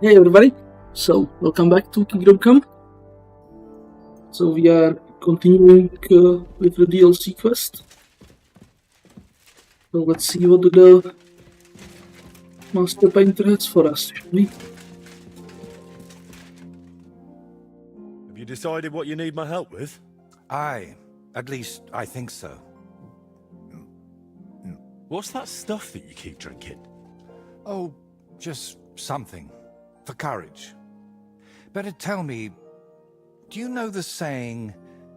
Hey everybody, so welcome back to Kingdom Come. So we are continuing with the DLC quest. So let's see what the Master Painter has for us, shall we? Have you decided what you need my help with? Aye, at least I think so. What's that stuff that you keep drinking? Oh, just something. For courage. Better tell me, do you know the saying,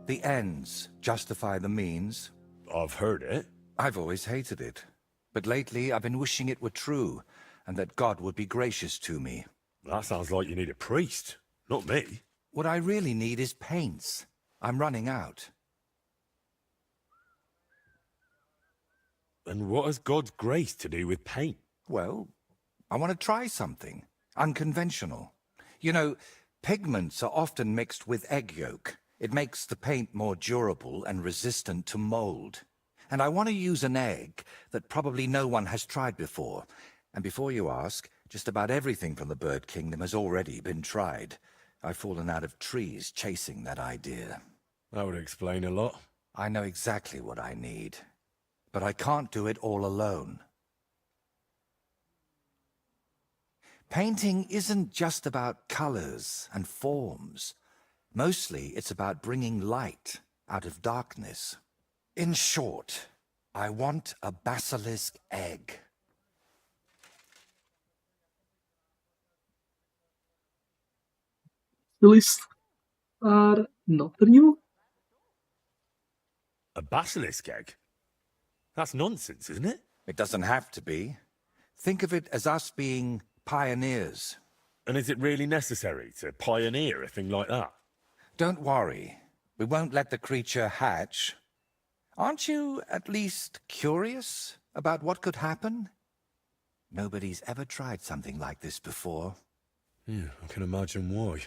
the ends justify the means? I've heard it. I've always hated it. But lately I've been wishing it were true, and that God would be gracious to me. That sounds like you need a priest, not me. What I really need is paints. I'm running out. And what has God's grace to do with paint? Well, I want to try something. Unconventional. You know, pigments are often mixed with egg yolk. It makes the paint more durable and resistant to mold. And I want to use an egg that probably no one has tried before. And before you ask, just about everything from the bird kingdom has already been tried. I've fallen out of trees chasing that idea. That would explain a lot. I know exactly what I need. But I can't do it all alone. Painting isn't just about colors and forms. Mostly it's about bringing light out of darkness. In short, I want a basilisk egg. Basilisks are not real? A basilisk egg? That's nonsense, isn't it? It doesn't have to be. Think of it as us being pioneers. And is it really necessary to pioneer a thing like that? Don't worry. We won't let the creature hatch. Aren't you at least curious about what could happen? Nobody's ever tried something like this before. Yeah, I can imagine why.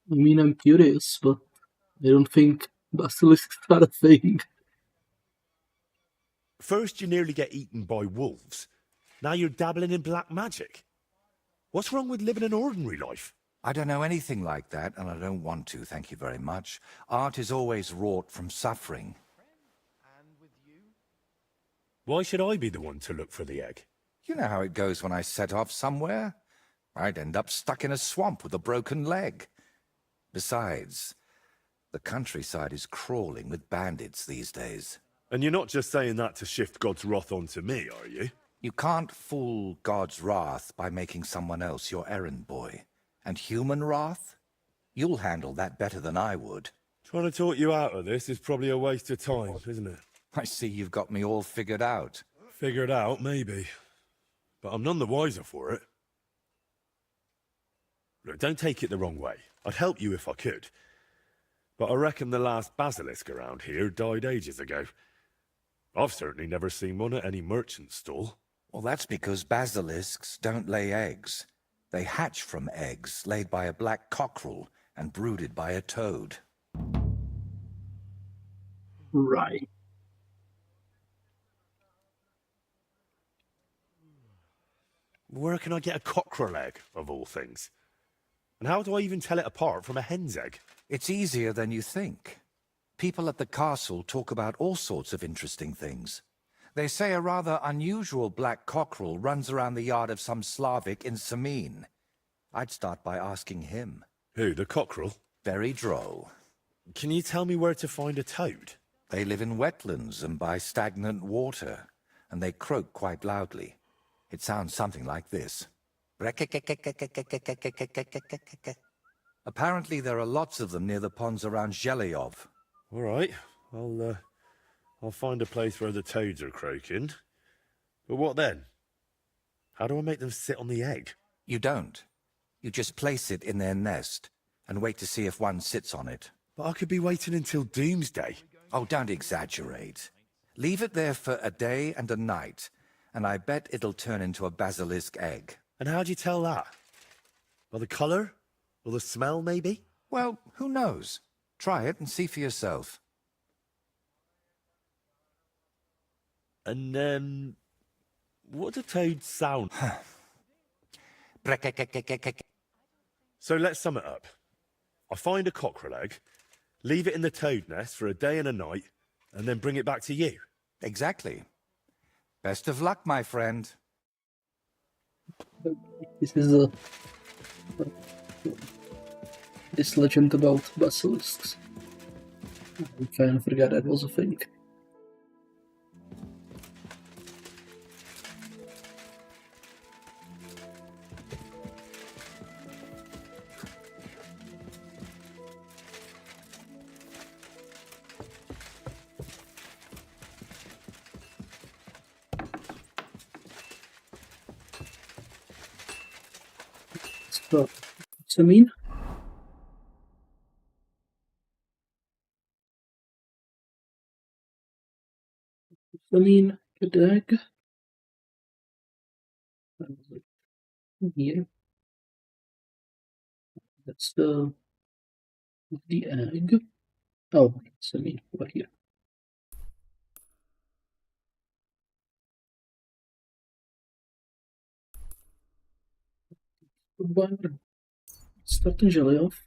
I mean, I'm curious, but I don't think basilisks are a thing. First you nearly get eaten by wolves. Now you're dabbling in black magic. What's wrong with living an ordinary life? I don't know anything like that, and I don't want to, thank you very much. Art is always wrought from suffering. Why should I be the one to look for the egg? You know how it goes when I set off somewhere? I'd end up stuck in a swamp with a broken leg. Besides, the countryside is crawling with bandits these days. And you're not just saying that to shift God's wrath onto me, are you? You can't fool God's wrath by making someone else your errand boy. And human wrath? You'll handle that better than I would. Trying to talk you out of this is probably a waste of time, isn't it? I see you've got me all figured out. Figured out, maybe. But I'm none the wiser for it. Look, don't take it the wrong way. I'd help you if I could. But I reckon the last basilisk around here died ages ago. I've certainly never seen one at any merchant stall. Well, that's because basilisks don't lay eggs. They hatch from eggs laid by a black cockerel and brooded by a toad. Right. Where can I get a cockerel egg, of all things? And how do I even tell it apart from a hen's egg? It's easier than you think. People at the castle talk about all sorts of interesting things. They say a rather unusual black cockerel runs around the yard of some Slavic in Samin. I'd start by asking him. Who, the cockerel? Very droll. Can you tell me where to find a toad? They live in wetlands and by stagnant water, and they croak quite loudly. It sounds something like this. Apparently there are lots of them near the ponds around Zhelyov. All right, I'll find a place where the toads are croaking. But what then? How do I make them sit on the egg? You don't. You just place it in their nest and wait to see if one sits on it. But I could be waiting until doomsday. Oh, don't exaggerate. Leave it there for a day and a night, and I bet it'll turn into a basilisk egg. And how do you tell that? By the colour? Or the smell, maybe? Well, who knows? Try it and see for yourself. And, what do toads sound? So let's sum it up. I find a cockerel egg, leave it in the toad nest for a day and a night, and then bring it back to you. Exactly. Best of luck, my friend. This is this legend about basilisks. I kind of forgot that was a thing. So, what's I mean? Kutenberg. Here. That's the egg. Oh, it's over here. Goodbye. Starting jelly off.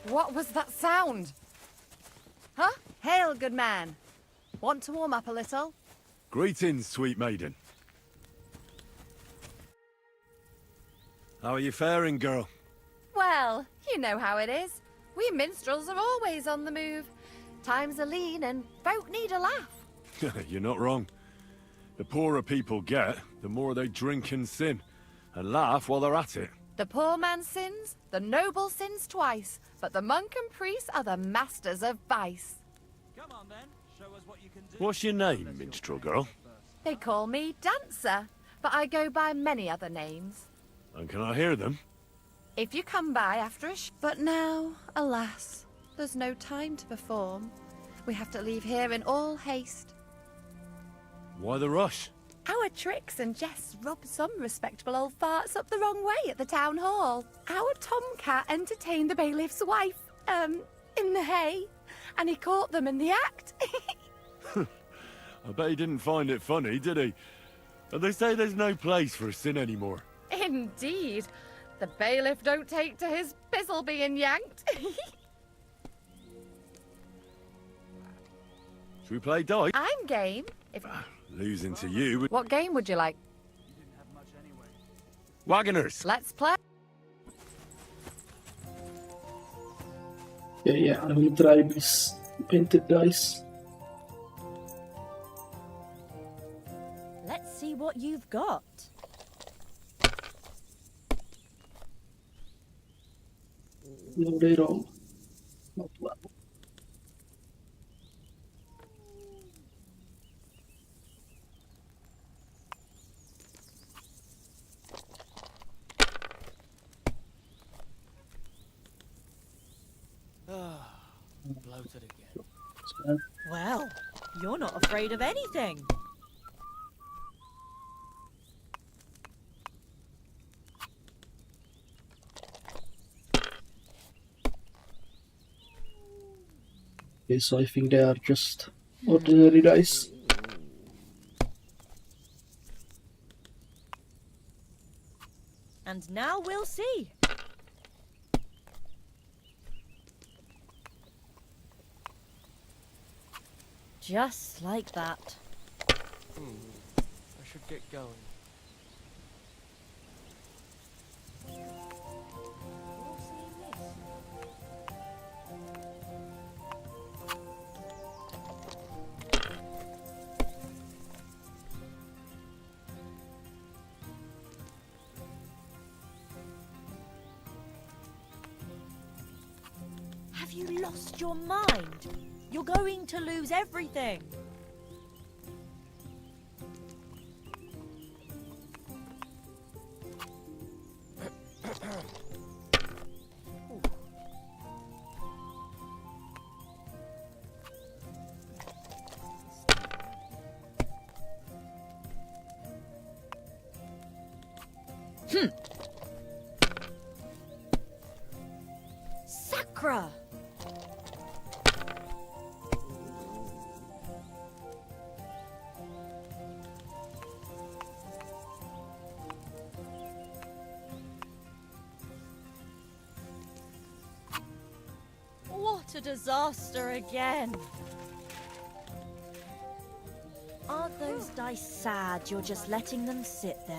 What was that sound? Huh? Hail, good man. Want to warm up a little? Greetings, sweet maiden. How are you faring, girl? Well, you know how it is. We minstrels are always on the move. Times are lean and folk need a laugh. You're not wrong. The poorer people get, the more they drink and sin, and laugh while they're at it. The poor man sins, the noble sins twice, but the monk and priest are the masters of vice. Come on then, show us what you can do. What's your name, minstrel girl? They call me Dancer, but I go by many other names. And can I hear them? If you come by after But now, alas, there's no time to perform. We have to leave here in all haste. Why the rush? Our tricks and jests rub some respectable old farts up the wrong way at the town hall. Our tomcat entertained the bailiff's wife, in the hay, and he caught them in the act. I bet he didn't find it funny, did he? And they say there's no place for sin anymore. Indeed. The bailiff don't take to his pizzle being yanked. Should we play dice? I'm game. If Losing to you. What game would you like? You didn't have much anyway. Wagoners! Let's play. Yeah, I will try this painted dice. Let's see what you've got. No, they roll. Not well. Bloated again. Well, you're not afraid of anything. Okay, so I think they are just ordinary dice. And now we'll see. Just like that. I should get going. Have you lost your mind? You're going to lose everything. Sacre! What a disaster again! Aren't those dice sad you're just letting them sit there?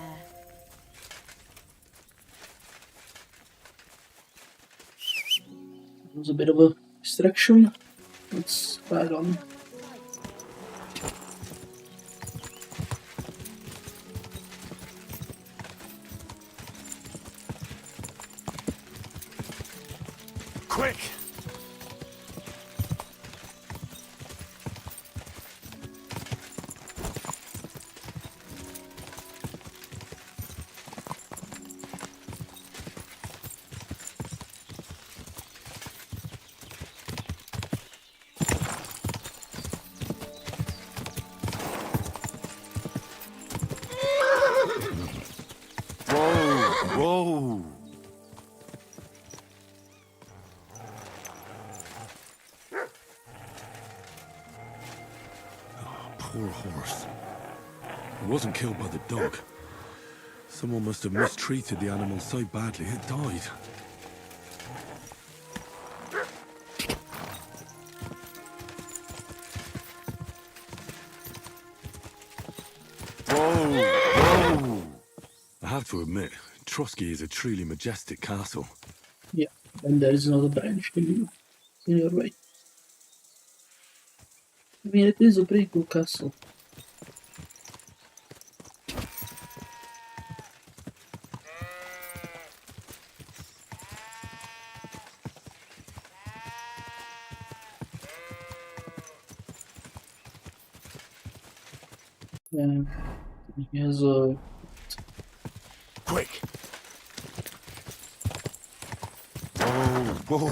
It was a bit of a distraction. Let's back on. Quick! Whoa! Poor horse. It wasn't killed by the dog. Someone must have mistreated the animal so badly it died. Whoa! I have to admit, Trosky is a truly majestic castle. Yeah, and there is another branch to you in your way. I mean, it is a pretty cool castle. And he has a Quick! Whoa!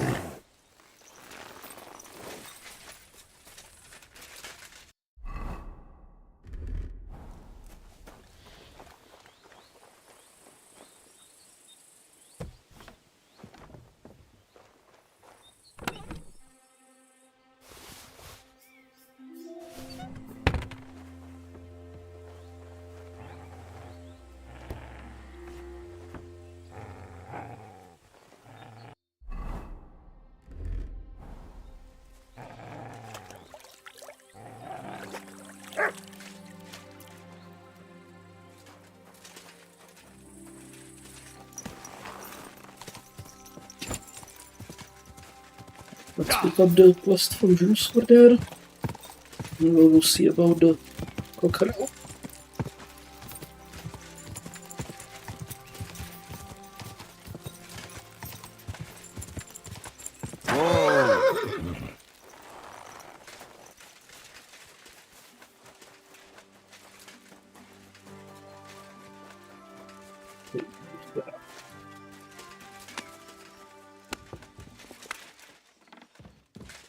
Let's pick up the quest from Juice over there. And we'll go see about the crocodile.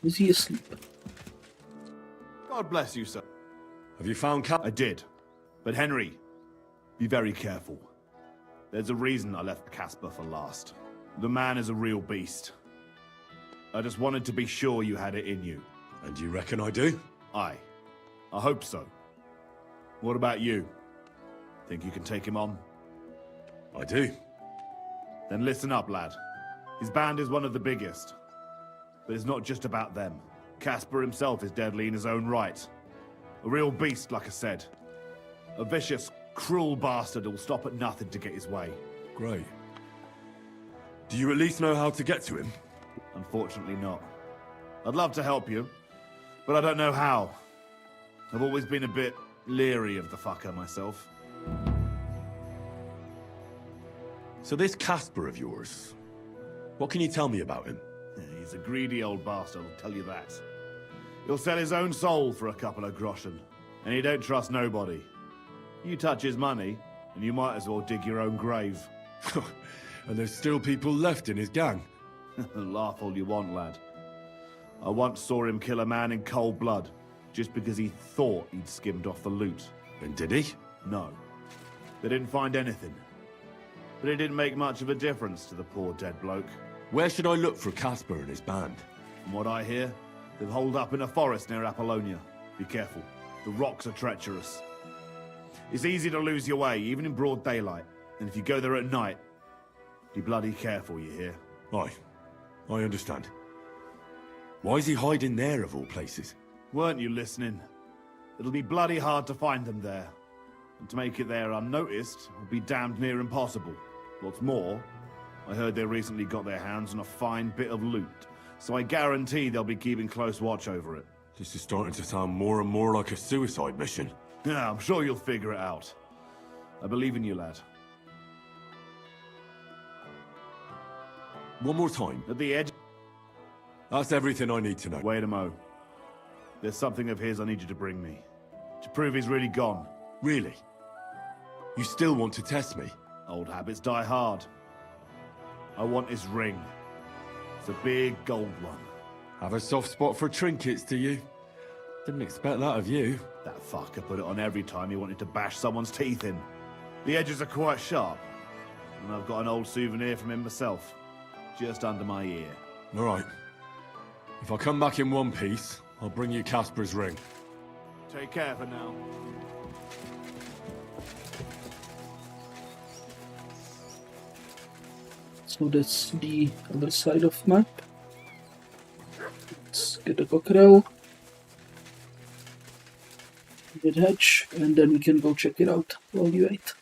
Is he asleep? God bless you, sir. Have you found Cat? I did. But Henry, be very careful. There's a reason I left Casper for last. The man is a real beast. I just wanted to be sure you had it in you. And you reckon I do? I hope so. What about you? Think you can take him on? I do. Then listen up, lad. His band is one of the biggest. But it's not just about them. Casper himself is deadly in his own right. A real beast, like I said. A vicious, cruel bastard who'll stop at nothing to get his way. Great. Do you at least know how to get to him? Unfortunately not. I'd love to help you, but I don't know how. I've always been a bit leery of the fucker myself. So this Casper of yours, what can you tell me about him? He's a greedy old bastard, I'll tell you that. He'll sell his own soul for a couple of groschen, and he don't trust nobody. You touch his money, and you might as well dig your own grave. And there's still people left in his gang? Laugh all you want, lad. I once saw him kill a man in cold blood, just because he thought he'd skimmed off the loot. And did he? No. They didn't find anything. But it didn't make much of a difference to the poor dead bloke. Where should I look for Casper and his band? From what I hear, they've holed up in a forest near Apollonia. Be careful. The rocks are treacherous. It's easy to lose your way, even in broad daylight. And if you go there at night, be bloody careful, you hear? Aye, I understand. Why is he hiding there of all places? Weren't you listening? It'll be bloody hard to find them there. And to make it there unnoticed will be damned near impossible. What's more, I heard they recently got their hands on a fine bit of loot, so I guarantee they'll be keeping close watch over it. This is starting to sound more and more like a suicide mission. Yeah, I'm sure you'll figure it out. I believe in you, lad. One more time. At the edge... That's everything I need to know. Wait a mo. There's something of his I need you to bring me. To prove he's really gone. Really? You still want to test me? Old habits die hard. I want his ring. It's a big gold one. Have a soft spot for trinkets, do you? Didn't expect that of you. That fucker put it on every time he wanted to bash someone's teeth in. The edges are quite sharp. And I've got an old souvenir from him myself. Just under my ear. All right. If I come back in one piece, I'll bring you Casper's ring. Take care for now. So that's the other side of map. Let's get a cockerel. Get hatch, and then we can go check it out while we wait.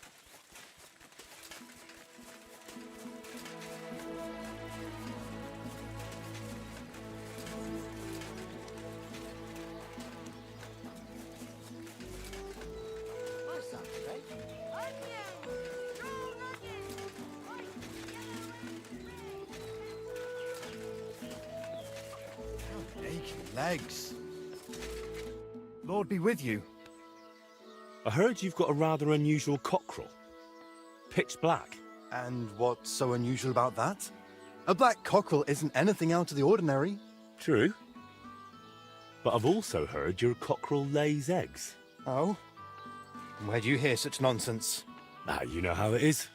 Legs. Lord be with you. I heard you've got a rather unusual cockerel. Pitch black. And what's so unusual about that? A black cockerel isn't anything out of the ordinary. True. But I've also heard your cockerel lays eggs. Oh? Where do you hear such nonsense? Ah, you know how it is.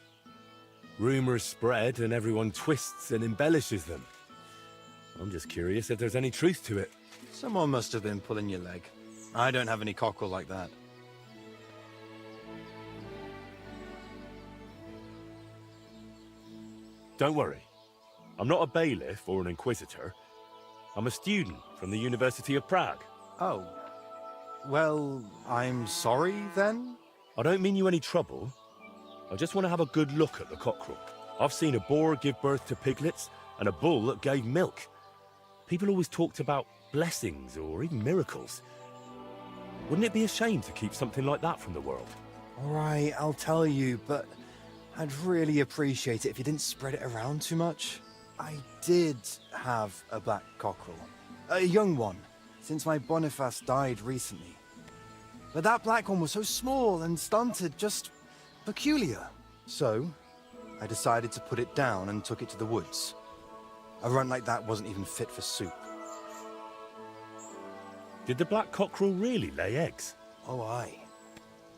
Rumours spread and everyone twists and embellishes them. I'm just curious if there's any truth to it. Someone must have been pulling your leg. I don't have any cockerel like that. Don't worry. I'm not a bailiff or an inquisitor. I'm a student from the University of Prague. Oh. Well, I'm sorry, then? I don't mean you any trouble. I just want to have a good look at the cockerel. I've seen a boar give birth to piglets and a bull that gave milk. People always talked about blessings or even miracles. Wouldn't it be a shame to keep something like that from the world? All right, I'll tell you, but I'd really appreciate it if you didn't spread it around too much. I did have a black cockerel. A young one, since my Boniface died recently. But that black one was so small and stunted, just peculiar. So, I decided to put it down and took it to the woods. A runt like that wasn't even fit for soup. Did the black cockerel really lay eggs? Oh, aye.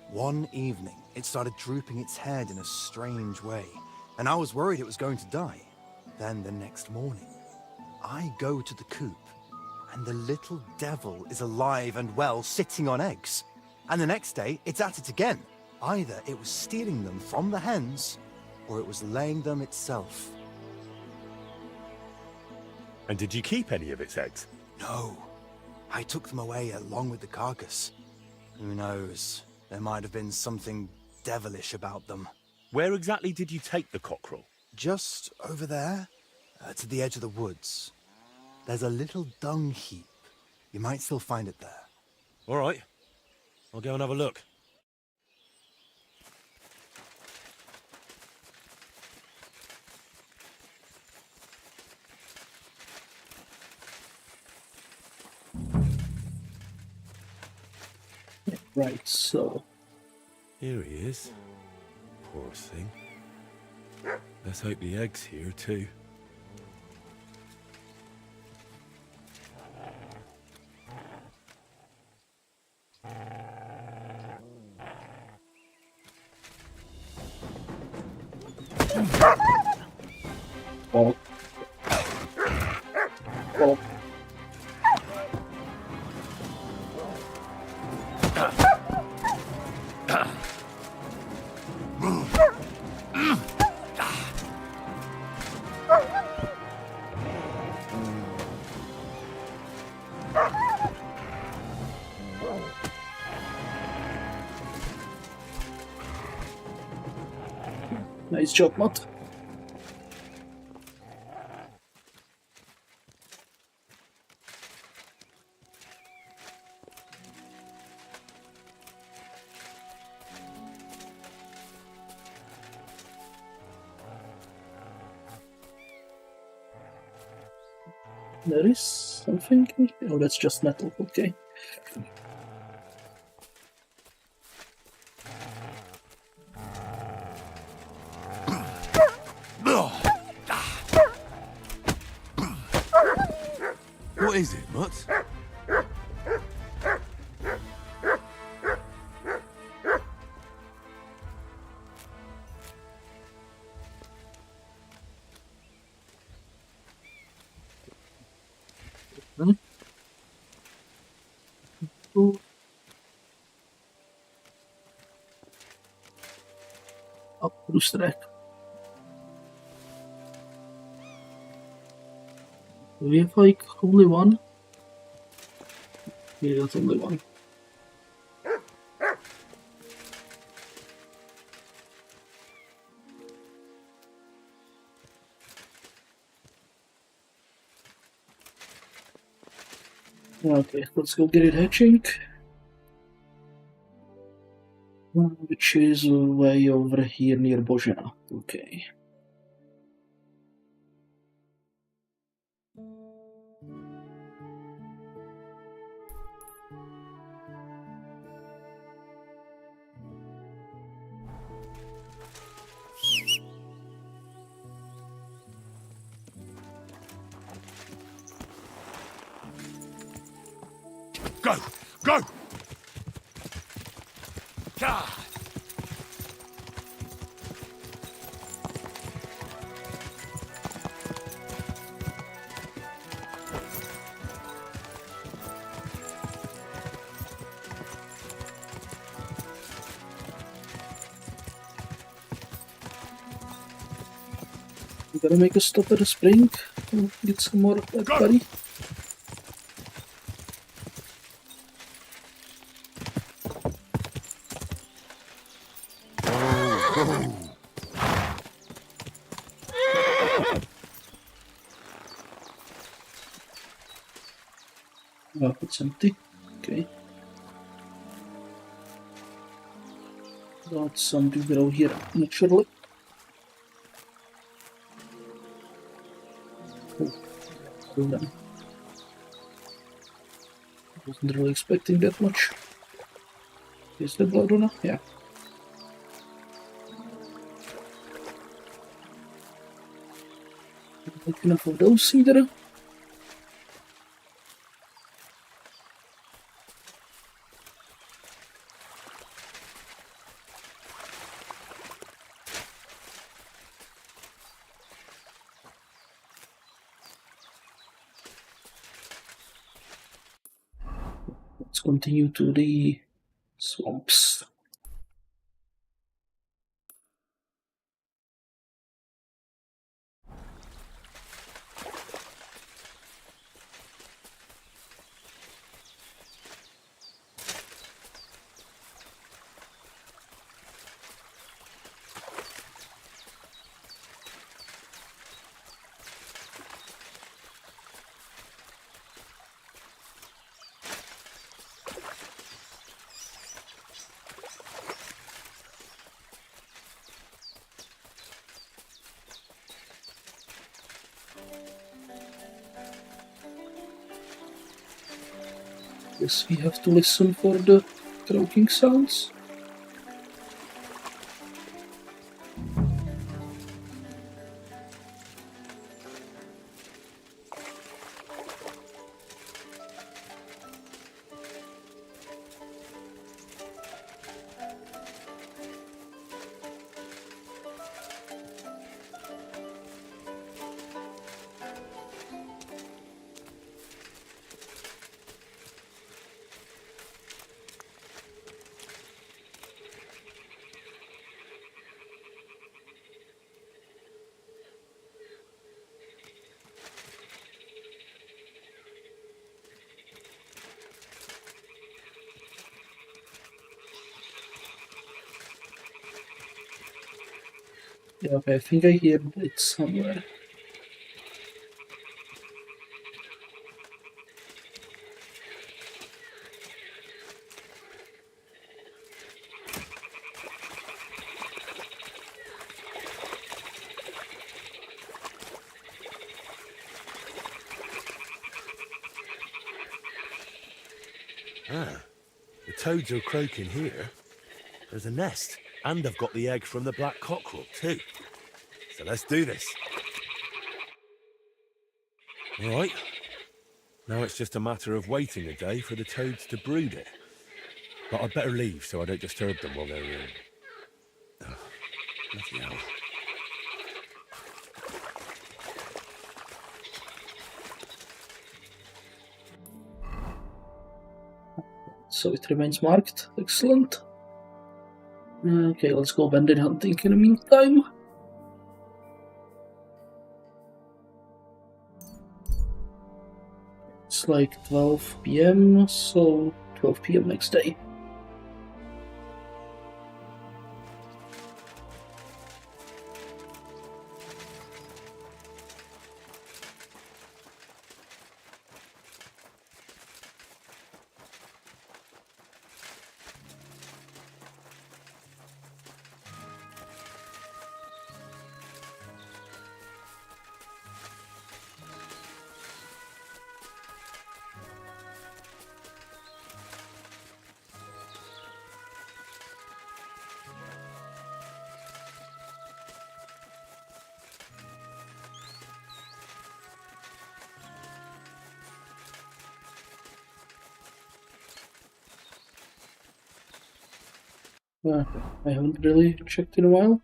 One evening, it started drooping its head in a strange way, and I was worried it was going to die. Then the next morning, I go to the coop, and the little devil is alive and well, sitting on eggs. And the next day, it's at it again. Either it was stealing them from the hens, or it was laying them itself. And did you keep any of its eggs? No. I took them away along with the carcass. Who knows? There might have been something devilish about them. Where exactly did you take the cockerel? Just over there, to the edge of the woods. There's a little dung heap. You might still find it there. All right. I'll go and have a look. Right, so Here he is. Poor thing. Let's hope the egg's here too. well, Well, nice job, Matt. There is something. Oh, that's just metal. Okay. What is it, Mutt? Oh. Up rooster. We have like only one. Yeah, that's only one. Okay, let's go get it hatching. Which is way over here near Bozena. Okay. Go! Go! Ah! We gotta make a stop at a spring to get some more of that curry. Oh, it's empty. Okay. Got some people over here, naturally. Oh, well done. Wasn't really expecting that much. Is the blood runner? Yeah. Not enough of those either. Let's continue to the swamps. Guess we have to listen for the croaking sounds. Yeah, okay, I think I hear it somewhere. Ah, the toads are croaking here. There's a nest, and I've got the egg from the black cockerel too. So let's do this. All right. Now it's just a matter of waiting a day for the toads to brood it. But I'd better leave so I don't disturb them while they're in. Oh, bloody hell. So it remains marked. Excellent. Okay, let's go bandit hunting in the meantime. It's like 12 PM, so 12 PM next day. I haven't really checked in a while.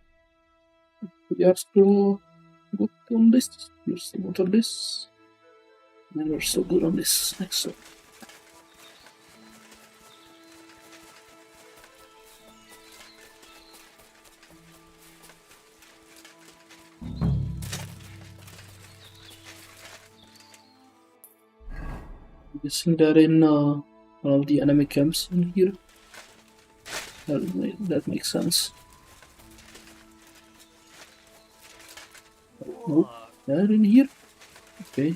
We are still good on this. We're still good on this. And we're still good on this. Excellent. I'm guessing they're in one of the enemy camps in here. That makes sense. Nope, they're in here. Okay.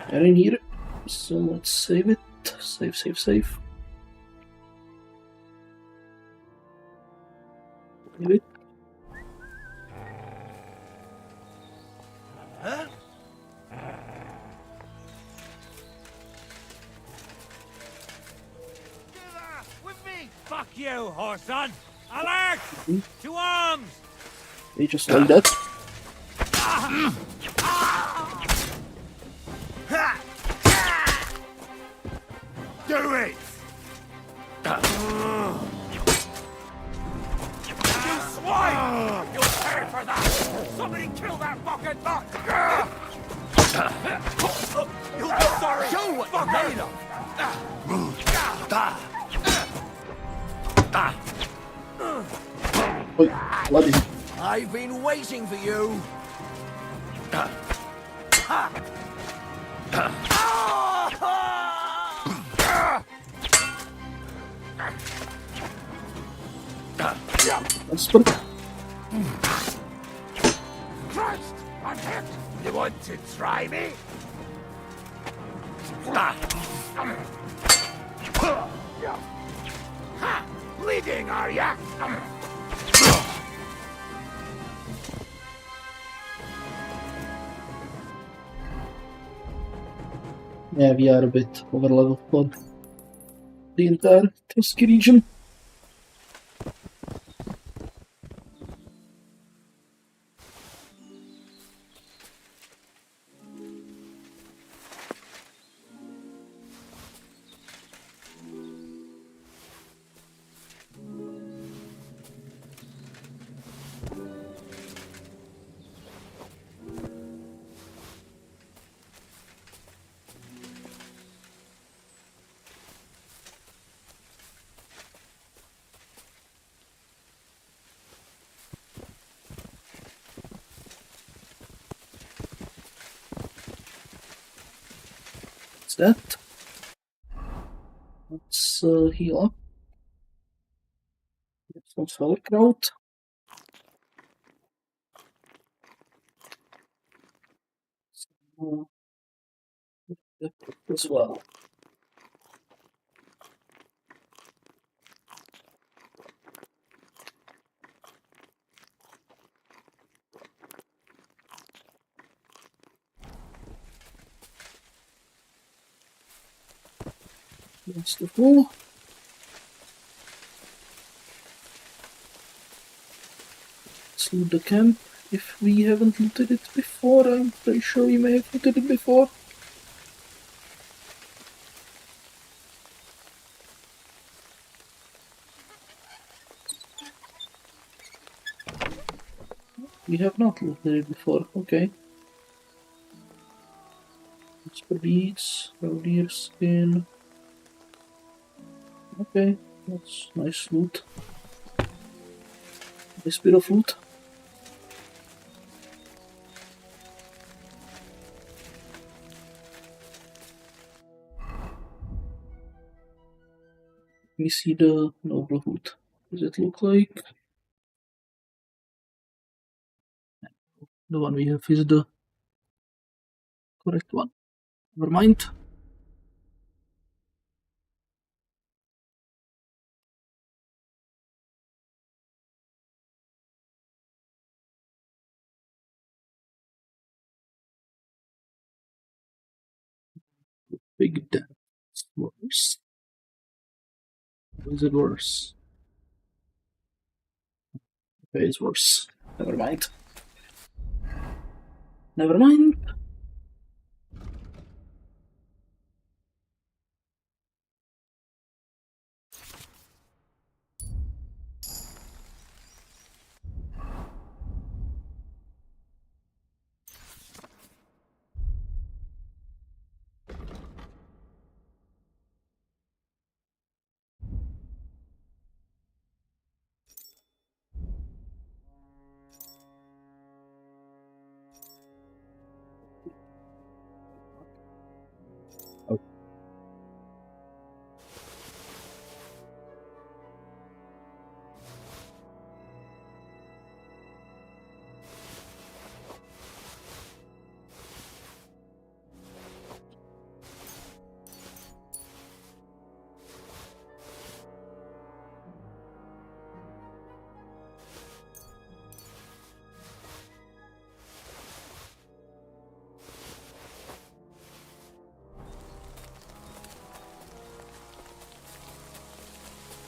They're in here. So let's save it. Save. Save it. Huh? With me! Fuck you, whoreson! Alert! To arms! They just like that. Do it! You swine! You'll pay for that! Somebody kill that fucking buck! You'll be sorry! Show what you're made of! Wait, what is it? I've been waiting for you! That's what. Christ! I'm hit! You want to try me? Ha! Bleeding, are ya? Yeah, we are a bit over level for the entire Trosky region. That. Let's heal up. Get some sauerkraut. That as well. That's the wall. Let's loot the camp. If we haven't looted it before, I'm pretty sure we may have looted it before. We have not looted it before, okay. Whisper beads, deer skin. Okay, that's nice loot. Nice bit of loot. We see the noble hood. Does it look like? The one we have is the correct one. Never mind. Big dent. Worse. Is it worse? Okay, it's worse. Never mind. Never mind.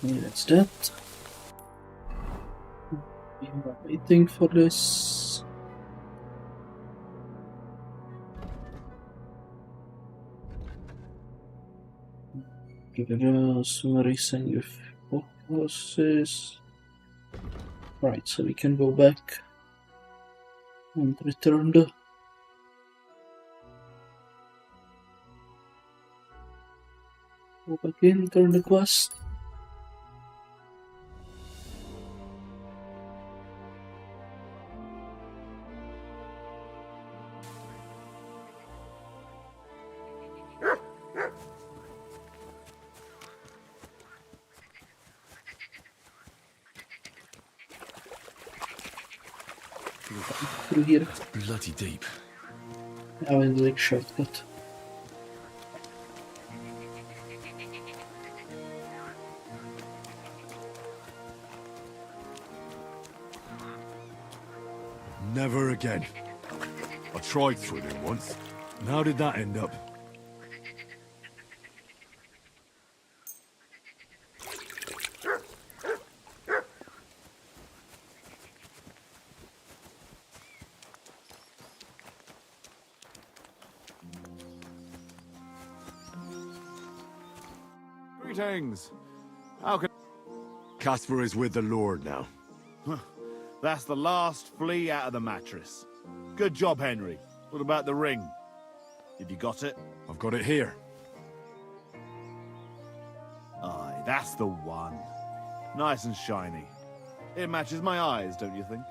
Yeah, that's that. We are waiting for this. Summarizing with focuses. Right, so we can go back and return the go back in, turn the quest. Through here. Bloody deep. I went like shortcut. Never again. I tried swimming once. And how did that end up? Greetings. How can... Casper is with the Lord now. That's the last flea out of the mattress. Good job, Henry. What about the ring? Have you got it? I've got it here. Aye, that's the one. Nice and shiny. It matches my eyes, don't you think?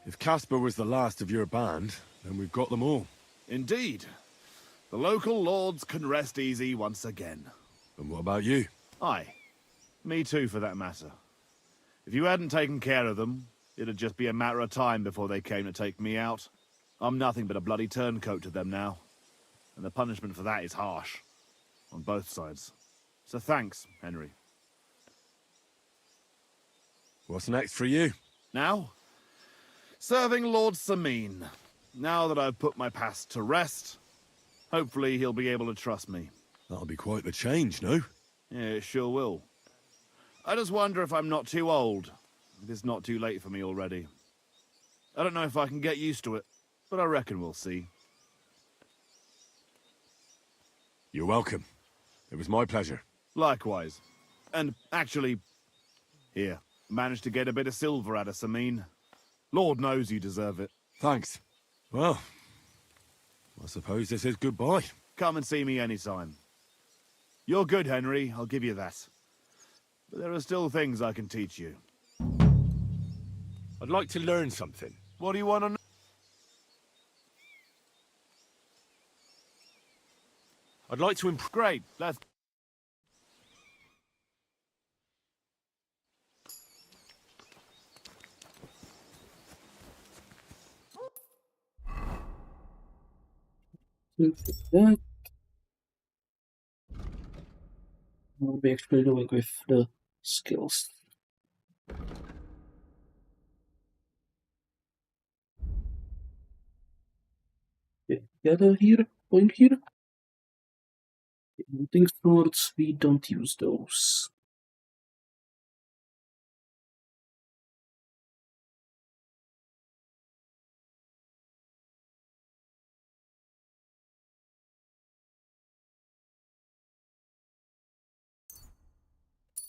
If Casper was the last of your band, then we've got them all. Indeed. The local lords can rest easy once again. And what about you? Aye. Me too, for that matter. If you hadn't taken care of them, it'd just be a matter of time before they came to take me out. I'm nothing but a bloody turncoat to them now. And the punishment for that is harsh. On both sides. So thanks, Henry. What's next for you? Now? Serving Lord Sameen. Now that I've put my past to rest, hopefully he'll be able to trust me. That'll be quite the change, no? Yeah, it sure will. I just wonder if I'm not too old. If it's not too late for me already. I don't know if I can get used to it, but I reckon we'll see. You're welcome. It was my pleasure. Likewise. And actually, here, managed to get a bit of silver out of Sameen. Lord knows you deserve it. Thanks. Well, I suppose this is goodbye. Come and see me anytime. You're good, Henry, I'll give you that. But there are still things I can teach you. I'd like to learn something. What do you want to know? I'd like to improve. Great, let's... That. I'll be actually doing with the skills. Okay, gather here, point here. Hunting swords, we don't use those.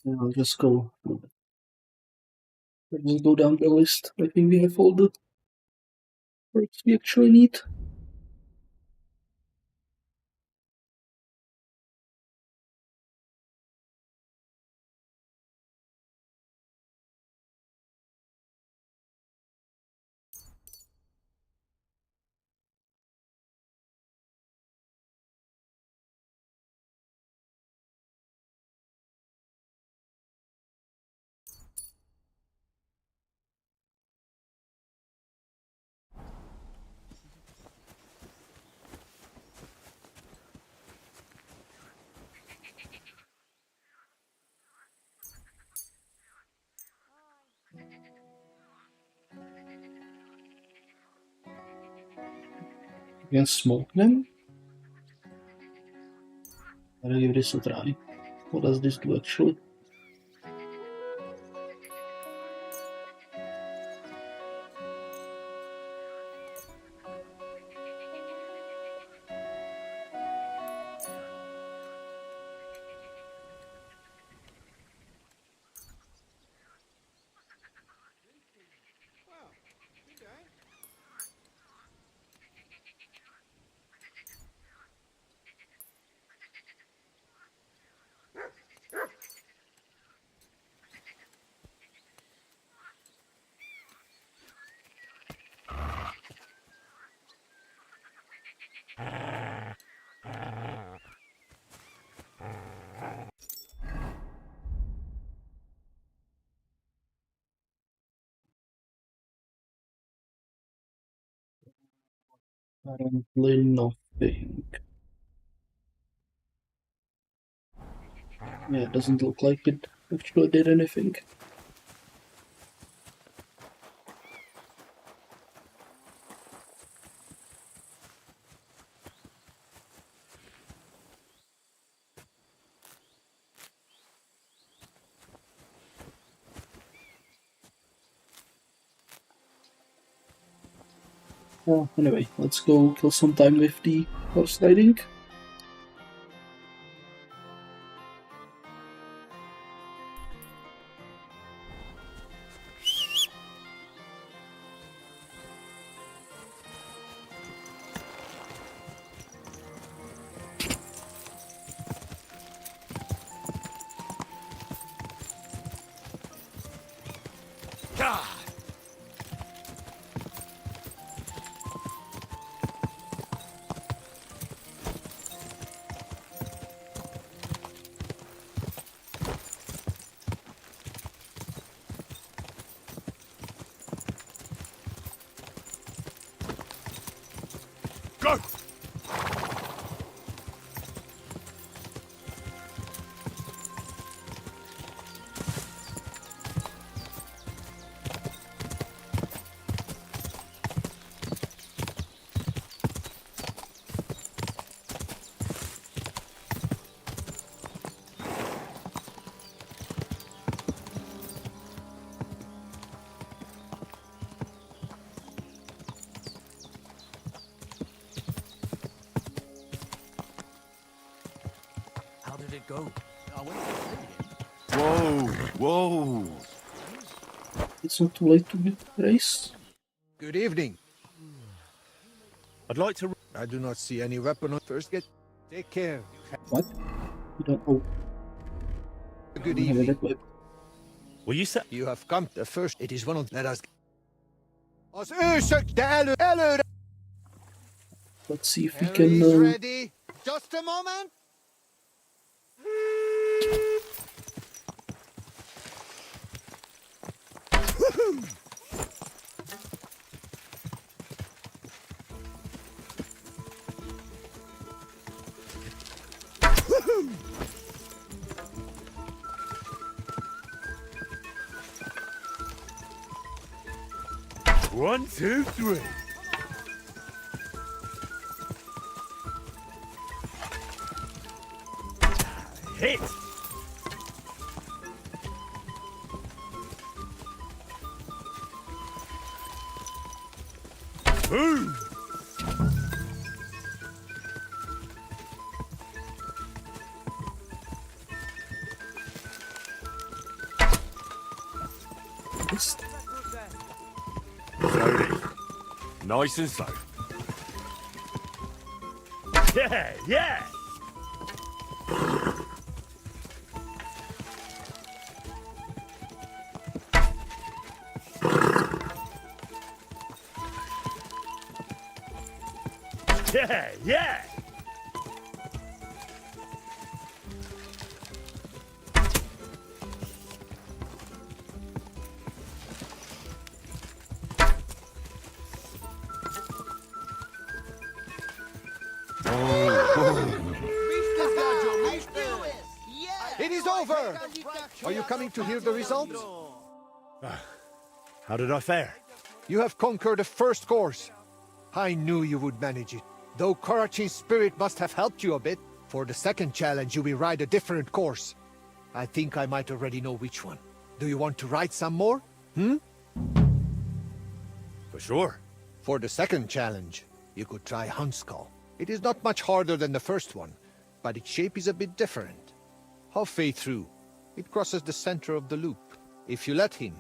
And I'll just go. Let's just go down the list. I think we have all the words we actually need. We can smoke them. I'll give this a try. What does this do actually? Apparently nothing. Yeah, it doesn't look like it actually did anything. Well, anyway, let's go kill some time with the horse riding. it go? I went to see him. Whoa! It's not too late to be race. Good evening. I'd like to... I do not see any weapon on first get. Take care. What? You don't. Oh, Good I have a evening. red whip. Will you set... You have come the first. It is one of. Let us. Az ősök, de előre. Let's see if we Harry's can. ready. Just a moment. One, two, three. Hit! Boom! Yes. Slowly. Nice and slow. Yeah, yeah! Yeah, yeah! It is over. Are you coming to hear the results? How did I fare? You have conquered the first course. I knew you would manage it. Though Korachin's spirit must have helped you a bit. For the second challenge, you will ride a different course. I think I might already know which one. Do you want to ride some more? For sure. For the second challenge, you could try Huntskull. It is not much harder than the first one, but its shape is a bit different. Halfway through, it crosses the center of the loop. If you let him,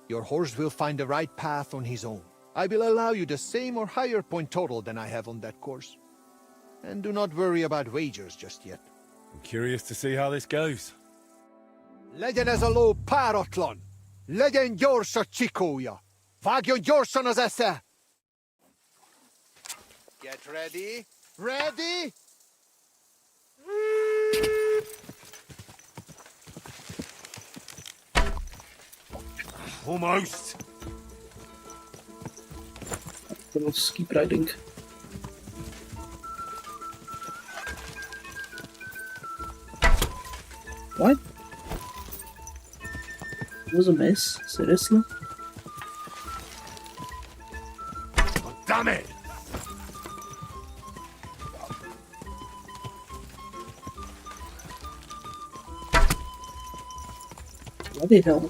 your horse will find the right path on his own. I will allow you the same or higher point total than I have on that course. And do not worry about wagers just yet. I'm curious to see how this goes. Legyen ez a ló páratlan! Legyen gyors a csikója! Vágjon gyorsan az esze! Get ready! Ready? Almost. Let's keep riding. What? It was a mess. Seriously? Oh, damn it! Bloody hell.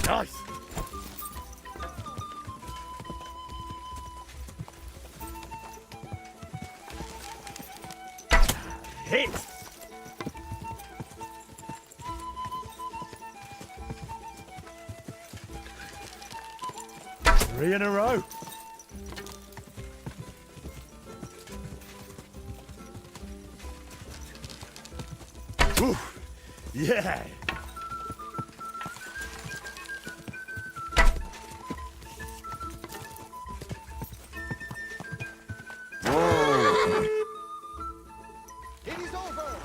Nice! Hit! Three in a row. Oof. Yeah! It is over!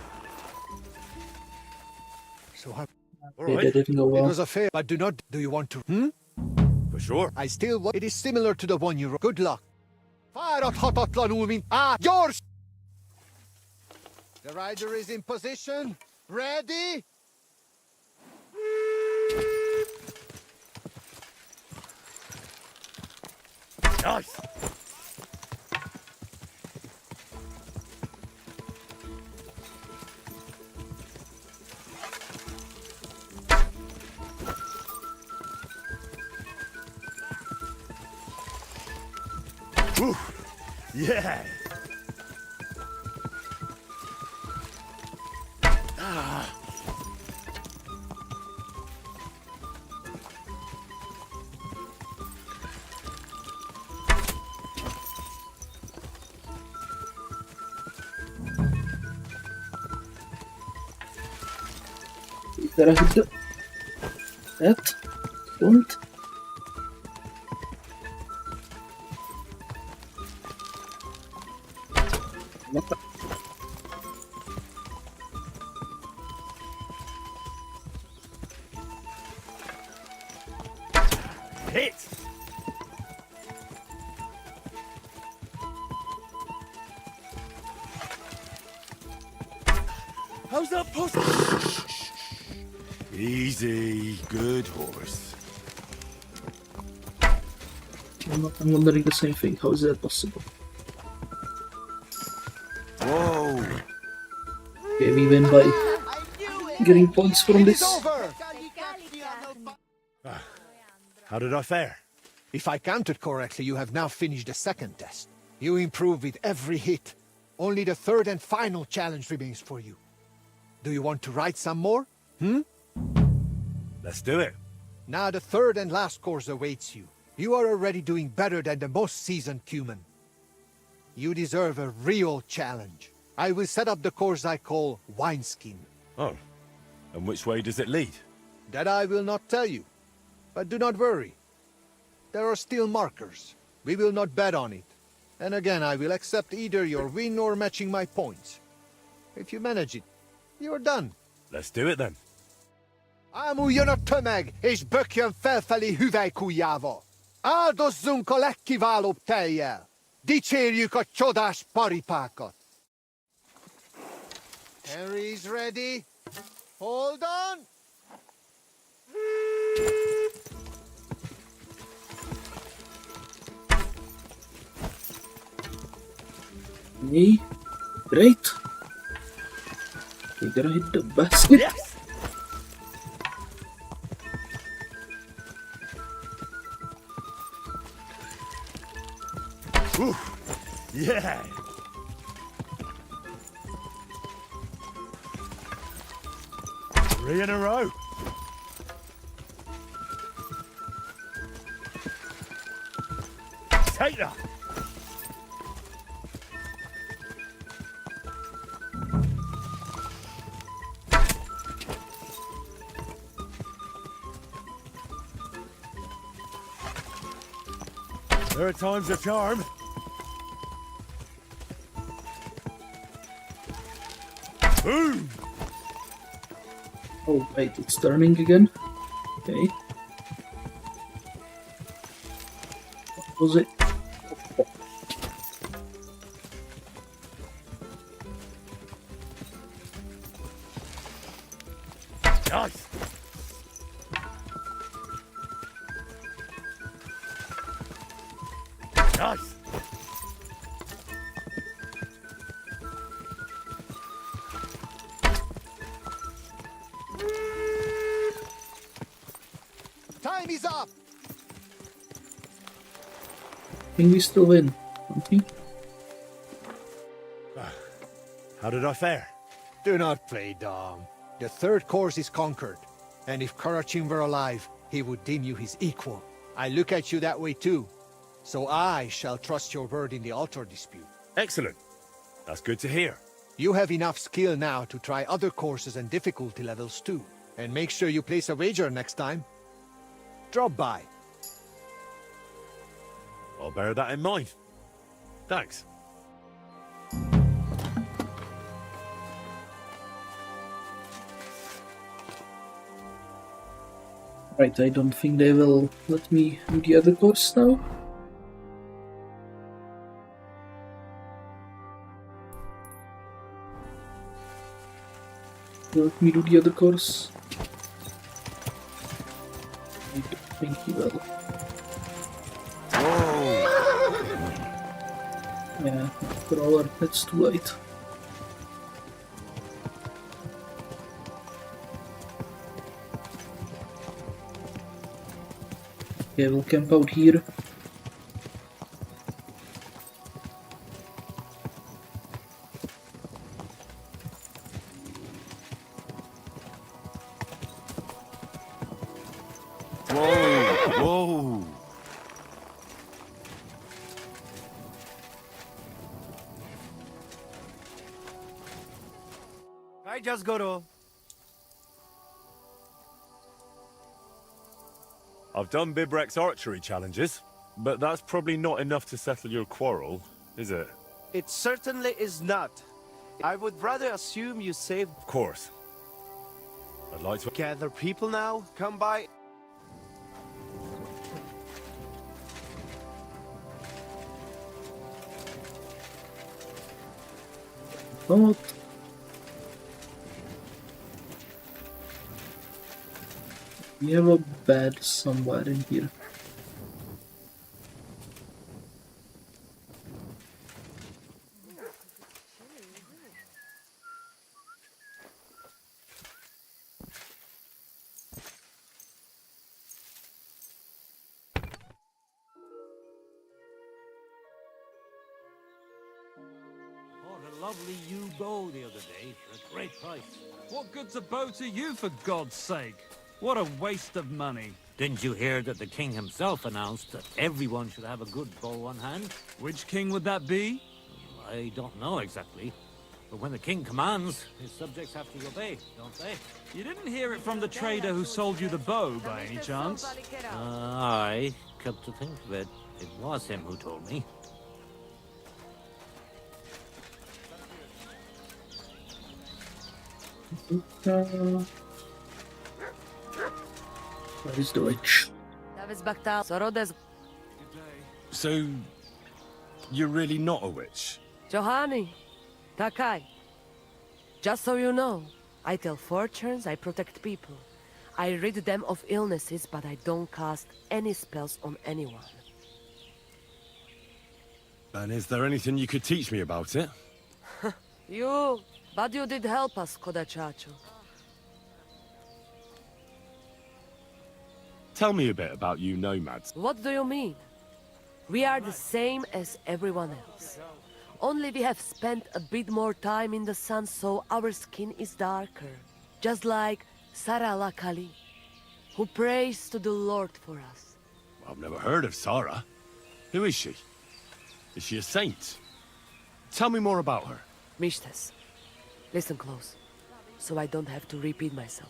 So All Yeah, right. that didn't go it well. was a fair, but do not. Do you want to? For sure. I still want. It is similar to the one you wrote. Good luck. Fáradhatatlanul, mint gyors! The rider is in position. Ready? Nice! Yeah. Gotta hit the... That. Don't. What the... Hit! How's that possible? Easy, good horse. I'm wondering the same thing. How is that possible? Whoa! Okay, we win by getting points from this. How did I fare? If I counted correctly, you have now finished the second test. You improve with every hit. Only the third and final challenge remains for you. Do you want to write some more? Let's do it. Now the third and last course awaits you. You are already doing better than the most seasoned Cuman. You deserve a real challenge. I will set up the course I call Wineskin. Oh, and which way does it lead? That I will not tell you. But do not worry. There are still markers. We will not bet on it. And again, I will accept either your win or matching my points. If you manage it, you are done. Let's do it then. Ámuljon a tömeg, és bökjön felfelé hüvelykujjával. Áldozzunk a legkiválóbb tejjel. Dicsérjük a csodás paripákat. Henry's ready. Hold on. Me? Great. We gotta hit the basket. Yes! Whew. Yeah! 3 in a row. Take that. Third time's a charm. Boom! Oh, wait, it's turning again. Okay. What was it? Nice! Nice! Time is up. I think we still win, don't we? How did I fare? Do not play dumb. The third course is conquered. And if Karachin were alive, he would deem you his equal. I look at you that way too. So I shall trust your word in the altar dispute. Excellent. That's good to hear. You have enough skill now to try other courses and difficulty levels too. And make sure you place a wager next time. Drop by. I'll bear that in mind. Thanks. Right, I don't think they will let me do the other course now. Let me do the other course. I don't think he will. Yeah, crawler, that's too late. Okay, we'll camp out here. I just go to... I've done Bibrek's archery challenges, but that's probably not enough to settle your quarrel, is it? It certainly is not. I would rather assume you saved... Of course. I'd like to... Gather people now? Come by... But we have a bed somewhere in here. Bought a lovely yew bow the other day for a great price. What good's a bow to you, for God's sake? What a waste of money. Didn't you hear that the king himself announced that everyone should have a good bow on hand? Which king would that be? I don't know exactly. But when the king commands, his subjects have to obey, don't they? You didn't hear it from the trader who sold you the bow, by any chance? Aye, come to think of it, it was him who told me. Where is the witch? So, you're really not a witch? Johani, Takai. Just so you know, I tell fortunes, I protect people. I rid them of illnesses, but I don't cast any spells on anyone. And is there anything you could teach me about it? But you did help us, Kodachacho. Tell me a bit about you nomads. What do you mean? We are the same as everyone else. Only we have spent a bit more time in the sun, so our skin is darker. Just like Sarah Lakali, who prays to the Lord for us. I've never heard of Sarah. Who is she? Is she a saint? Tell me more about her. Mishtes, listen close, so I don't have to repeat myself.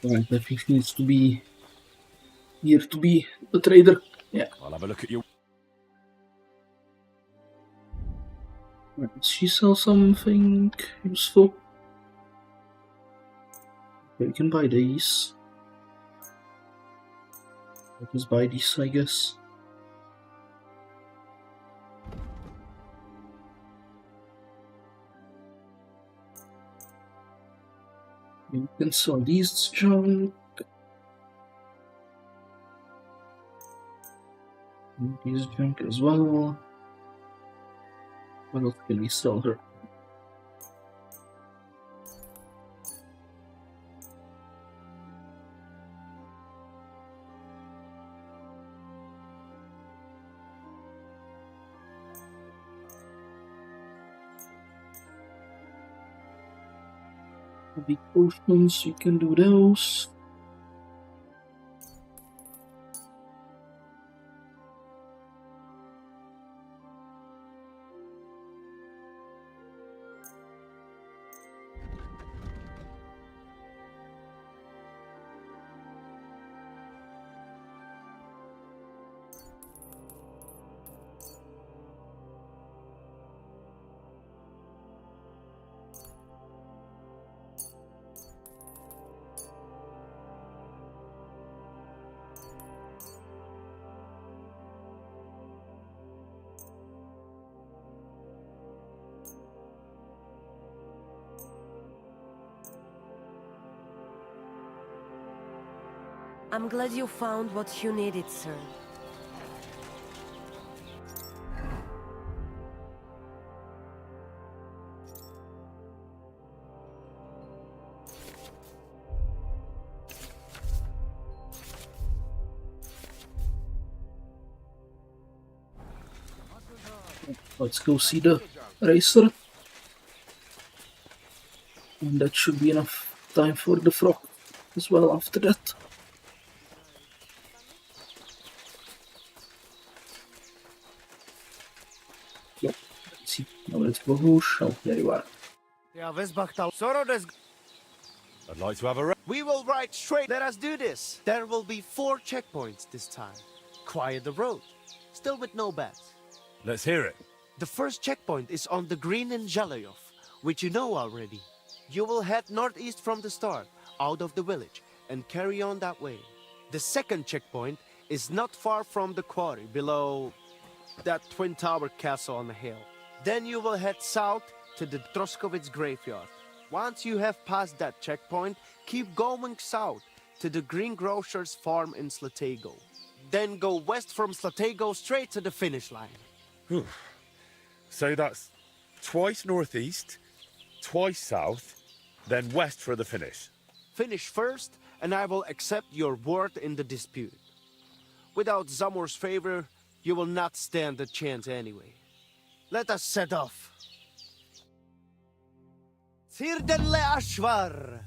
Right, I think he needs to be here to be the trader. Yeah. I'll have a look at you. Right, does she sell something useful? Okay, we can buy these. Let's buy these, I guess. You can sell these junk. These junk as well. What else can we sell her? Big potions, you can do those. I'm glad you found what you needed, sir. Let's go see the racer. And that should be enough time for the frog as well after that. Yep, let's see. Now let's go whoosh. Oh, there you are. I'd like to have a We will ride straight. Let us do this. There will be 4 checkpoints this time. Quiet the road. Still with no bats. Let's hear it. The first checkpoint is on the green in Jalayov, which you know already. You will head northeast from the start, out of the village, and carry on that way. The second checkpoint is not far from the quarry, below that twin tower castle on the hill. Then you will head south to the Troskovitz graveyard. Once you have passed that checkpoint, keep going south to the greengrocer's farm in Slatego. Then go west from Slatego straight to the finish line. Whew. So that's twice northeast, twice south, then west for the finish. Finish first, and I will accept your word in the dispute. Without Zamor's favor, you will not stand a chance anyway. Let us set off. Thirdenle Ashvar,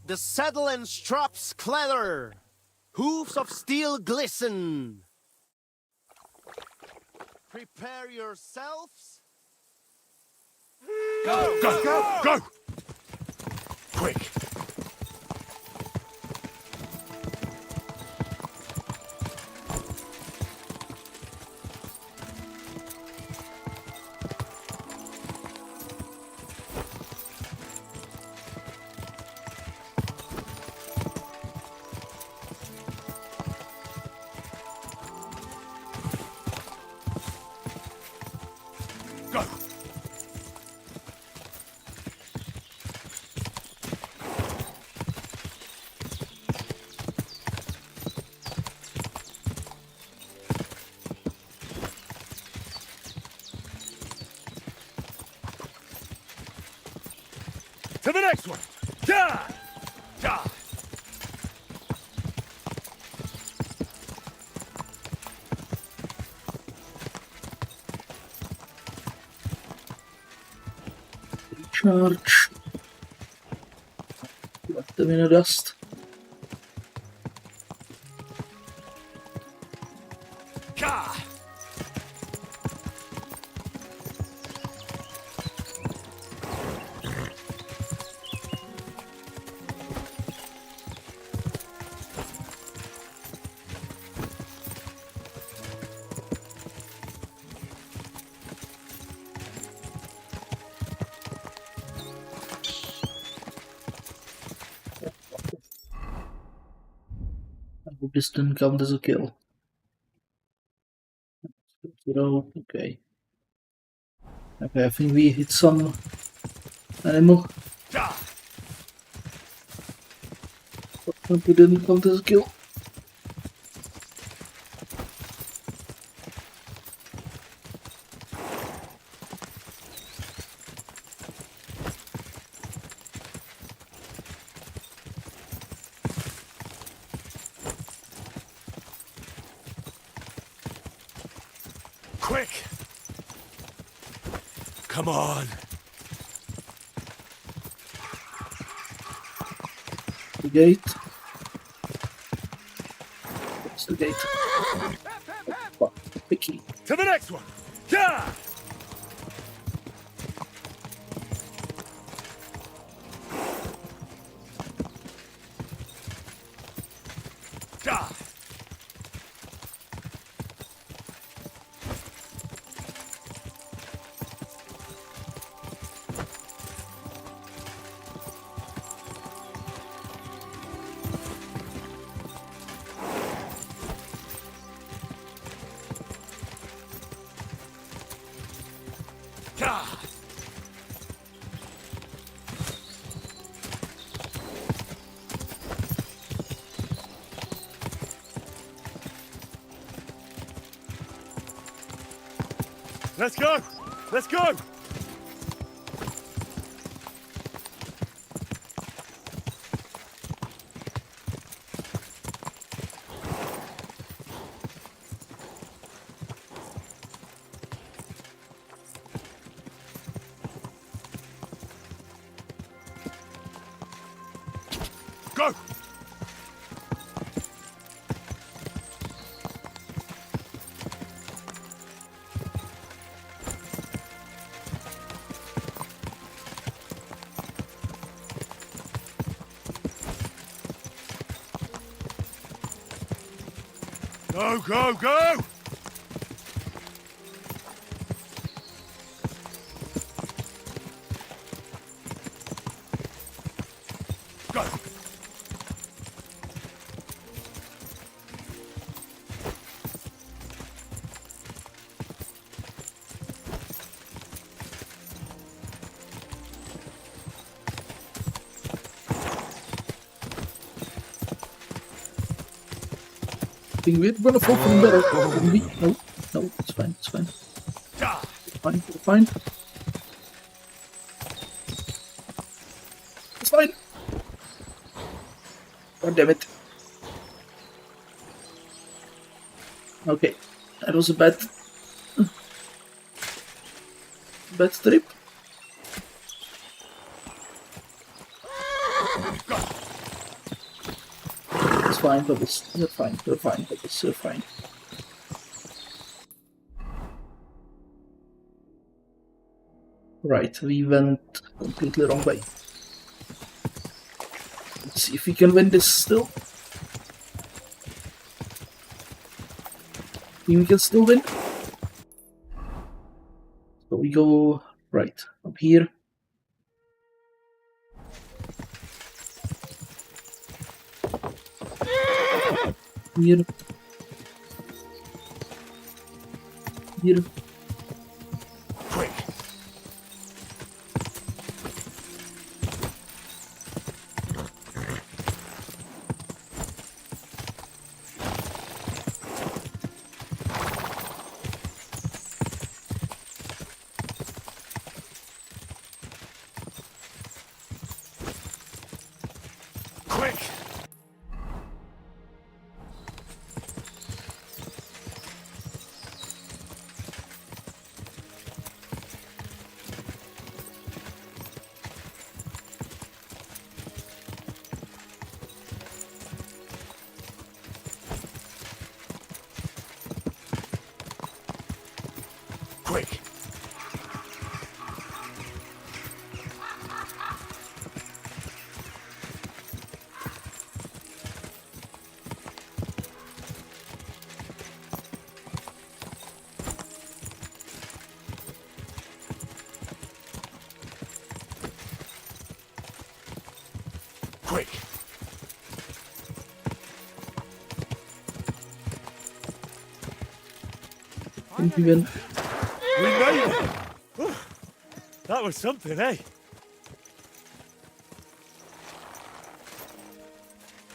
the saddle and straps clatter, hooves of steel glisten. Prepare yourselves. Go, go, go, go! Quick! Go! To the next one! Ja! Ja! Charge. Left them in a dust. Ja! I hope this didn't count as a kill. 0, okay. Okay, I think we hit some animal. Ja! But we didn't count as a kill. Quick! Come on! The gate. What's the gate? What? The key. To the next one! Ja! Ja! Ja! Let's go! Let's go! Go, go, go! Go! I think we're gonna fall from better. Maybe. No, no, it's fine, it's fine. It's fine, it's fine. It's fine. God damn it. Okay, that was a bad trip. It's fine, Bubbles. You're fine, Bubbles, you're fine. Right, we went completely wrong way. Let's see if we can win this still. Think we can still win. So we go right up here. Here. Here. Quick! Quick! Quick! Quick! Think we win. We made it! Whew. That was something, eh?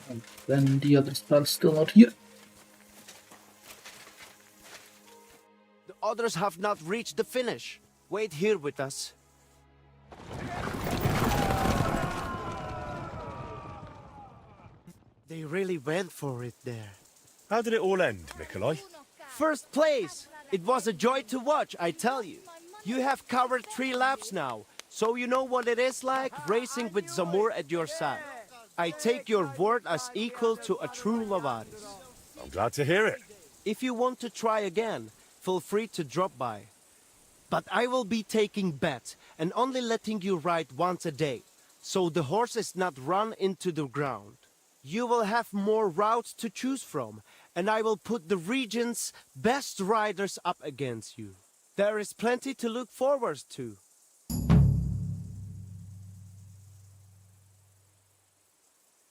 And then the others are still not here. The others have not reached the finish. Wait here with us. They really went for it there. How did it all end, Nikolai? First place! It was a joy to watch, I tell you. You have covered 3 laps now, so you know what it is like racing with Zamur at your side. I take your word as equal to a true Lavaris. I'm glad to hear it. If you want to try again, feel free to drop by. But I will be taking bets and only letting you ride once a day, so the horse is not run into the ground. You will have more routes to choose from, and I will put the region's best riders up against you. There is plenty to look forward to.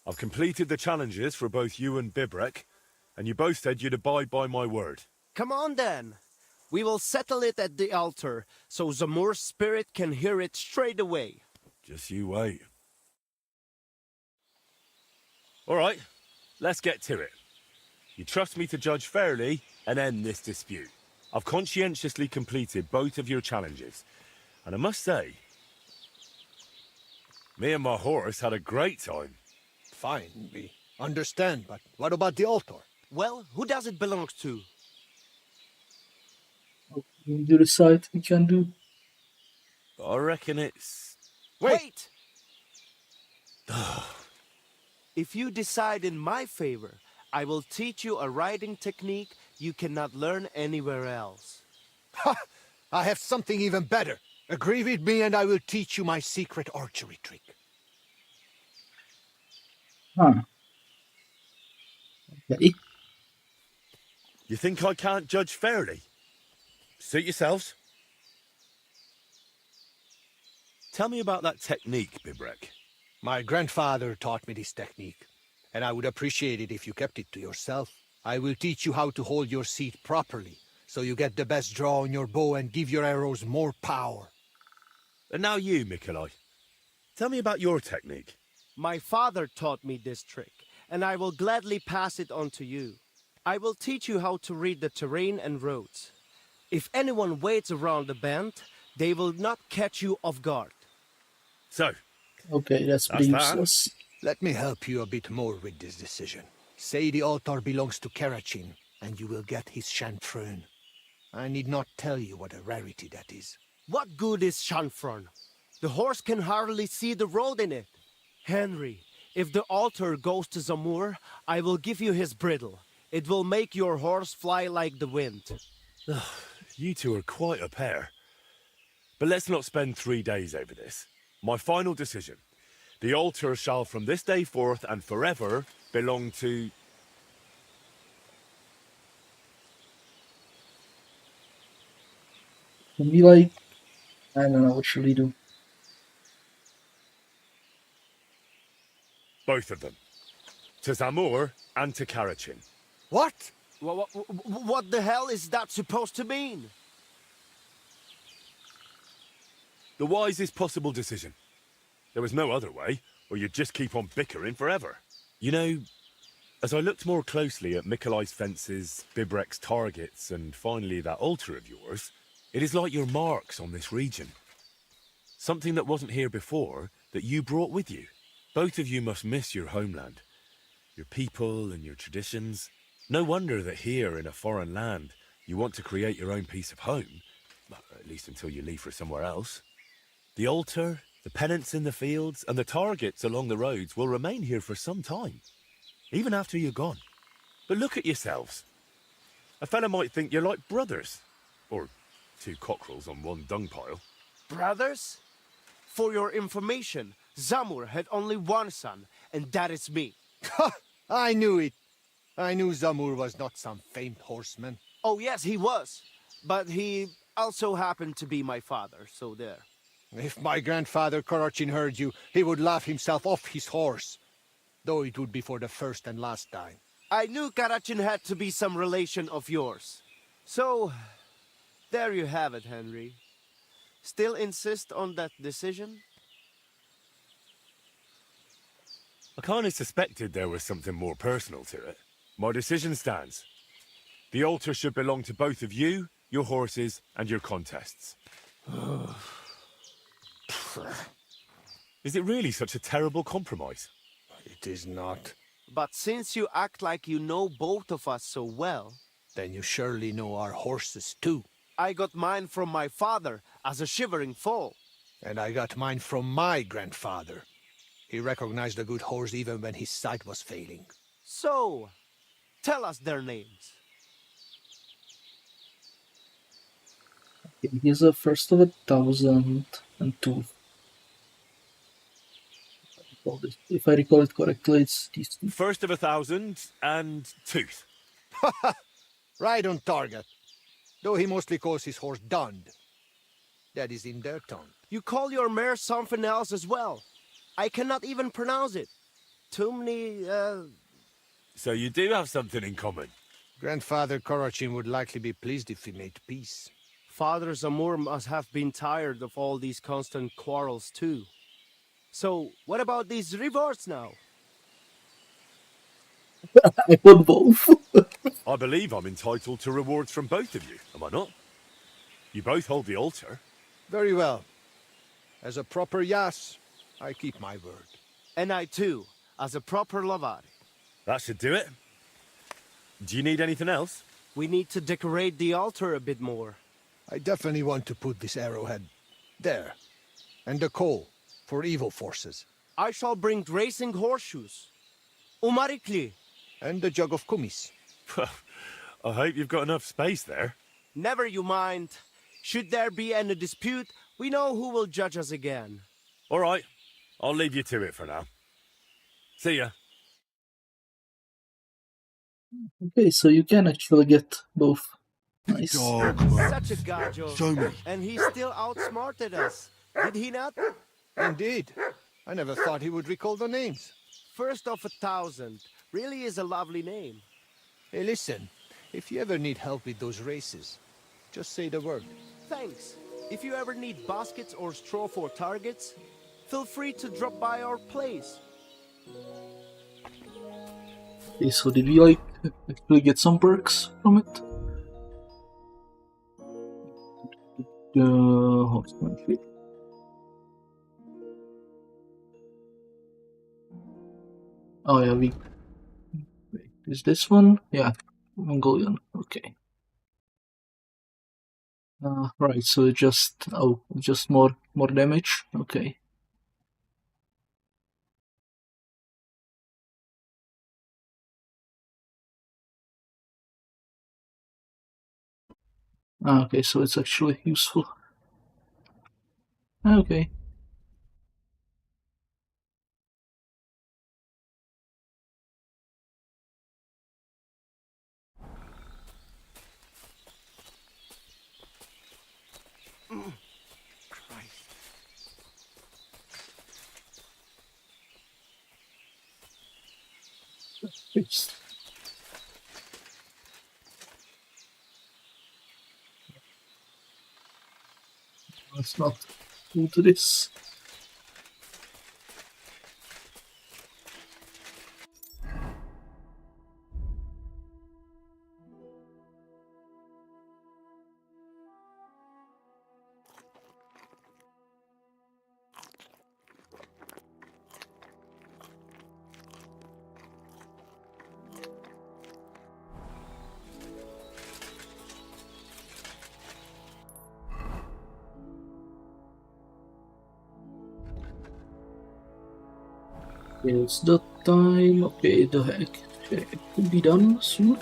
I've completed the challenges for both you and Bibrek, and you both said you'd abide by my word. Come on then. We will settle it at the altar, so Zamur's spirit can hear it straight away. Just you wait. All right, let's get to it. You trust me to judge fairly and end this dispute. I've conscientiously completed both of your challenges, and I must say, me and my horse had a great time. Fine, we understand, but what about the altar? Well, who does it belong to? We decide we can do. I reckon it's... Wait! If you decide in my favor, I will teach you a riding technique you cannot learn anywhere else. Ha! I have something even better. Agree with me and I will teach you my secret archery trick. Huh. Okay. You think I can't judge fairly? Suit yourselves. Tell me about that technique, Bibrek. My grandfather taught me this technique, and I would appreciate it if you kept it to yourself. I will teach you how to hold your seat properly, so you get the best draw on your bow and give your arrows more power. And now you, Mikolai. Tell me about your technique. My father taught me this trick, and I will gladly pass it on to you. I will teach you how to read the terrain and roads. If anyone waits around the bend, they will not catch you off guard. So, Okay, that's pretty useless. Let me help you a bit more with this decision. Say the altar belongs to Karachin, and you will get his Shanfrön. I need not tell you what a rarity that is. What good is Shanfrön? The horse can hardly see the road in it. Henry, if the altar goes to Zamur, I will give you his bridle. It will make your horse fly like the wind. You two are quite a pair. But let's not spend 3 days over this. My final decision. The altar shall from this day forth and forever belong to... Can we like... I don't know, what should we do? both of them. To Zamur and to Karachin. What? What the hell is that supposed to mean? The wisest possible decision. There was no other way, or you'd just keep on bickering forever. You know, as I looked more closely at Mikolai's fences, Bibrek's targets, and finally that altar of yours, it is like your marks on this region. Something that wasn't here before, that you brought with you. Both of you must miss your homeland, your people and your traditions. No wonder that here in a foreign land, you want to create your own piece of home, well, at least until you leave for somewhere else. The altar, the pennants in the fields, and the targets along the roads will remain here for some time, even after you're gone. But look at yourselves. A fella might think you're like brothers, or two cockerels on one dung pile. Brothers? For your information, Zamur had only one son, and that is me. I knew it. I knew Zamur was not some famed horseman. Oh yes, he was. But he also happened to be my father, so there. If my grandfather Karachin heard you, he would laugh himself off his horse. Though it would be for the first and last time. I knew Karachin had to be some relation of yours. So, there you have it, Henry. Still insist on that decision? I kind of suspected there was something more personal to it. My decision stands. The altar should belong to both of you, your horses, and your contests. Is it really such a terrible compromise? It is not. But since you act like you know both of us so well... Then you surely know our horses too. I got mine from my father as a shivering foal. And I got mine from my grandfather. He recognized a good horse even when his sight was failing. So, tell us their names. Okay, he's a first of 1,002. If I recall it correctly, it's these two. First of 1,000 and Tooth. Right on target. Though he mostly calls his horse Dund. That is in their tongue. You call your mare something else as well. I cannot even pronounce it. Tumni, So you do have something in common. Grandfather Karachin would likely be pleased if we made peace. Father Zamur must have been tired of all these constant quarrels too. So, what about these rewards now? I want both. I believe I'm entitled to rewards from both of you, am I not? You both hold the altar. Very well. As a proper Yas, I keep my word. And I too, as a proper Lavari. That should do it. Do you need anything else? We need to decorate the altar a bit more. I definitely want to put this arrowhead there. And the coal for evil forces. I shall bring racing horseshoes. Umarikli. And the jug of kumis. I hope you've got enough space there. Never you mind. Should there be any dispute, we know who will judge us again. All right. I'll leave you to it for now. See ya. Okay, so you can actually get both. Nice. Dog, man. Such a gajo. Show me. And he still outsmarted us. Did he not? Indeed. I never thought he would recall the names. First of 1,000. Really is a lovely name. Hey, listen. If you ever need help with those races, just say the word. Thanks. If you ever need baskets or straw for targets, feel free to drop by our place. Okay, so did we like actually get some perks from it? Horsemanship. Oh yeah, we. Wait, is this one? Yeah, Mongolian. Okay. Right. So just just more damage. Okay. Okay, so it's actually useful. Okay. It's let's not do this. It's the time. Okay, the heck it could be done soon.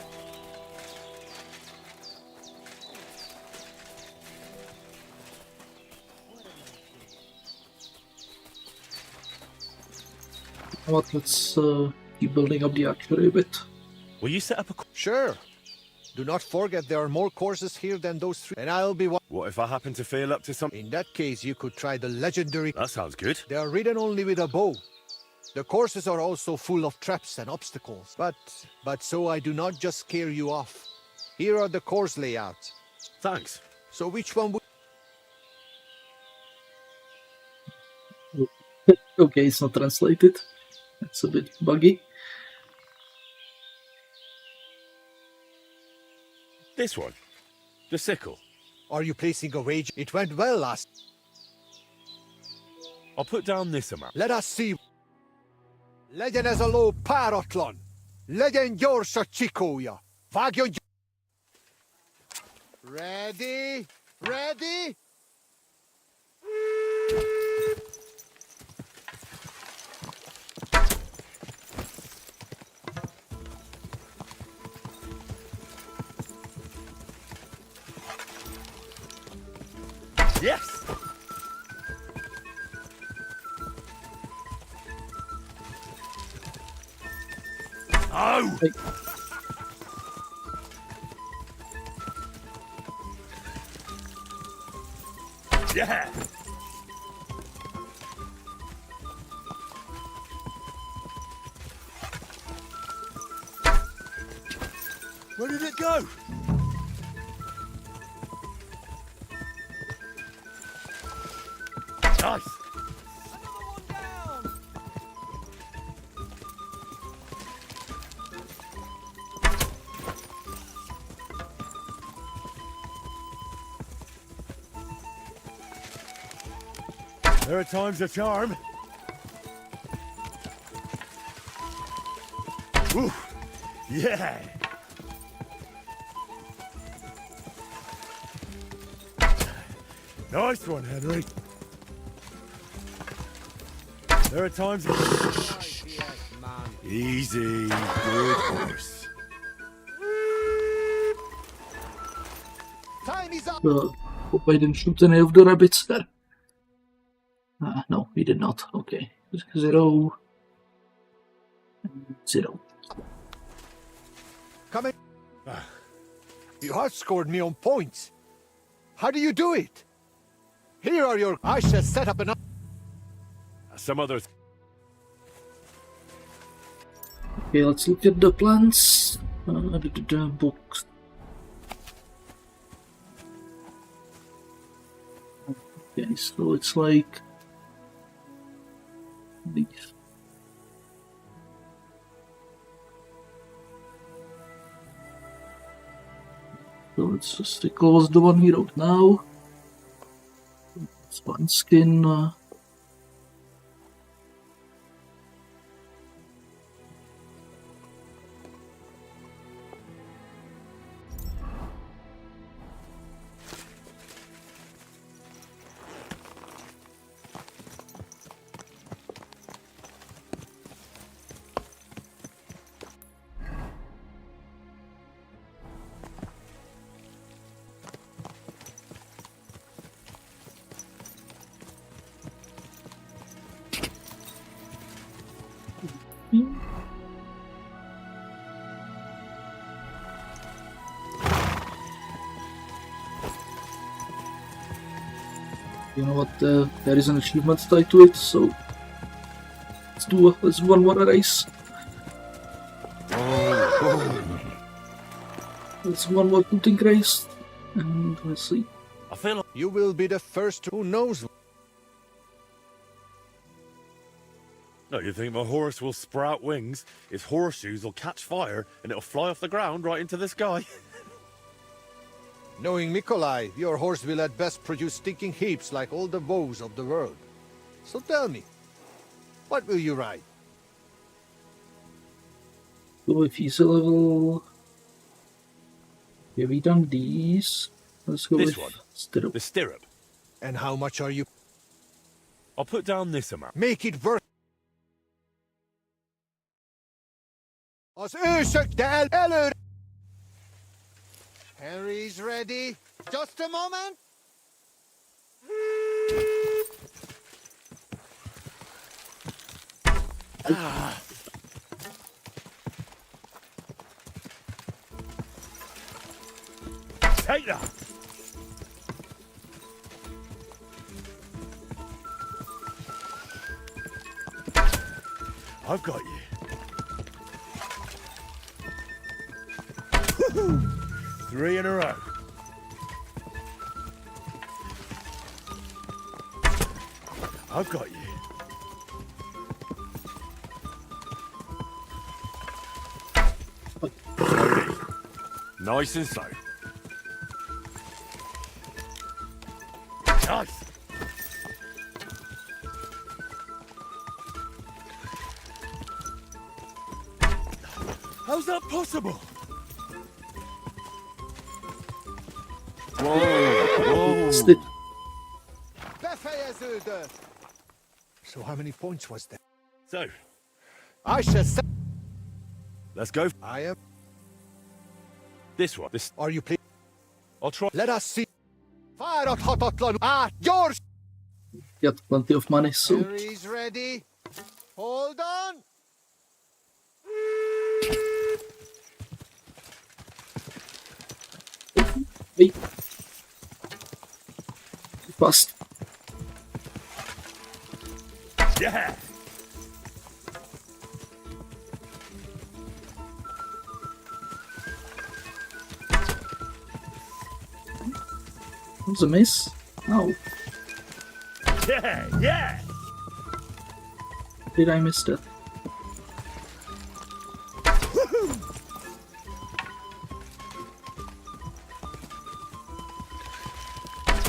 What? Let's keep building up the archery a bit. Will you set up a... Sure. Do not forget there are more courses here than those 3, and I'll be one. What if I happen to feel up to something? In that case, you could try the legendary. That sounds good. They are ridden only with a bow. The courses are also full of traps and obstacles. But so I do not just scare you off. Here are the course layouts. Thanks. So which one would... Okay, it's not translated. That's a bit buggy. This one. The sickle. Are you placing a wager? It went well last. I'll put down this amount. Let us see. Legyen ez a ló páratlan! Legyen gyors a csikója! Vágjon gy... Ready? Ready? Yes! Oh! Hey. Yeah! Where did it go? Nice! There are times a charm. Ooh, yeah! Nice one, Henry. There are times... Easy, good horse. Time is up! Hope I didn't shoot any of the rabbits there. No, we did not. Okay. 0. 0. Come in. You outscored me on points. How do you do it? Here are your... I shall set up an... Some others. Okay, let's look at the plans. Books. Okay, so it's like these. So let's just close the one we wrote now. Spine skin. You know what? There is an achievement tied to it, so let's do one more race. Let's one more cooking race, and let's see. I feel like You will be the first who knows. no, you think my horse will sprout wings? Its horseshoes will catch fire and it'll fly off the ground right into the sky. Knowing Nikolai, your horse will at best produce stinking heaps like all the woes of the world. So tell me, what will you ride? So if he's a level... Have we done these? Let's go This with one? stirrup. The stirrup. And how much are you? I'll put down this amount. Make it worth. As ursäkta, eller? Henry's ready. Just a moment. Take that! I've got you. 3 in a row. I've got you. Slowly. Nice and slow. Nice. How's that possible? Whoa! Stick. So how many points was there? So, I shall say. let's go. I am. This one. This. Are you pleased? I'll try. Let us see. Fire at Hotatlan. Yours. Got plenty of money, so... Henry's ready. Hold on. Wait. Fast. Yeah. That was a miss. Oh, Yeah. Yeah. did I miss that?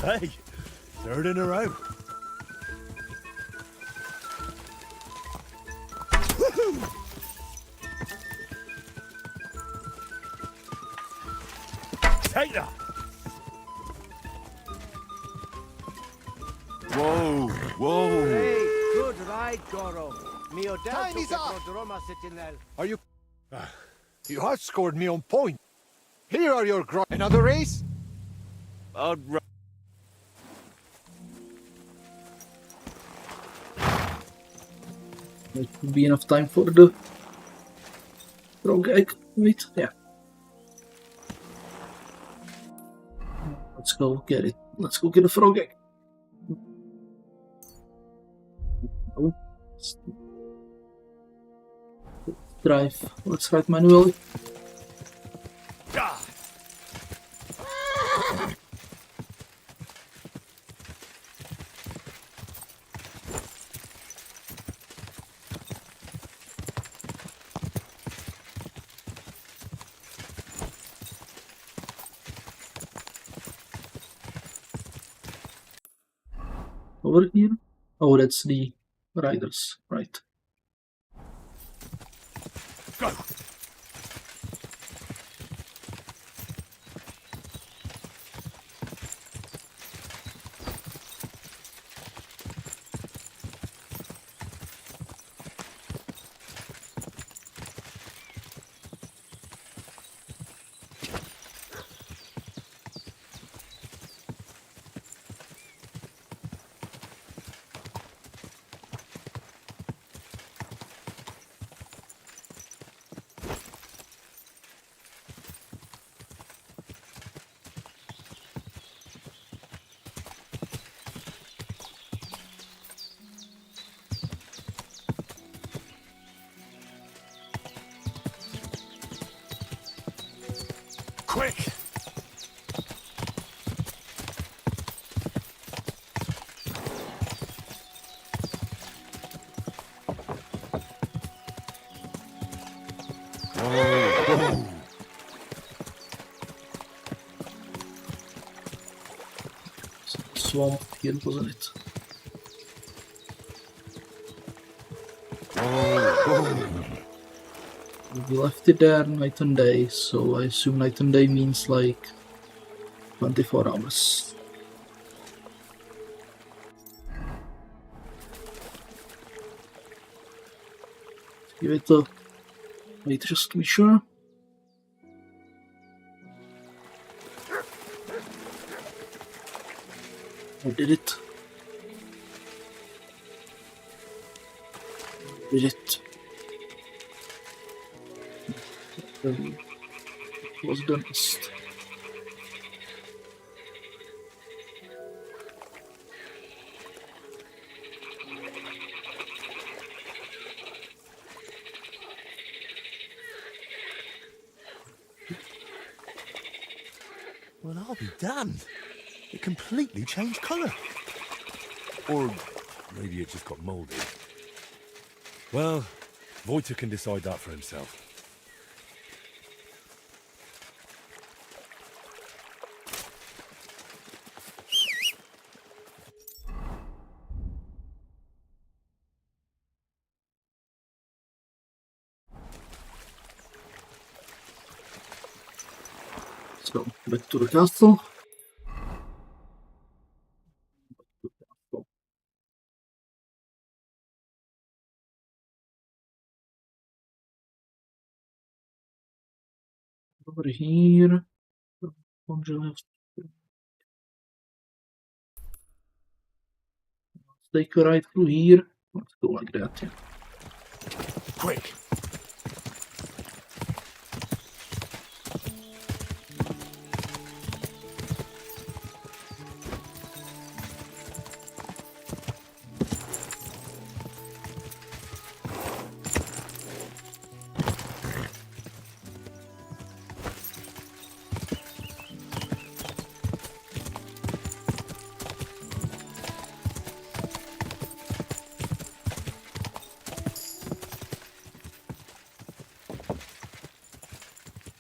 Hey, 3rd in a row. Take that. Whoa, whoa. Hey, good ride, Goro. Mio Time is up. sitting there. Are you? You outscored me on point. Here are your Another race? I'd There should be enough time for the rogue egg. Wait, yeah. Let's go get it. Let's go get a frog egg. Oh. Drive. Let's ride manually. Over here? Oh, that's the riders, right. Go! Quick! Swamp here, wasn't it? We left it there night and day, so I assume night and day means like 24 hours. Give it a wait just to be sure. I did it. Did it. Was done. Well, I'll be damned. It completely changed colour. Or maybe it just got mouldy. Well, Wojtek can decide that for himself. So, back to the castle. Over here. Let's take a ride through here. Let's go like that, yeah. Quick!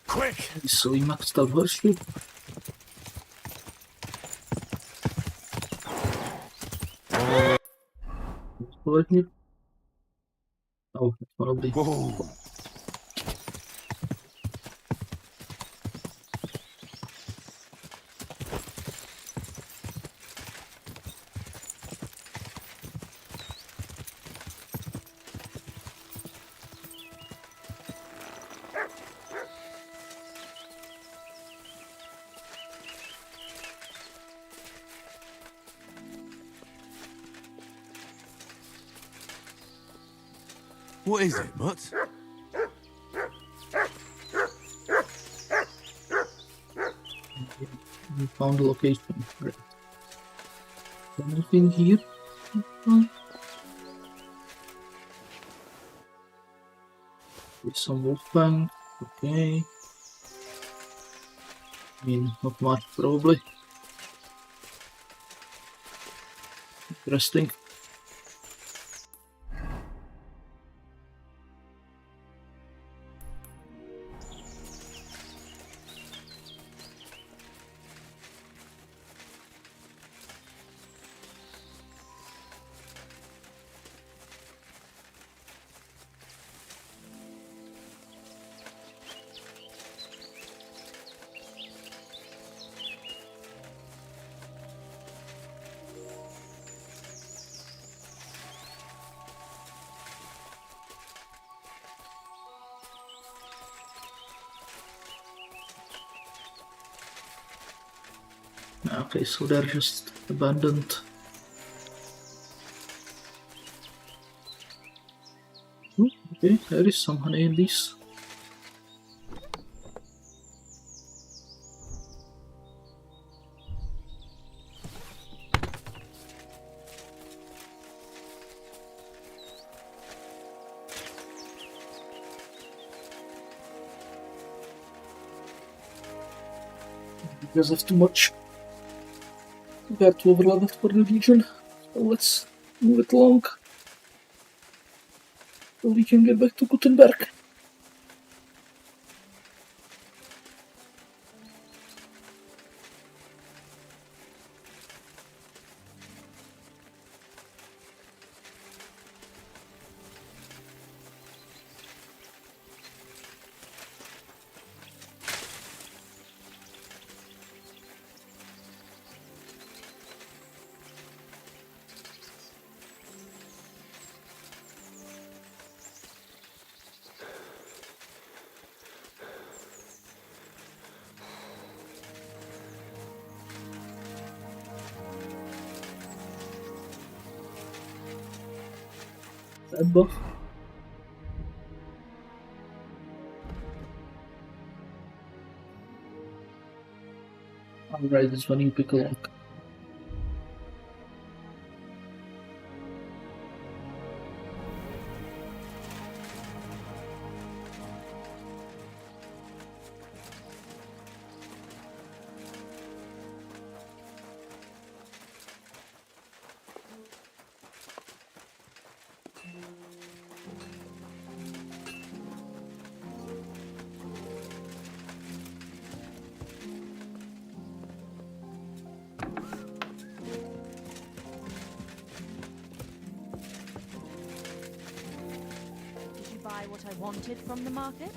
Quick! So we maxed out worship. Over here. Oh, that's probably. Whoa! What is it, Mutt? We found the location. Great. Anything here? There's some wolfbang. Okay. I mean, not much probably. Interesting. Okay, so they're just abandoned. Ooh, okay, there is some honey in these. Because of too much. We are too overloaded for the region, so let's move it along so we can get back to Kutenberg. That buff. Alright, this one you pick a lock. Buy what I wanted from the market?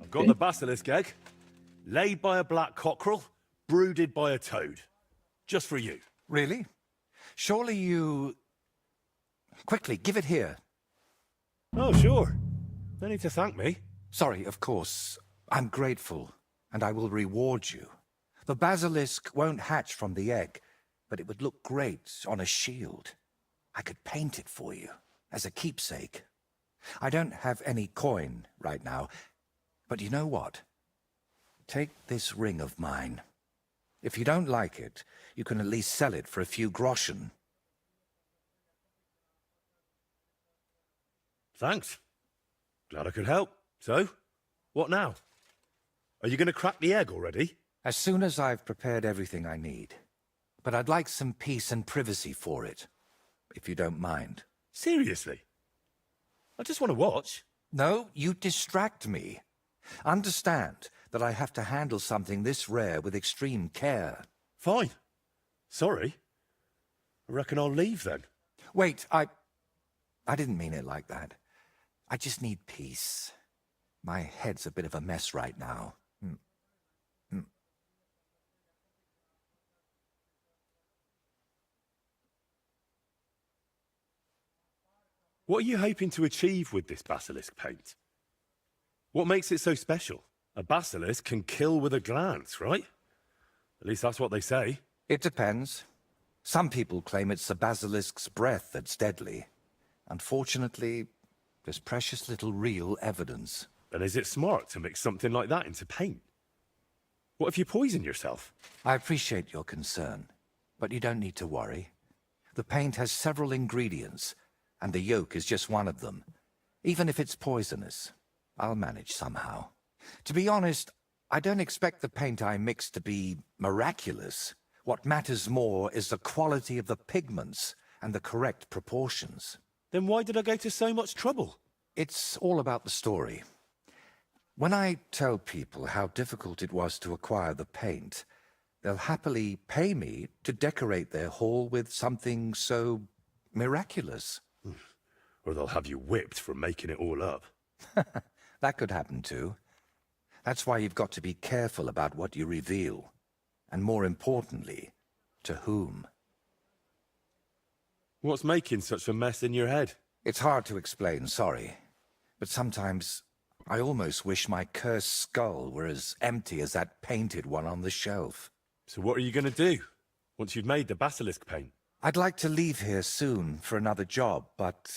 I've got the basilisk egg, laid by a black cockerel, brooded by a toad. Just for you. Really? Surely you... Quickly, give it here. Oh, sure. No need to thank me. Sorry, of course. I'm grateful, and I will reward you. The basilisk won't hatch from the egg, but it would look great on a shield. I could paint it for you, as a keepsake. I don't have any coin right now, but you know what? Take this ring of mine. If you don't like it, you can at least sell it for a few groschen. Thanks. Glad I could help. So, what now? Are you going to crack the egg already? As soon as I've prepared everything I need. But I'd like some peace and privacy for it, if you don't mind. Seriously? I just want to watch. No, you distract me. Understand that I have to handle something this rare with extreme care. Fine. Sorry. I reckon I'll leave then. Wait, I didn't mean it like that. I just need peace. My head's a bit of a mess right now. What are you hoping to achieve with this basilisk paint? What makes it so special? A basilisk can kill with a glance, right? At least that's what they say. It depends. Some people claim it's the basilisk's breath that's deadly. Unfortunately, There's precious little real evidence. And is it smart to mix something like that into paint? What if you poison yourself? I appreciate your concern, but you don't need to worry. The paint has several ingredients, and the yolk is just one of them. Even if it's poisonous, I'll manage somehow. To be honest, I don't expect the paint I mix to be miraculous. What matters more is the quality of the pigments and the correct proportions. Then why did I go to so much trouble? It's all about the story. When I tell people how difficult it was to acquire the paint, they'll happily pay me to decorate their hall with something so miraculous. Or they'll have you whipped for making it all up. That could happen too. That's why you've got to be careful about what you reveal. And more importantly, to whom. What's making such a mess in your head? It's hard to explain, sorry. But sometimes I almost wish my cursed skull were as empty as that painted one on the shelf. So what are you going to do, once you've made the basilisk paint? I'd like to leave here soon for another job, but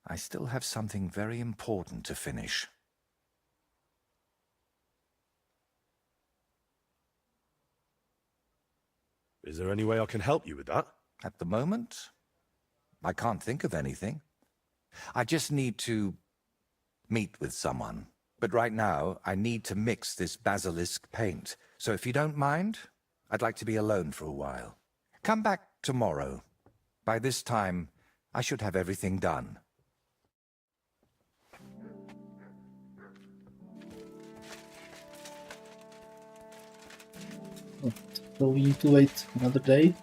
I still have something very important to finish. Is there any way I can help you with that? At the moment, I can't think of anything. I just need to meet with someone. But right now, I need to mix this basilisk paint. So if you don't mind, I'd like to be alone for a while. Come back tomorrow. By this time, I should have everything done. So we need to wait another day.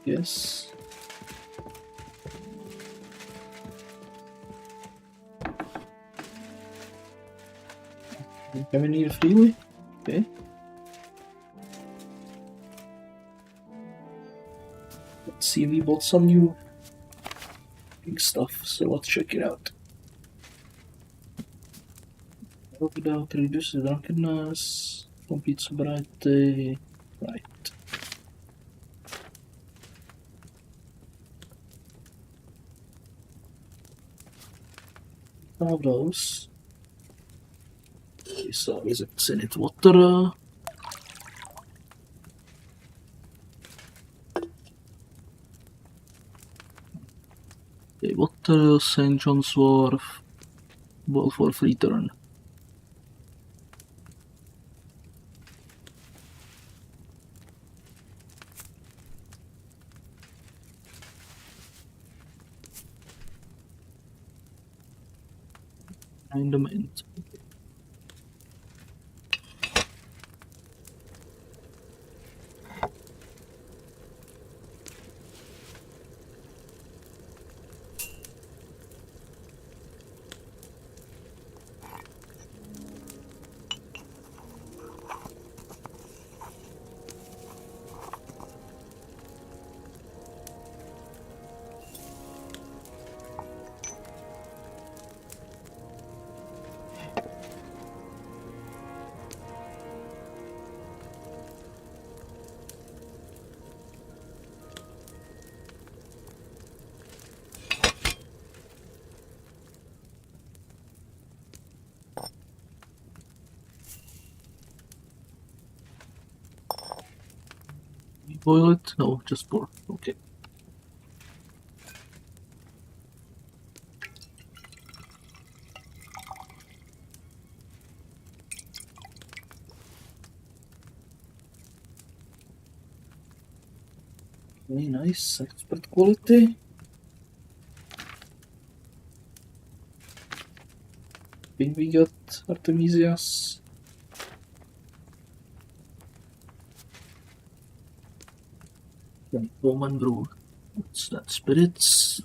Yes. Can we need a freeway? Okay. Let's see, we bought some new big stuff, so let's check it out. Without reduce the drunkenness, complete sobriety, right. Some of those. Okay, so is it Senate water? Okay, water, St. John's Wharf, ball for free turn. And a mint. Boil it? No, just pour. Okay. Very nice, expert quality. Then we got Artemisias. Bowman brew. What's that? Spirits.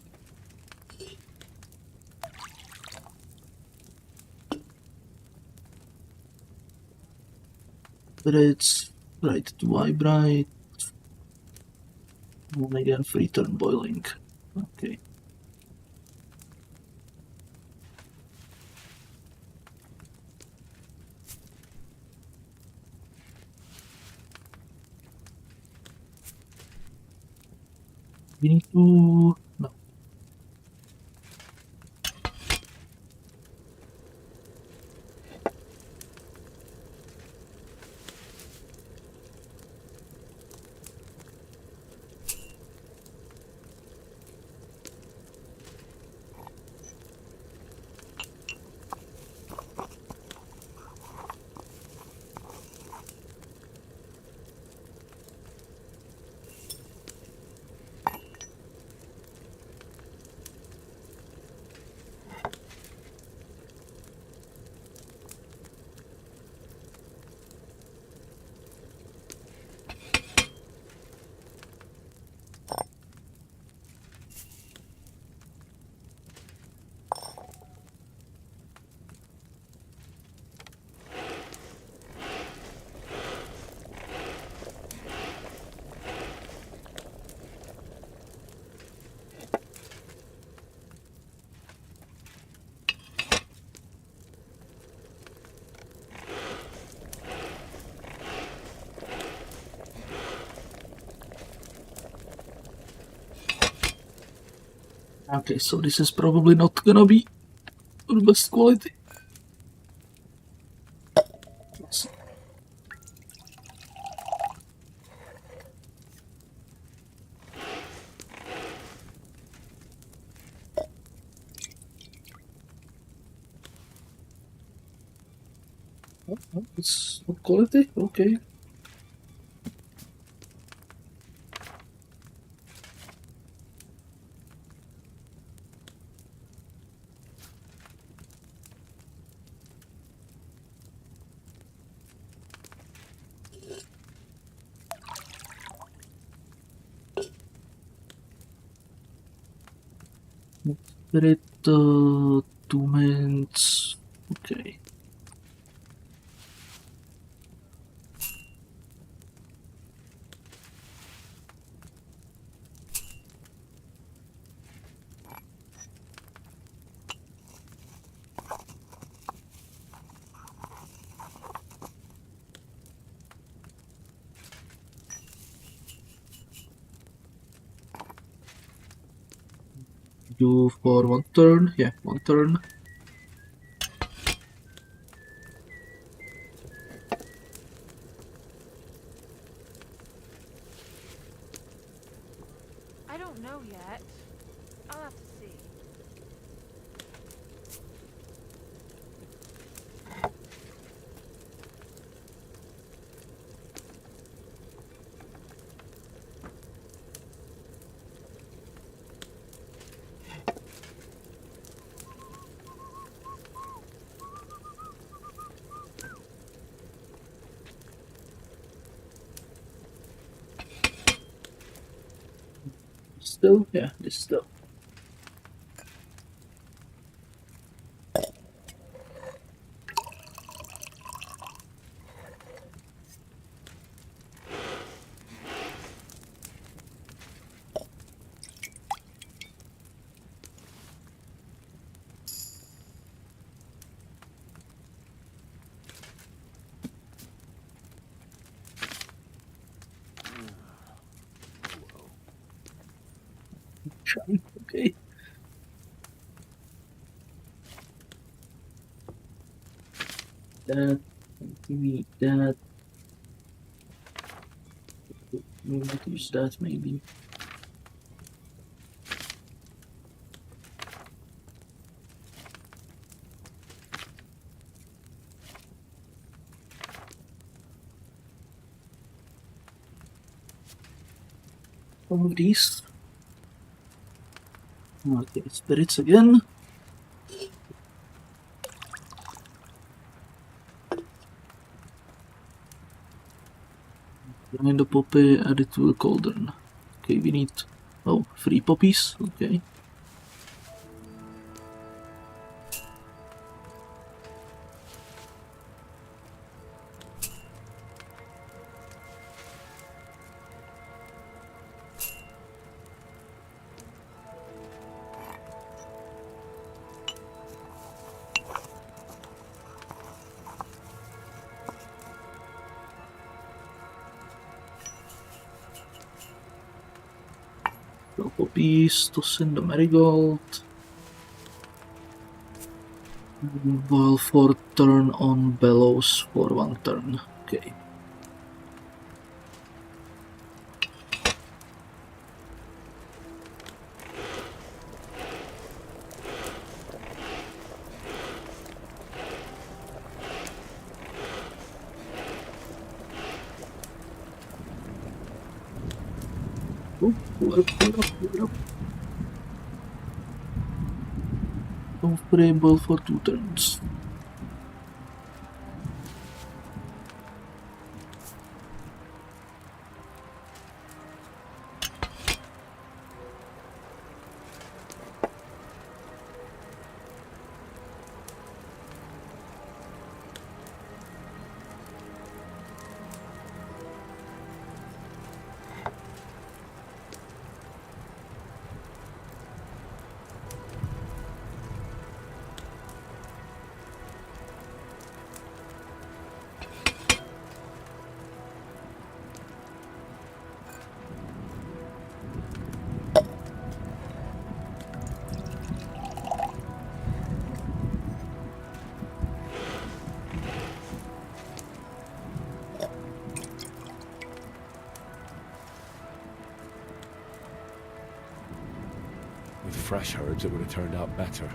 Spirits. Right to vibrate. And again, free turn boiling. Okay. We need to... no. Okay, so this is probably not gonna be the best quality. Yes. Oh, it's good quality? Okay. Spirit, 2 minutes. Okay. Do for 1 turn. Yeah, 1 turn. I don't know yet. I'll have to see. Still? Yeah, this still. Shine. Okay. That. Give me that. We might use that maybe. Some of these. Okay, spirits again. Grind the poppy, add it to a cauldron. Okay, we need 3 poppies. Okay. Poppies, toss in the marigold. Boil for turn on bellows for 1 turn. Okay. Oh, pull it up. Don't spray boil for 2 turns. With fresh herbs, it would have turned out better.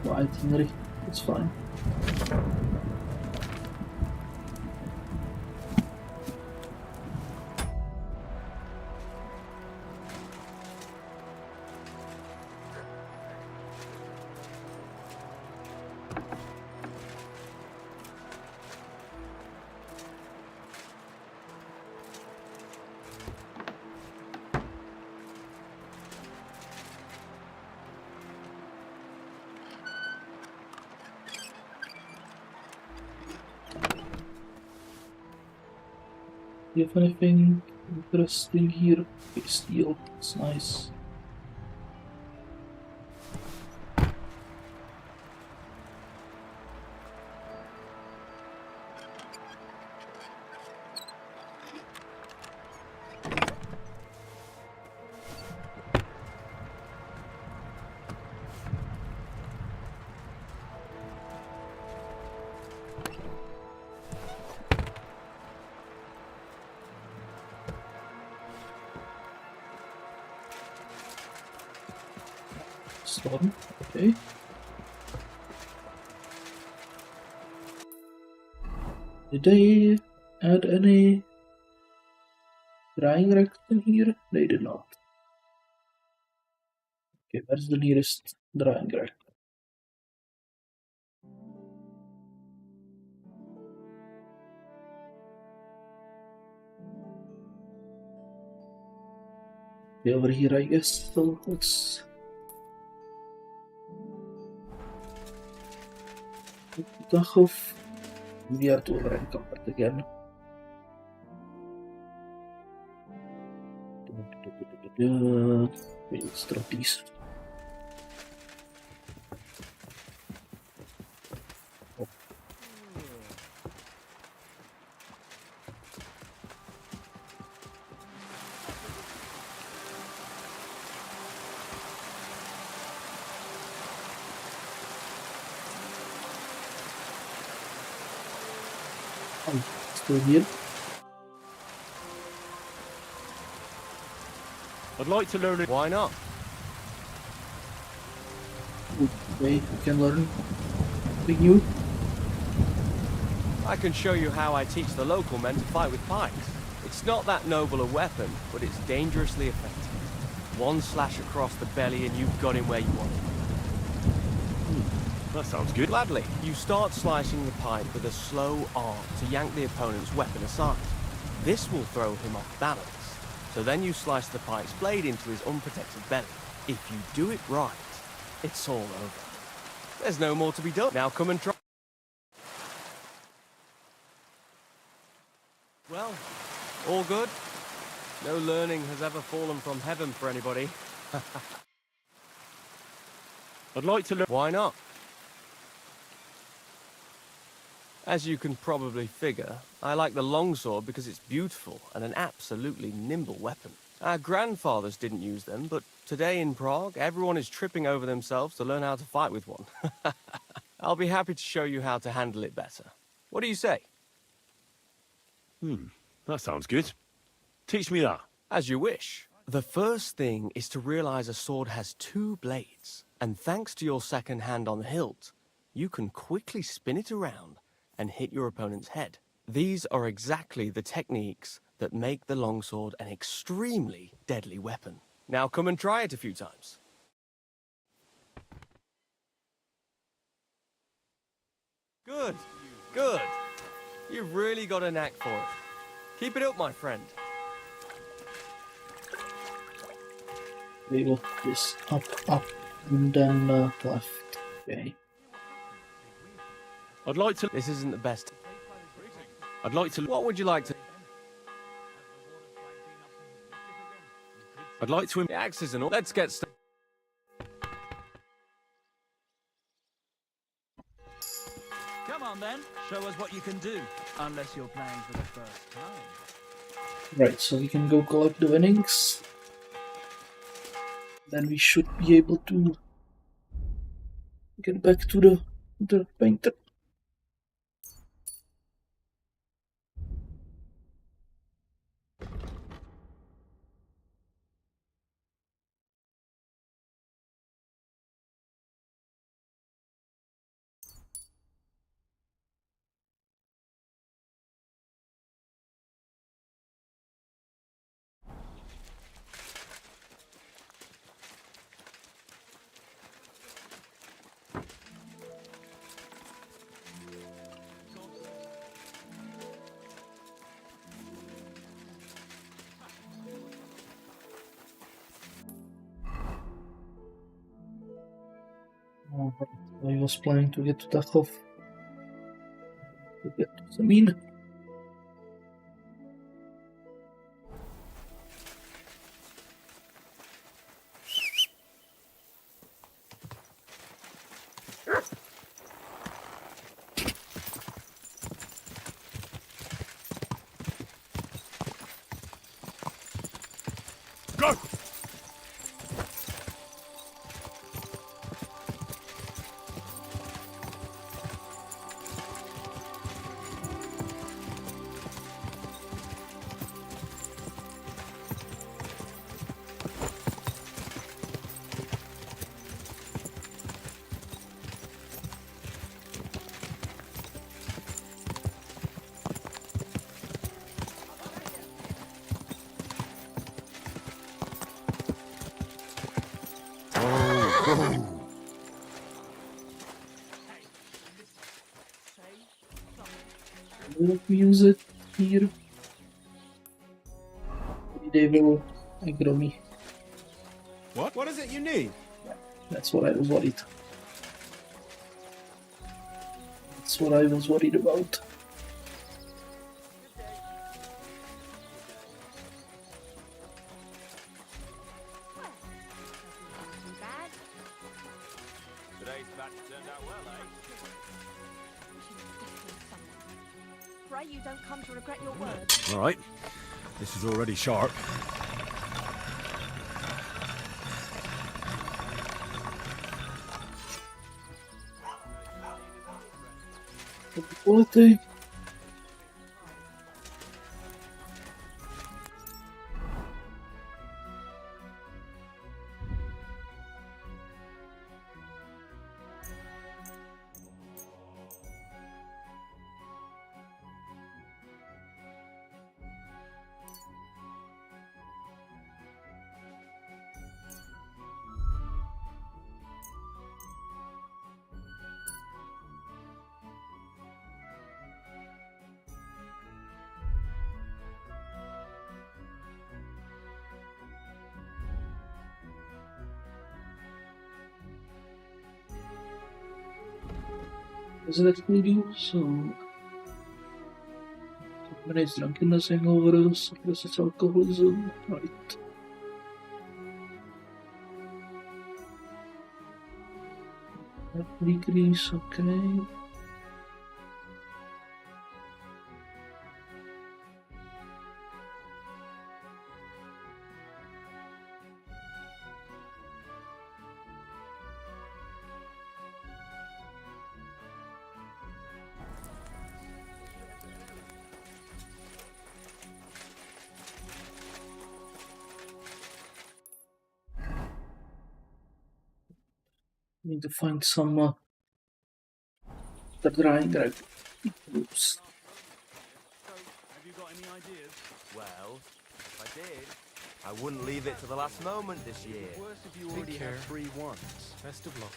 Well, itinerary, it's fine. Do you have anything interesting here? Okay, steel, it's nice. Storm, okay. Did they add any drying racks in here? They did not. Okay, where's the nearest drying rack? Okay, over here, I guess. So let's dag of we are to overencumbered again. Let's drop these. Still here. I'd like to learn it. Why not? Okay, we can learn something new. I can show you how I teach the local men to fight with pikes. It's not that noble a weapon, but it's dangerously effective. One slash across the belly and you've got him where you want him. That sounds good. Gladly, you start slicing the pike with a slow arm to yank the opponent's weapon aside. This will throw him off balance. So then you slice the pike's blade into his unprotected belly. If you do it right, it's all over. There's no more to be done. Now come and try. Well, all good? No learning has ever fallen from heaven for anybody. I'd like to learn. Why not? As you can probably figure, I like the longsword because it's beautiful and an absolutely nimble weapon. Our grandfathers didn't use them, but today in Prague, everyone is tripping over themselves to learn how to fight with one. I'll be happy to show you how to handle it better. What do you say? That sounds good. Teach me that. As you wish. The first thing is to realize a sword has two blades, and thanks to your second hand on the hilt, you can quickly spin it around and hit your opponent's head. These are exactly the techniques that make the longsword an extremely deadly weapon. Now come and try it a few times. Good, good. You've really got a knack for it. Keep it up, my friend. We will this up, and then left. Okay. I'd like to. This isn't the best. I'd like to. What would you like to... I'd like to. The axes and all. Let's get started. Come on then, show us what you can do. Unless you're playing for the first time. Right, so we can go collect the winnings. Then we should be able to get back to the painter. Alright, I was planning to get to Dachov. To get to the mine. Go! Let me use it here. They will aggro me. What? What is it you need? That's what I was worried. That's what I was worried about. Today's batch turned out well, eh? Pray you don't come to regret your words. All right. This is already sharp. Quality. Resurrecting you, so manage drunkenness, hangover, suppresses alcoholism, right. That decrease, okay. Need to find some the drying rack. Oops. Have you got any ideas? Well, if I did, I wouldn't leave it to the last moment this year. Worse if you already have 3 ones. Best of luck.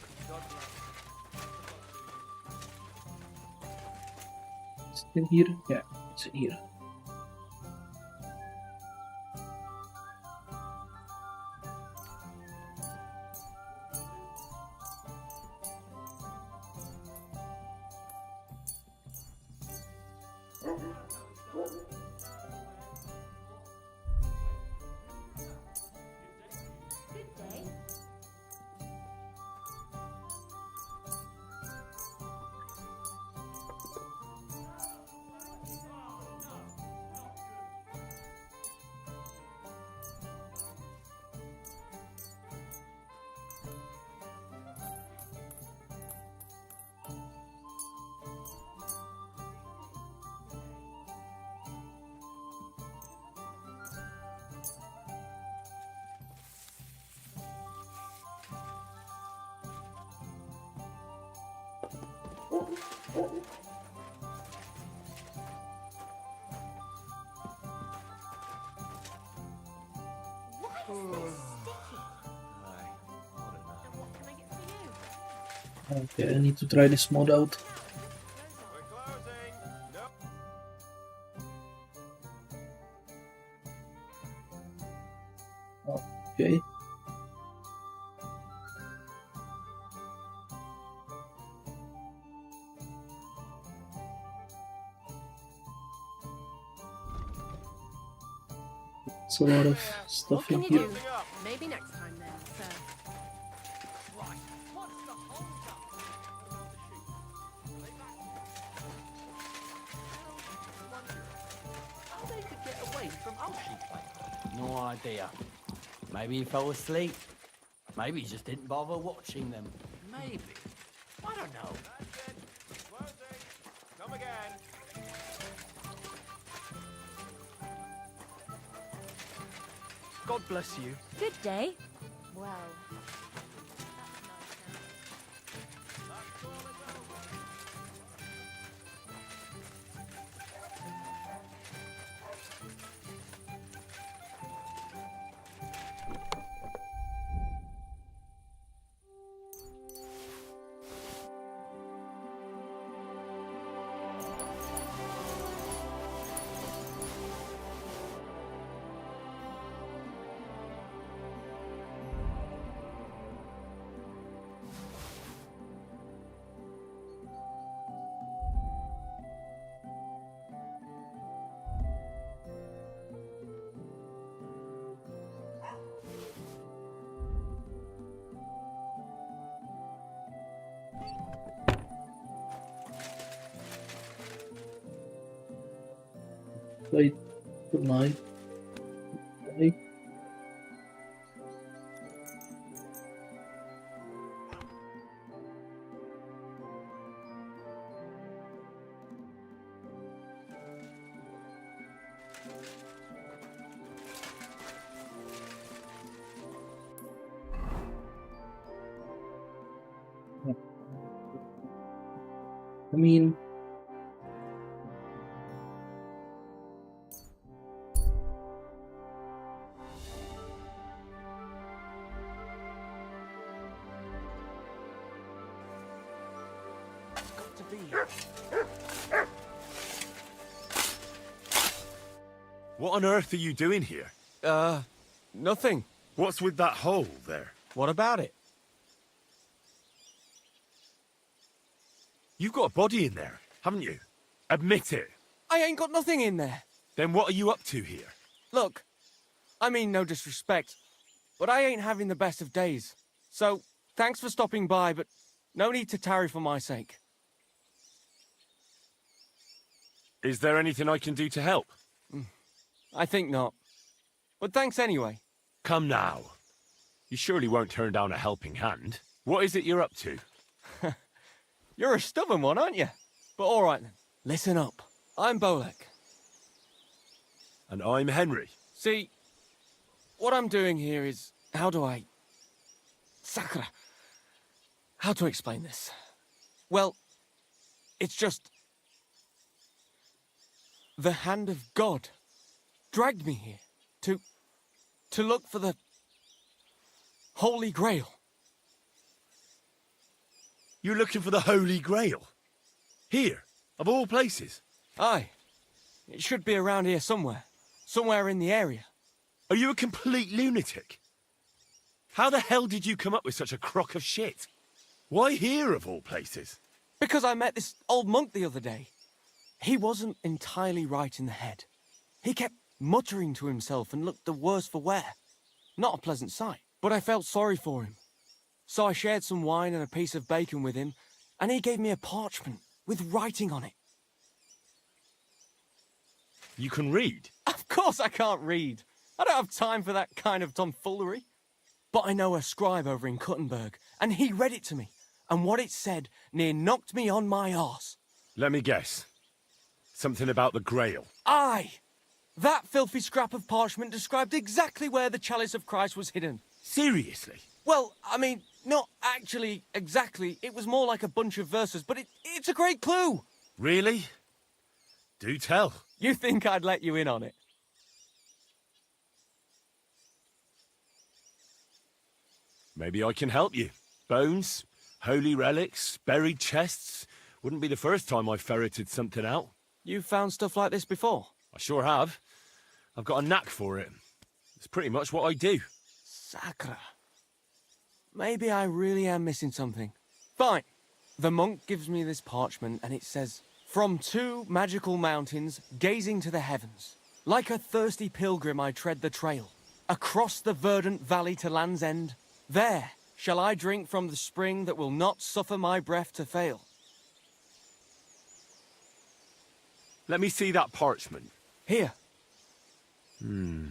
Is it in here? Yeah, it's in here. Okay, I need to try this mod out. Okay. It's a lot of stuff in here. Maybe next time then, sir. How they could get away from No idea. Maybe he fell asleep. Maybe he just didn't bother watching them. Maybe. I don't know. Come again. God bless you. Good day. Well, Wait, good night. Bye. I mean, Got to be. What on earth are you doing here? Nothing. What's with that hole there? What about it? You've got a body in there, haven't you? Admit it. I ain't got nothing in there. Then what are you up to here? Look, I mean no disrespect, but I ain't having the best of days. So, thanks for stopping by, but no need to tarry for my sake. Is there anything I can do to help? I think not. But thanks anyway. Come now. You surely won't turn down a helping hand. What is it you're up to? You're a stubborn one, aren't you? But all right then. Listen up. I'm Bolek. And I'm Henry. See, what I'm doing here is... How do I... Sakura. How to explain this? Well, it's just... The hand of God dragged me here to look for the Holy Grail. You're looking for the Holy Grail? Here, of all places? Aye. It should be around here somewhere. Somewhere in the area. Are you a complete lunatic? How the hell did you come up with such a crock of shit? Why here, of all places? Because I met this old monk the other day. He wasn't entirely right in the head. He kept muttering to himself and looked the worse for wear. Not a pleasant sight, but I felt sorry for him. So I shared some wine and a piece of bacon with him, and he gave me a parchment with writing on it. You can read? Of course I can't read. I don't have time for that kind of tomfoolery. But I know a scribe over in Kutenberg, and he read it to me. And what it said near knocked me on my arse. Let me guess. Something about the Grail. Aye! That filthy scrap of parchment described exactly where the chalice of Christ was hidden. Seriously? Well, I mean, not actually exactly. It was more like a bunch of verses, but it's a great clue. Really? Do tell. You think I'd let you in on it? Maybe I can help you. Bones, holy relics, buried chests. Wouldn't be the first time I ferreted something out. You've found stuff like this before? I sure have. I've got a knack for it. It's pretty much what I do. Sakura. Maybe I really am missing something. Fine. The monk gives me this parchment and it says, "From two magical mountains, gazing to the heavens, Like a thirsty pilgrim I tread the trail, across the verdant valley to Land's End. There shall I drink from the spring that will not suffer my breath to fail. Let me see that parchment. Here. Hmm.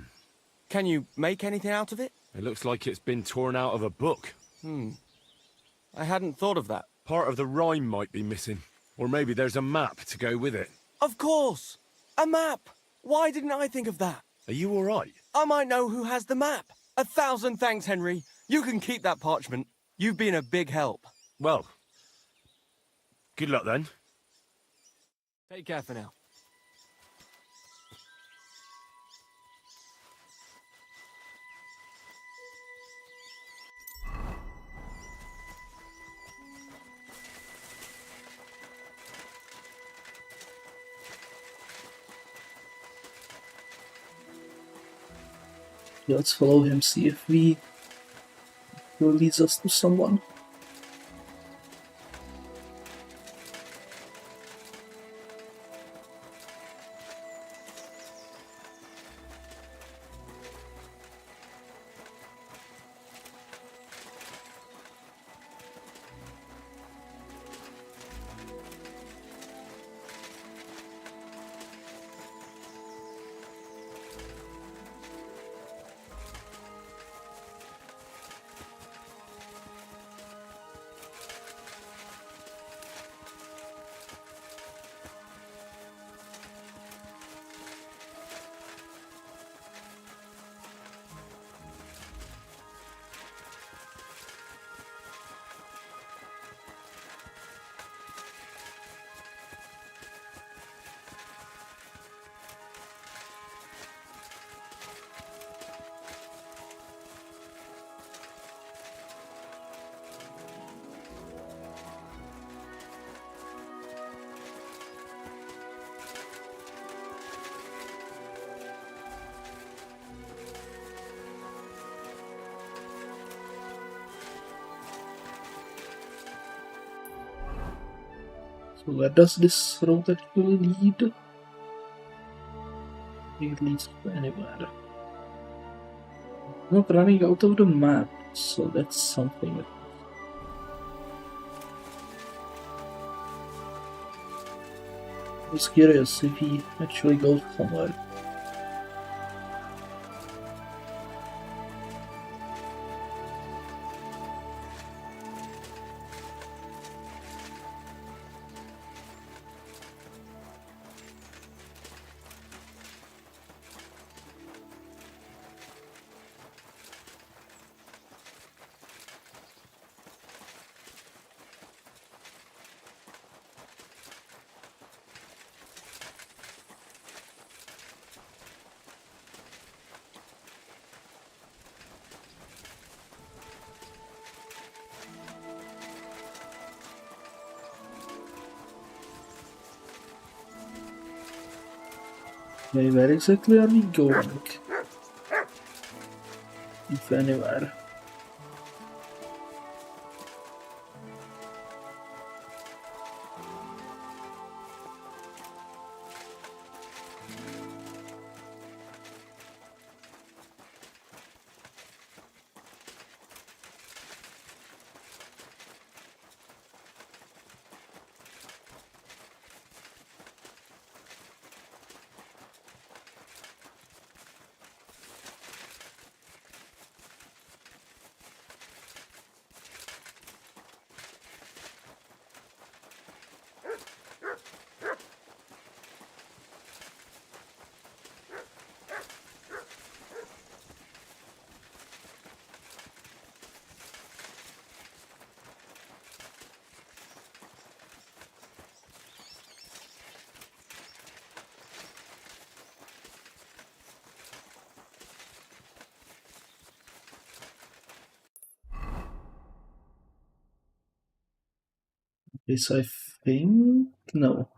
Can you make anything out of it? It looks like it's been torn out of a book. I hadn't thought of that. Part of the rhyme might be missing. Or maybe there's a map to go with it. Of course! A map! Why didn't I think of that? Are you all right? I might know who has the map. 1,000 thanks, Henry. You can keep that parchment. You've been a big help. Well, good luck then. Take care for now. Yeah, let's follow him, see if he leads us to someone. So where does this road actually lead? It leads to anywhere. Not running out of the map, so that's something. I was curious if he actually goes somewhere. Okay, where exactly are we going? If anywhere. This I think? No.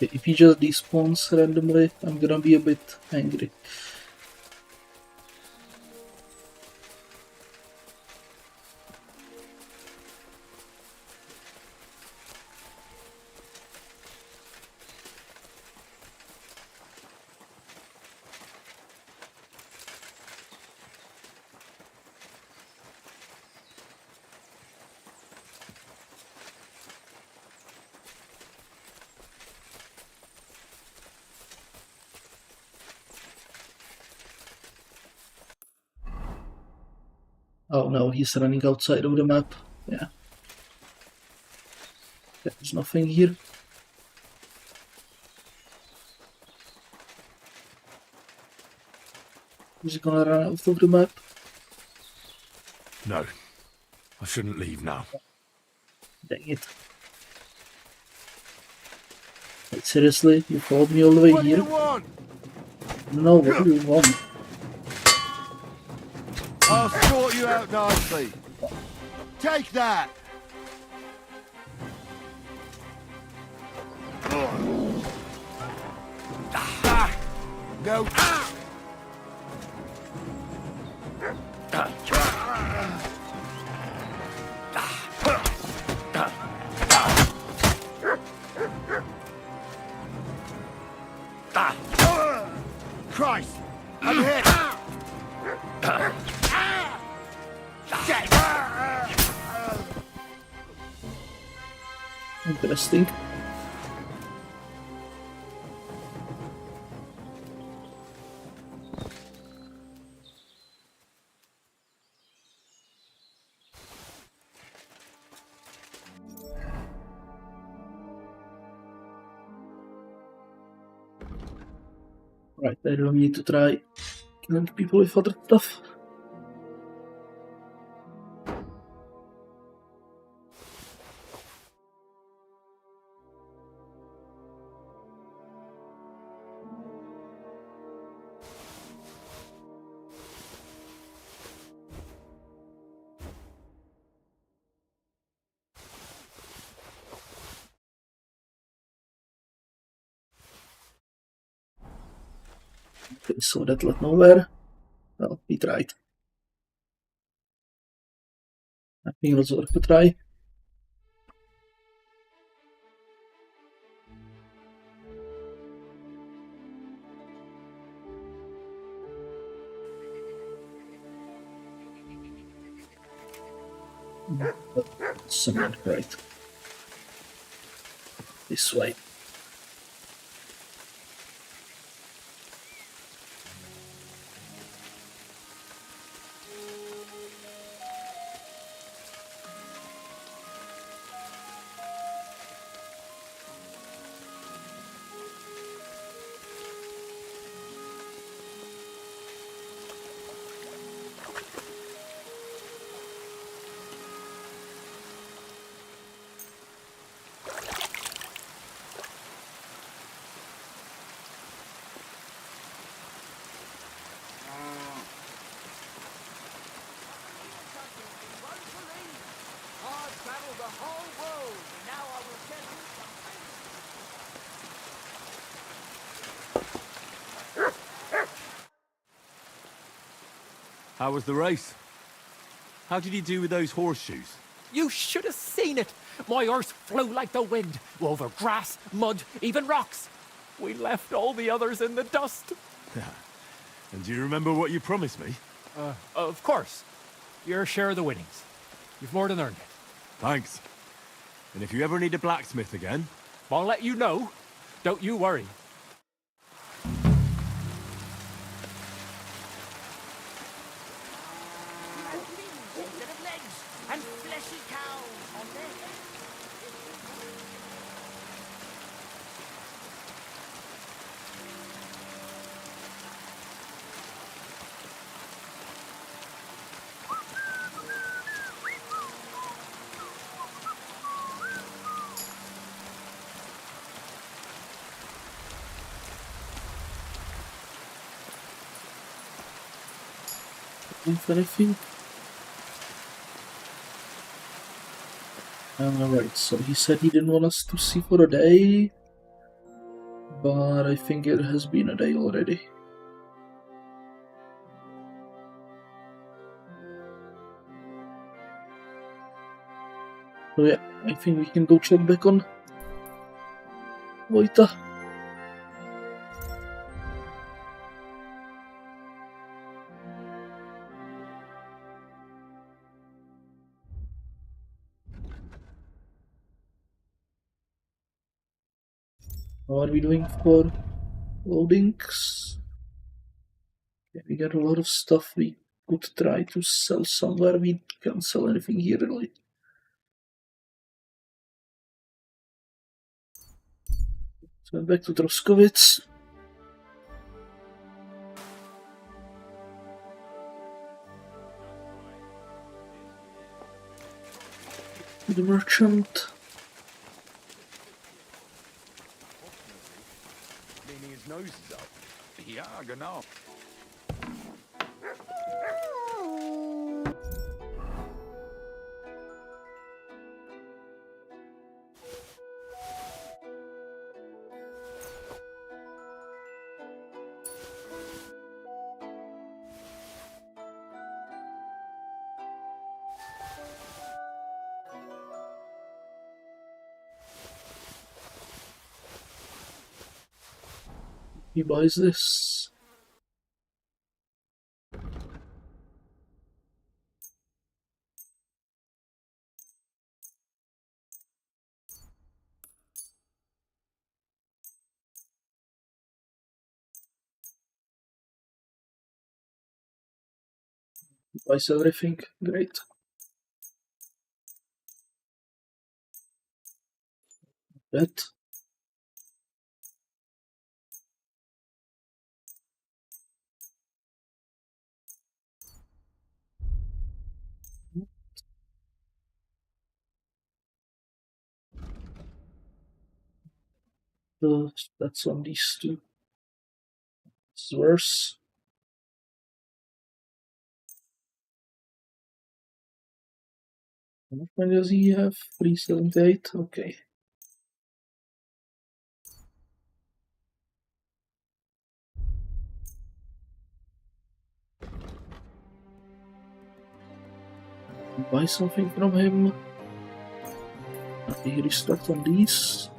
Okay, if he just despawns randomly, I'm gonna be a bit angry. Oh no, he's running outside of the map. Yeah. There's nothing here. Is he gonna run out of the map? No. I shouldn't leave now. Dang it. Wait, seriously? You followed me all the way What do here? you want? No, what do you want? I'll sort you out nicely. Take that! No. Christ! I'm hit! Interesting. Right, I don't need to try killing people with other stuff. Okay, so that led nowhere. Well, we tried. I think it was worth a try. Somewhat right. This way. How was the race? How did you do with those horseshoes? You should have seen it. My horse flew like the wind, over grass, mud, even rocks. We left all the others in the dust. And do you remember what you promised me? Of course. Your share of the winnings. You've more than earned it. Thanks. And if you ever need a blacksmith again... I'll let you know. Don't you worry. If anything. Right, so he said he didn't want us to see for a day. But I think it has been a day already. So yeah, I think we can go check back on Vojta. How are we doing for loadings? Yeah, we got a lot of stuff we could try to sell somewhere. We can't sell anything here really. So back to Troskowitz. The merchant. Leaning his nose is up. Ja, genau. He buys this. He buys everything. Great. That. That's on these two. This is worse. How much money does he have? 378. Okay. Buy something from him. He restocked on these.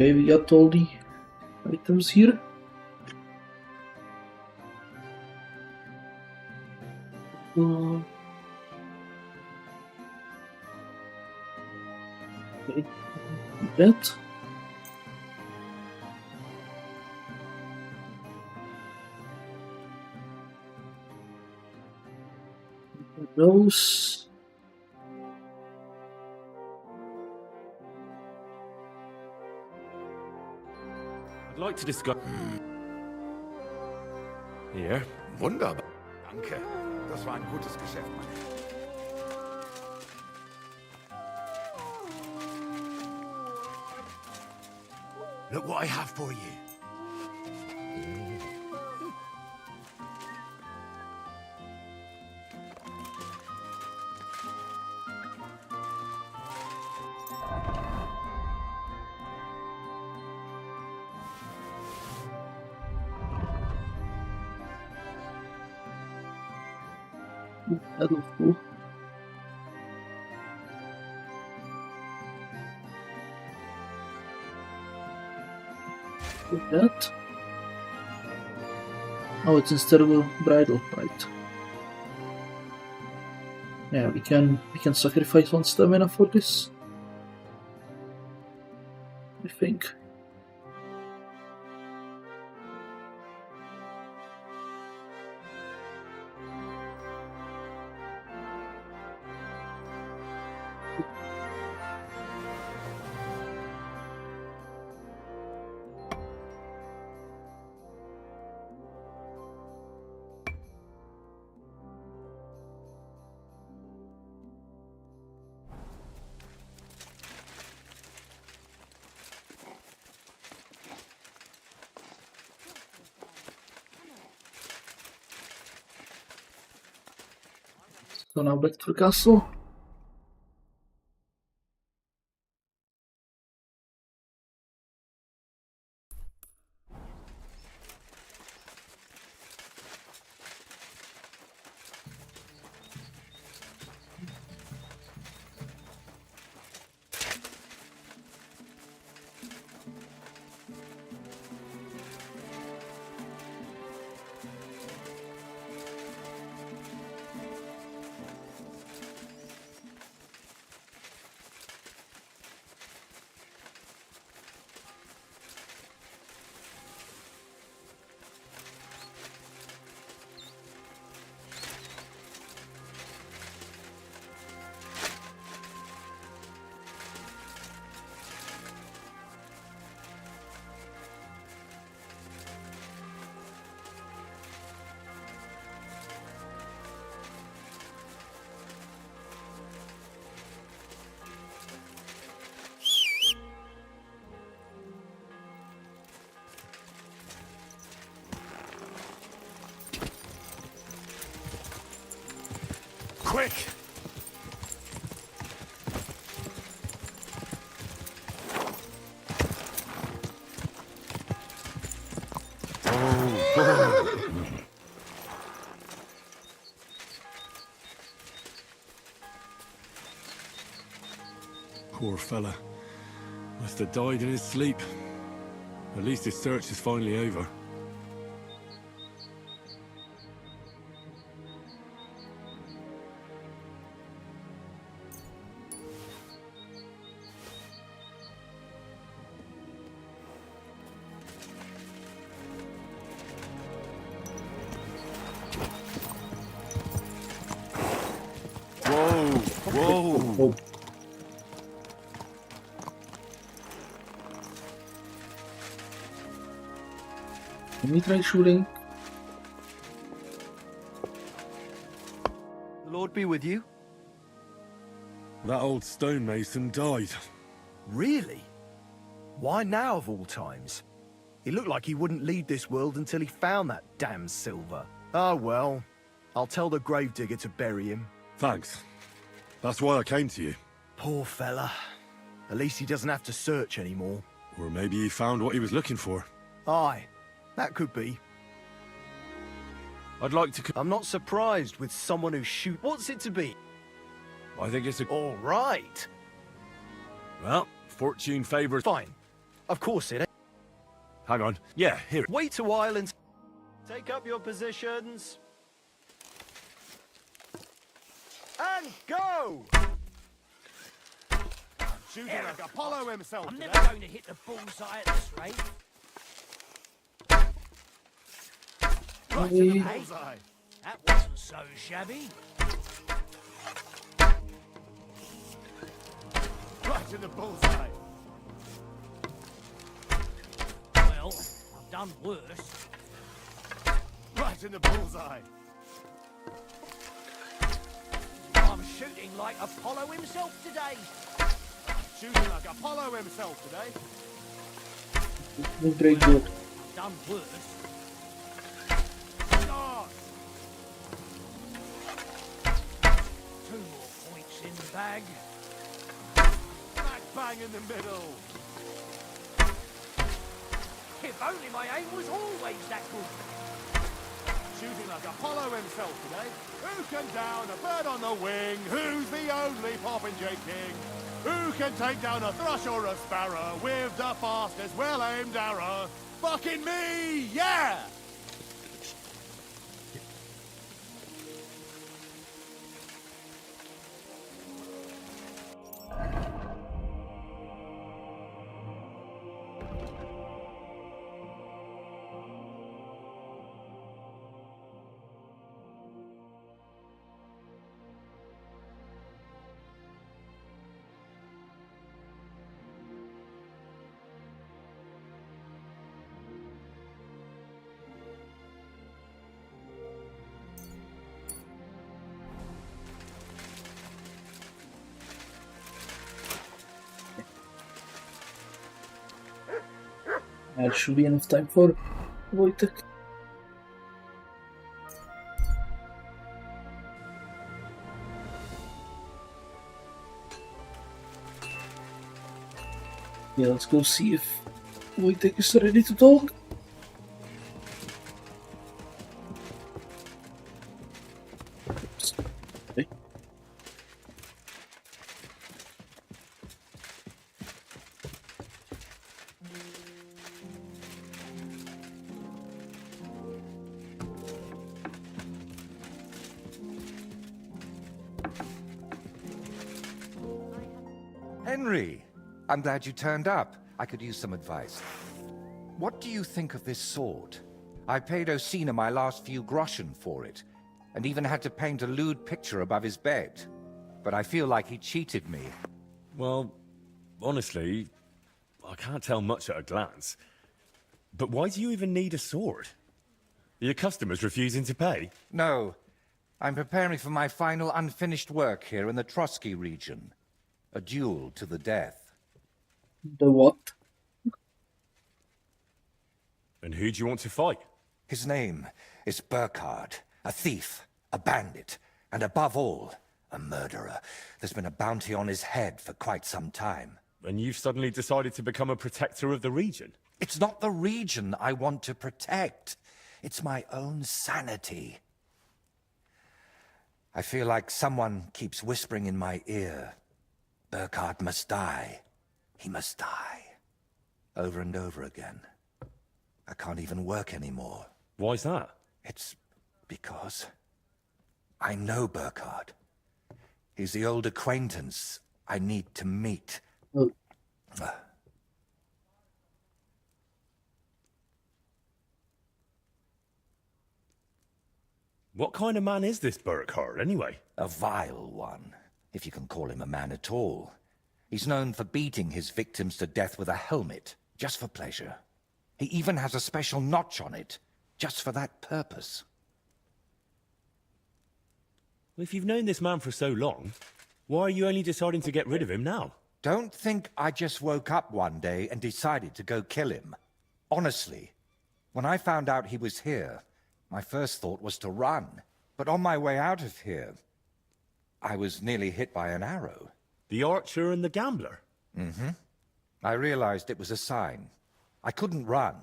Okay, we got all the items here. Okay, that. Those. I'd like to discuss. Here. Wunderbar. Danke. Das war ein gutes Geschäft, Mann. Look what I have for you. That looks cool. With that. Oh, it's instead of a bridle, right? Yeah, we can sacrifice one stamina for this. I think. So now back to the castle. Quick! Poor fella. Must have died in his sleep. At least his search is finally over. Whoa. Let me try shooting. The Lord be with you. That old stonemason died. Really? Why now of all times? He looked like he wouldn't leave this world until he found that damn silver. Oh well, I'll tell the gravedigger to bury him. Thanks. That's why I came to you. Poor fella. At least he doesn't have to search anymore. Or maybe he found what he was looking for. Aye, that could be. I'd like to... I'm not surprised with someone who What's it to be? I think it's a... All right. Well, fortune favours... Fine. Of course it ain't. Hang on. Yeah, here. Wait a while and... Take up your positions. And go! Shooting like Apollo himself. I'm today. never going to hit the bullseye at this rate. Right in the bullseye. That wasn't so shabby. Right in the bullseye. Well, I've done worse. Right in the bullseye. I'm shooting like Apollo himself today. Shooting like Apollo himself today. Not very good. I've done worse. Start. 2 more points in the bag. Smack bang in the middle. If only my aim was always that good. Shooting like Apollo himself today. Who can down a bird on the wing? Who's the only popinjay king? Who can take down a thrush or a sparrow with the fastest well-aimed arrow? Fucking me, yeah! There should be enough time for Wojtek. Yeah, let's go see if Wojtek is ready to talk. Okay. Henry, I'm glad you turned up. I could use some advice. What do you think of this sword? I paid Osina my last few groschen for it, and even had to paint a lewd picture above his bed. But I feel like he cheated me. Well, honestly, I can't tell much at a glance. But why do you even need a sword? Are your customers refusing to pay? No. I'm preparing for my final unfinished work here in the Trosky region. A duel to the death. The what? And who do you want to fight? His name is Burkhard, a thief, a bandit, and above all, a murderer. There's been a bounty on his head for quite some time. And you've suddenly decided to become a protector of the region? It's not the region I want to protect. It's my own sanity. I feel like someone keeps whispering in my ear, Burkhard must die. He must die. Over and over again. I can't even work anymore. Why's that? It's because I know Burkhard. He's the old acquaintance I need to meet. Oh. What kind of man is this Burkhard, anyway? A vile one, if you can call him a man at all. He's known for beating his victims to death with a helmet, just for pleasure. He even has a special notch on it, just for that purpose. Well, if you've known this man for so long, why are you only deciding to get rid of him now? Don't think I just woke up one day and decided to go kill him. Honestly, when I found out he was here, my first thought was to run. But on my way out of here, I was nearly hit by an arrow. The archer and the gambler? Mm-hmm. I realized it was a sign. I couldn't run,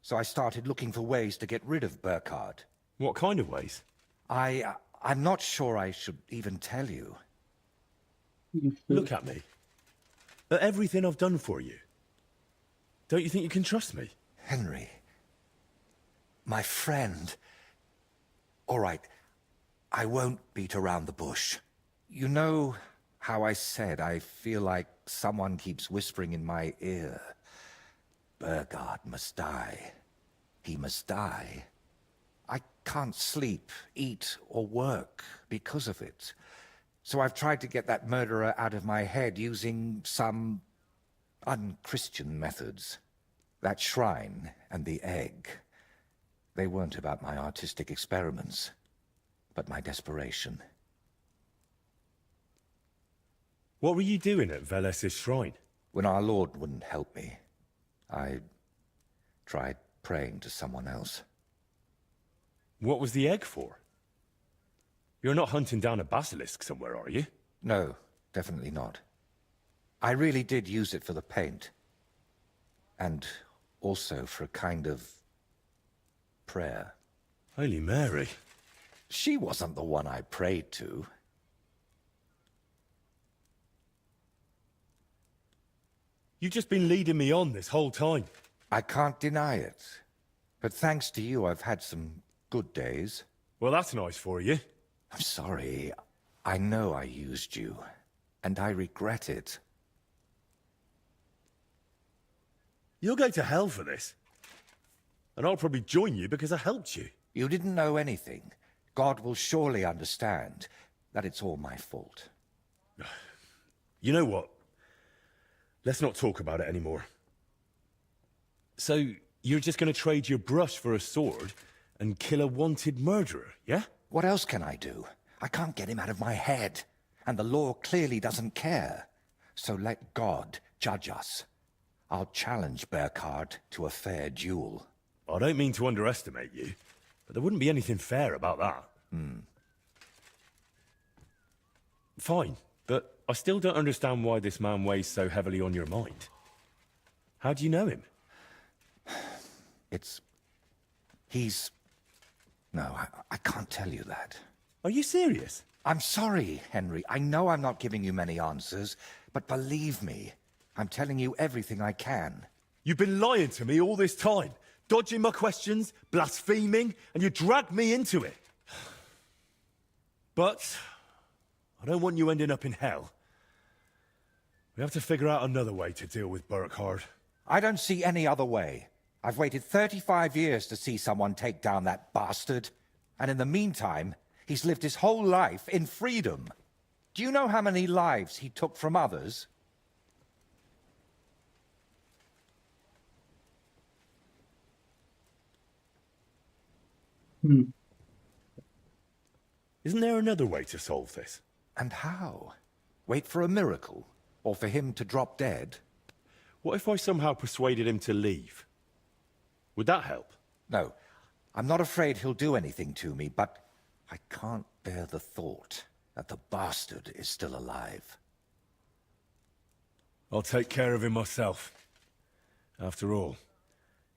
so I started looking for ways to get rid of Burkhard. What kind of ways? I'm not sure I should even tell you. Look at me. At everything I've done for you. Don't you think you can trust me? Henry. My friend. All right. I won't beat around the bush. You know how I said I feel like someone keeps whispering in my ear. Burkhard must die. He must die. I can't sleep, eat, or work because of it. So I've tried to get that murderer out of my head using some unchristian methods. That shrine and the egg. They weren't about my artistic experiments, but my desperation. What were you doing at Veles's shrine? When our Lord wouldn't help me, I tried praying to someone else. What was the egg for? You're not hunting down a basilisk somewhere, are you? No, definitely not. I really did use it for the paint. And also for a kind of prayer. Holy Mary. She wasn't the one I prayed to. You've just been leading me on this whole time. I can't deny it. But thanks to you, I've had some good days. Well, that's nice for you. I'm sorry. I know I used you. And I regret it. You'll go to hell for this. And I'll probably join you because I helped you. You didn't know anything. God will surely understand that it's all my fault. You know what? Let's not talk about it anymore. So, you're just going to trade your brush for a sword and kill a wanted murderer, yeah? What else can I do? I can't get him out of my head. And the law clearly doesn't care. So let God judge us. I'll challenge Burkhard to a fair duel. I don't mean to underestimate you, but there wouldn't be anything fair about that. Fine, but I still don't understand why this man weighs so heavily on your mind. How do you know him? No, I can't tell you that. Are you serious? I'm sorry, Henry. I know I'm not giving you many answers, but believe me, I'm telling you everything I can. You've been lying to me all this time, dodging my questions, blaspheming, and you dragged me into it. But I don't want you ending up in hell. We have to figure out another way to deal with Burkhard. I don't see any other way. I've waited 35 years to see someone take down that bastard. And in the meantime, he's lived his whole life in freedom. Do you know how many lives he took from others? Isn't there another way to solve this? And how? Wait for a miracle? Or for him to drop dead? What if I somehow persuaded him to leave? Would that help? No. I'm not afraid he'll do anything to me, but I can't bear the thought that the bastard is still alive. I'll take care of him myself. After all,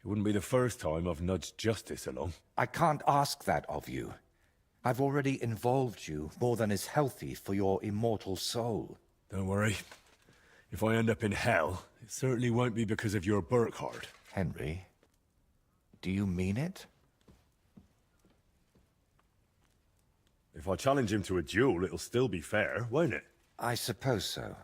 it wouldn't be the first time I've nudged justice along. I can't ask that of you. I've already involved you more than is healthy for your immortal soul. Don't worry. If I end up in hell, it certainly won't be because of your Burkhard. Henry, do you mean it? If I challenge him to a duel, it'll still be fair, won't it? I suppose so.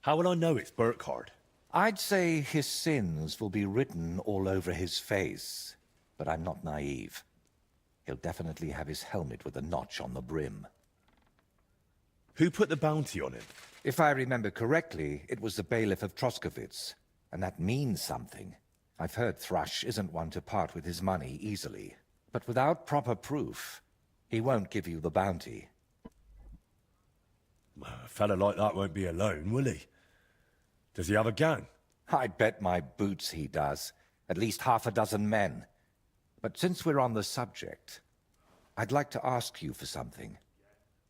How will I know it's Burkhard? I'd say his sins will be written all over his face, but I'm not naive. He'll definitely have his helmet with a notch on the brim. Who put the bounty on him? If I remember correctly, it was the bailiff of Troskowitz, and that means something. I've heard Thrush isn't one to part with his money easily, but without proper proof, he won't give you the bounty. A fella like that won't be alone, will he? Does he have a gang? I bet my boots he does. At least half a dozen men. But since we're on the subject, I'd like to ask you for something.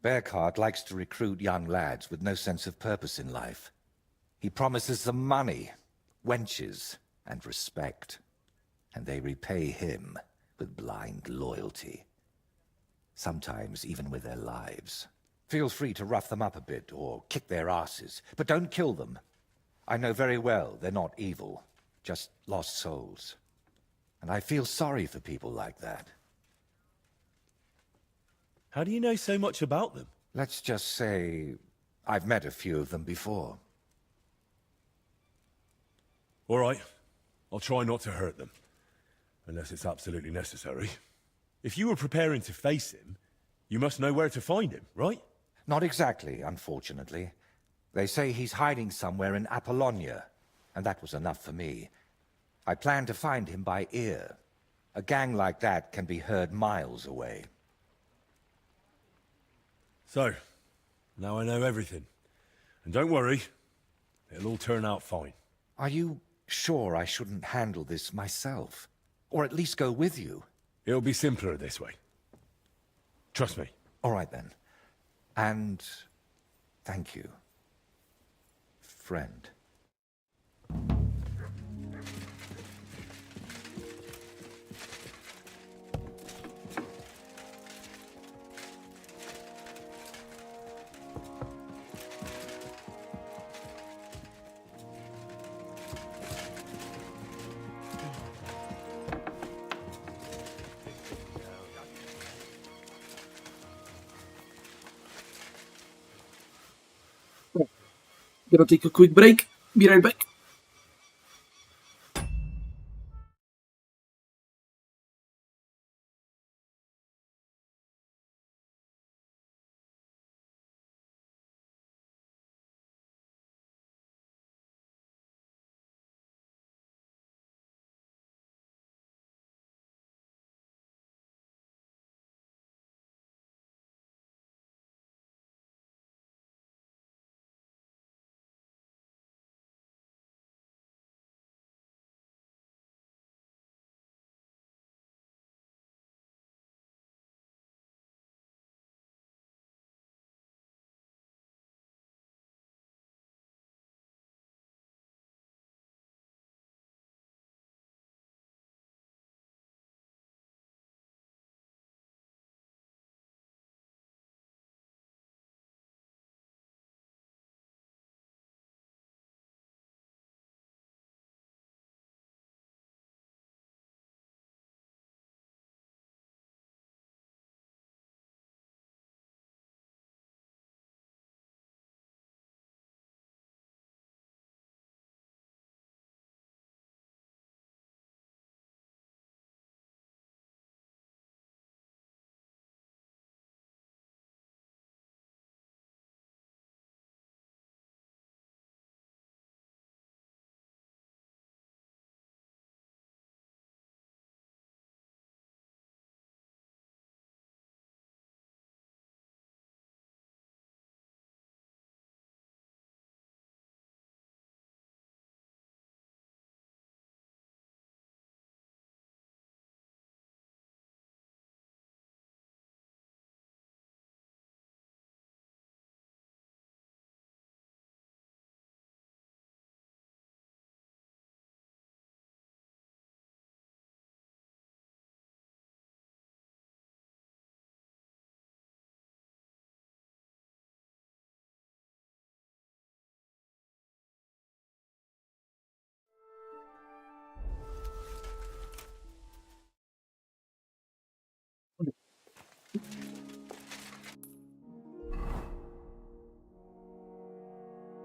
Burkhard likes to recruit young lads with no sense of purpose in life. He promises them money, wenches, and respect. And they repay him with blind loyalty. Sometimes even with their lives. Feel free to rough them up a bit or kick their asses, but don't kill them. I know very well they're not evil, just lost souls. And I feel sorry for people like that. How do you know so much about them? Let's just say I've met a few of them before. All right. I'll try not to hurt them. Unless it's absolutely necessary. If you were preparing to face him, you must know where to find him, right? Not exactly, unfortunately. They say he's hiding somewhere in Apollonia, and that was enough for me. I plan to find him by ear. A gang like that can be heard miles away. So, now I know everything. And don't worry, it'll all turn out fine. Are you sure I shouldn't handle this myself? Or at least go with you? It'll be simpler this way. Trust me. All right then. And thank you, friend. Gonna take a quick break. Be right back.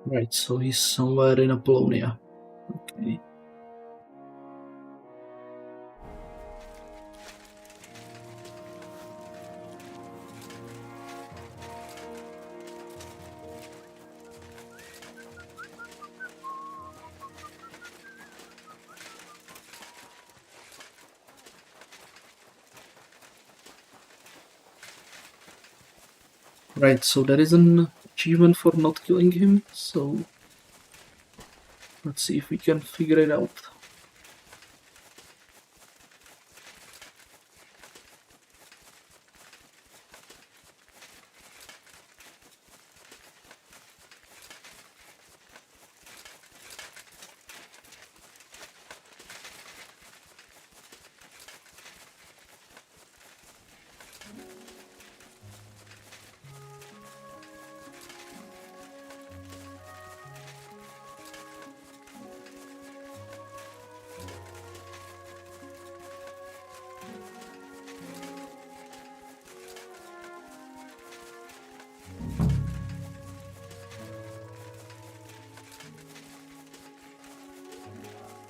Right, so he's somewhere in Apollonia. Okay. Right, so there is an achievement for not killing him, so let's see if we can figure it out.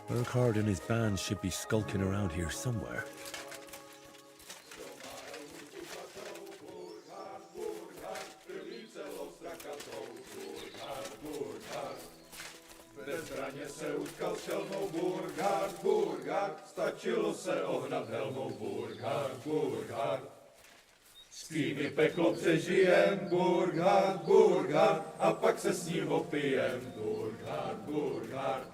Urquhart and his band should be skulking around here somewhere. Bezbraně se utkal s helmou Burgard, Burgard, stačilo se ohnat helmou Burgard, Burgard. S kými peklo přežijem, Burgard, Burgard, a pak se s ním opijem, Burgard, Burgard.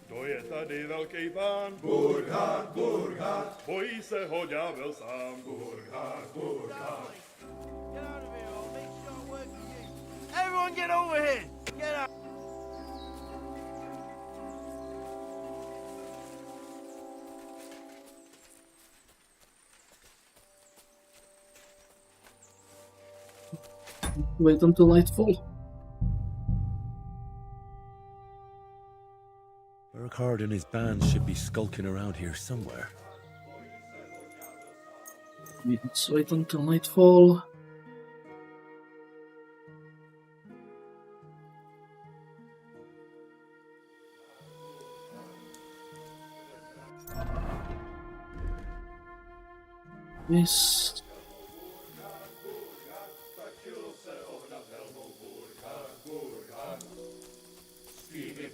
To je tady velký pán, Burgard, Burgard, bojí se ho ďábel sám, Burgard, Burgard. Everyone get over here! Get out! Wait until nightfall. Urquhart and his band should be skulking around here somewhere. Let's wait until nightfall. Yes.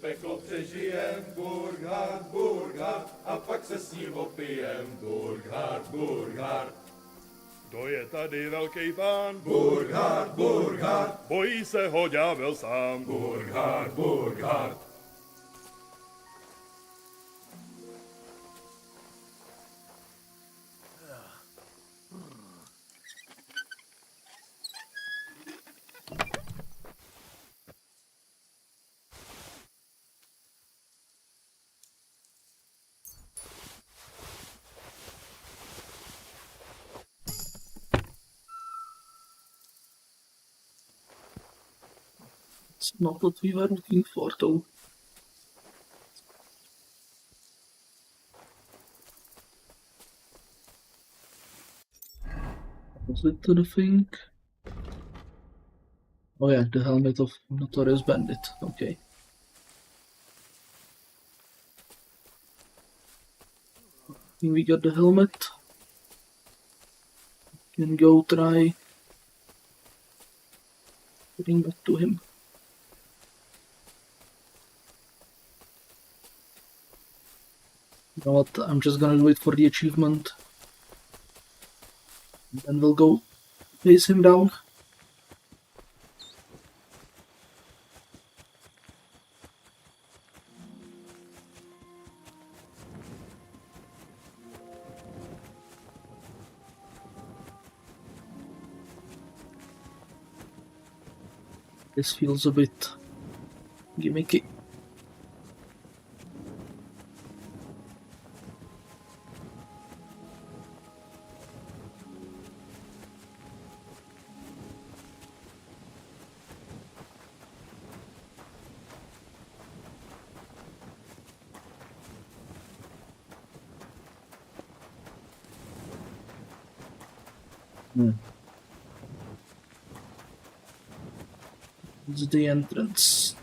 Peklo přežijem, Burgard, Burgard, a pak se s ním opijem, Burgard, Burgard. To je tady velký pán, Burgard, Burgard, bojí se ho ďábel sám, Burgard, Burgard. It's not what we were looking for, though. Was it the thing? Oh yeah, the helmet of Notorious Bandit. Okay. We got the helmet. Can go try getting back to him. You know what? I'm just gonna wait for the achievement. Then we'll go face him down. This feels a bit gimmicky. It's the entrance.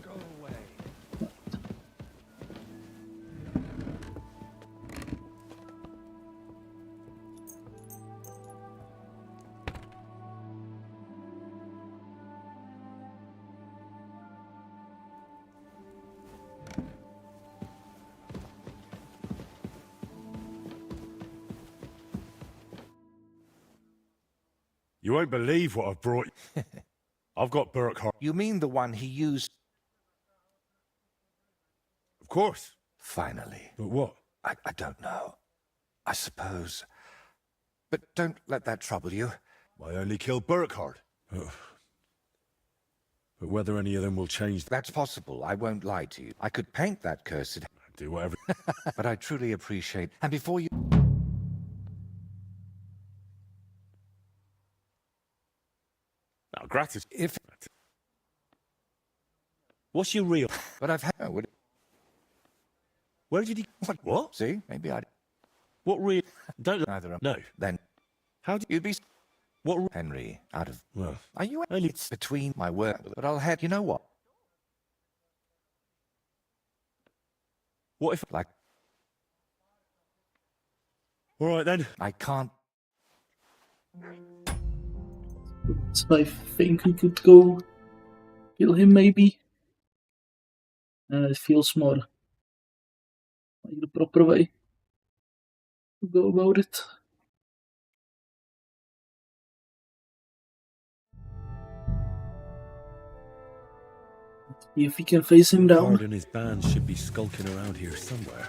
Go away. You won't believe what I've brought you. I've got Burkhart. You mean the one he used? Of course. Finally. But what? I don't know. I suppose. But don't let that trouble you. I only killed Burkhart. But whether any of them will change... That's possible. I won't lie to you. I could paint that cursed... Do whatever... But I truly appreciate... And before you... Now, gratitude. If... What's your real... But I've had... Where did he... What? See? Maybe I... What real... Don't... Neither... No. Then... How do you'd be... What... Henry, out of... Well... Are you... Only... It's between my work... But I'll head... You know what? What if... Like... All right, then. I can't... So I think we could go kill him, maybe. It feels more like the proper way to go about it. See if we can face him down. Burkhart and his band should be skulking around here somewhere.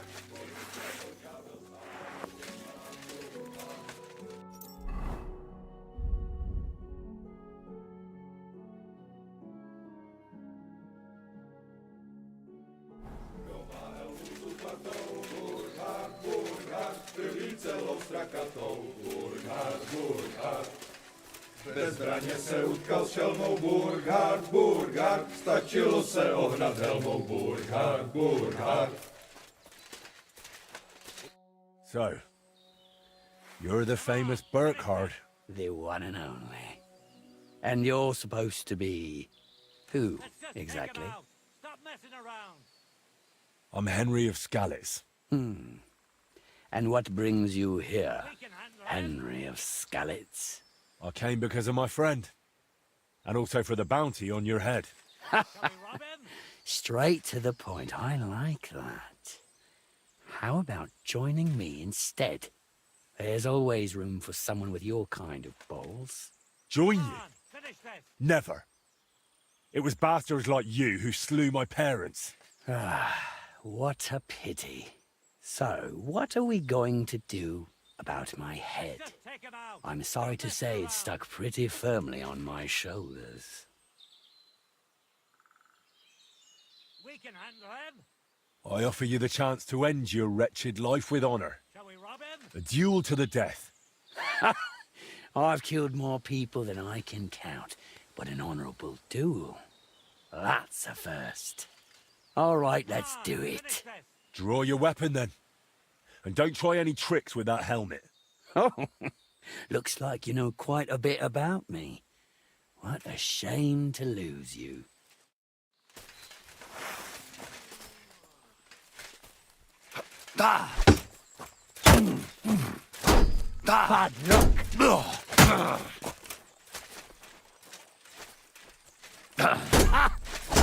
Bezbraně se utkal s šelmou Burkhard, Burkhard, stačilo se ohnat helmou Burkhard, Burkhard. So, you're the famous Burkhart. The one and only. And you're supposed to be... who, exactly? Stop messing around. I'm Henry of Skalitz. And what brings you here, Henry of Skalitz? I came because of my friend. And also for the bounty on your head. Straight to the point. I like that. How about joining me instead? There's always room for someone with your kind of balls. Join you? Never. It was bastards like you who slew my parents. What a pity. So, what are we going to do about my head? I'm sorry to say it's stuck pretty firmly on my shoulders. We can handle him. I offer you the chance to end your wretched life with honor. Shall we rob him? A duel to the death. I've killed more people than I can count, but an honorable duel, that's a first. All right, let's do it. Draw your weapon then. And don't try any tricks with that helmet. Oh, looks like you know quite a bit about me. What a shame to lose you. Bad luck.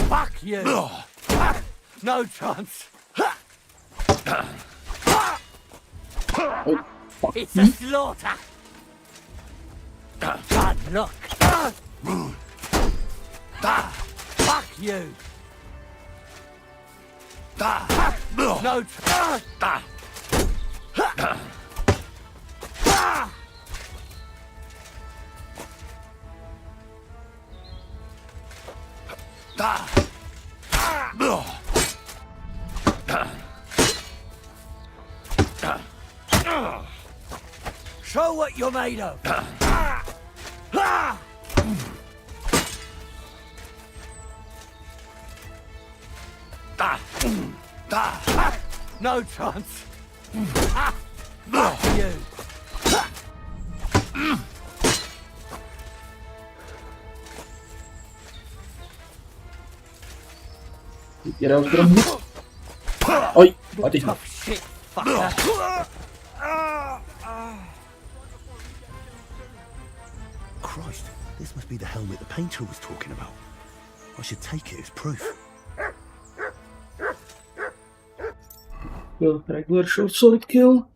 Fuck you. No chance. It's a slaughter. Bad luck. Fuck you. No. Show what you're made of. No chance. Fuck you. Get out from here. Oj, what is that? Shit, fucker. Christ, this must be the helmet the painter was talking about. I should take it as proof. Well, regular short solid kill.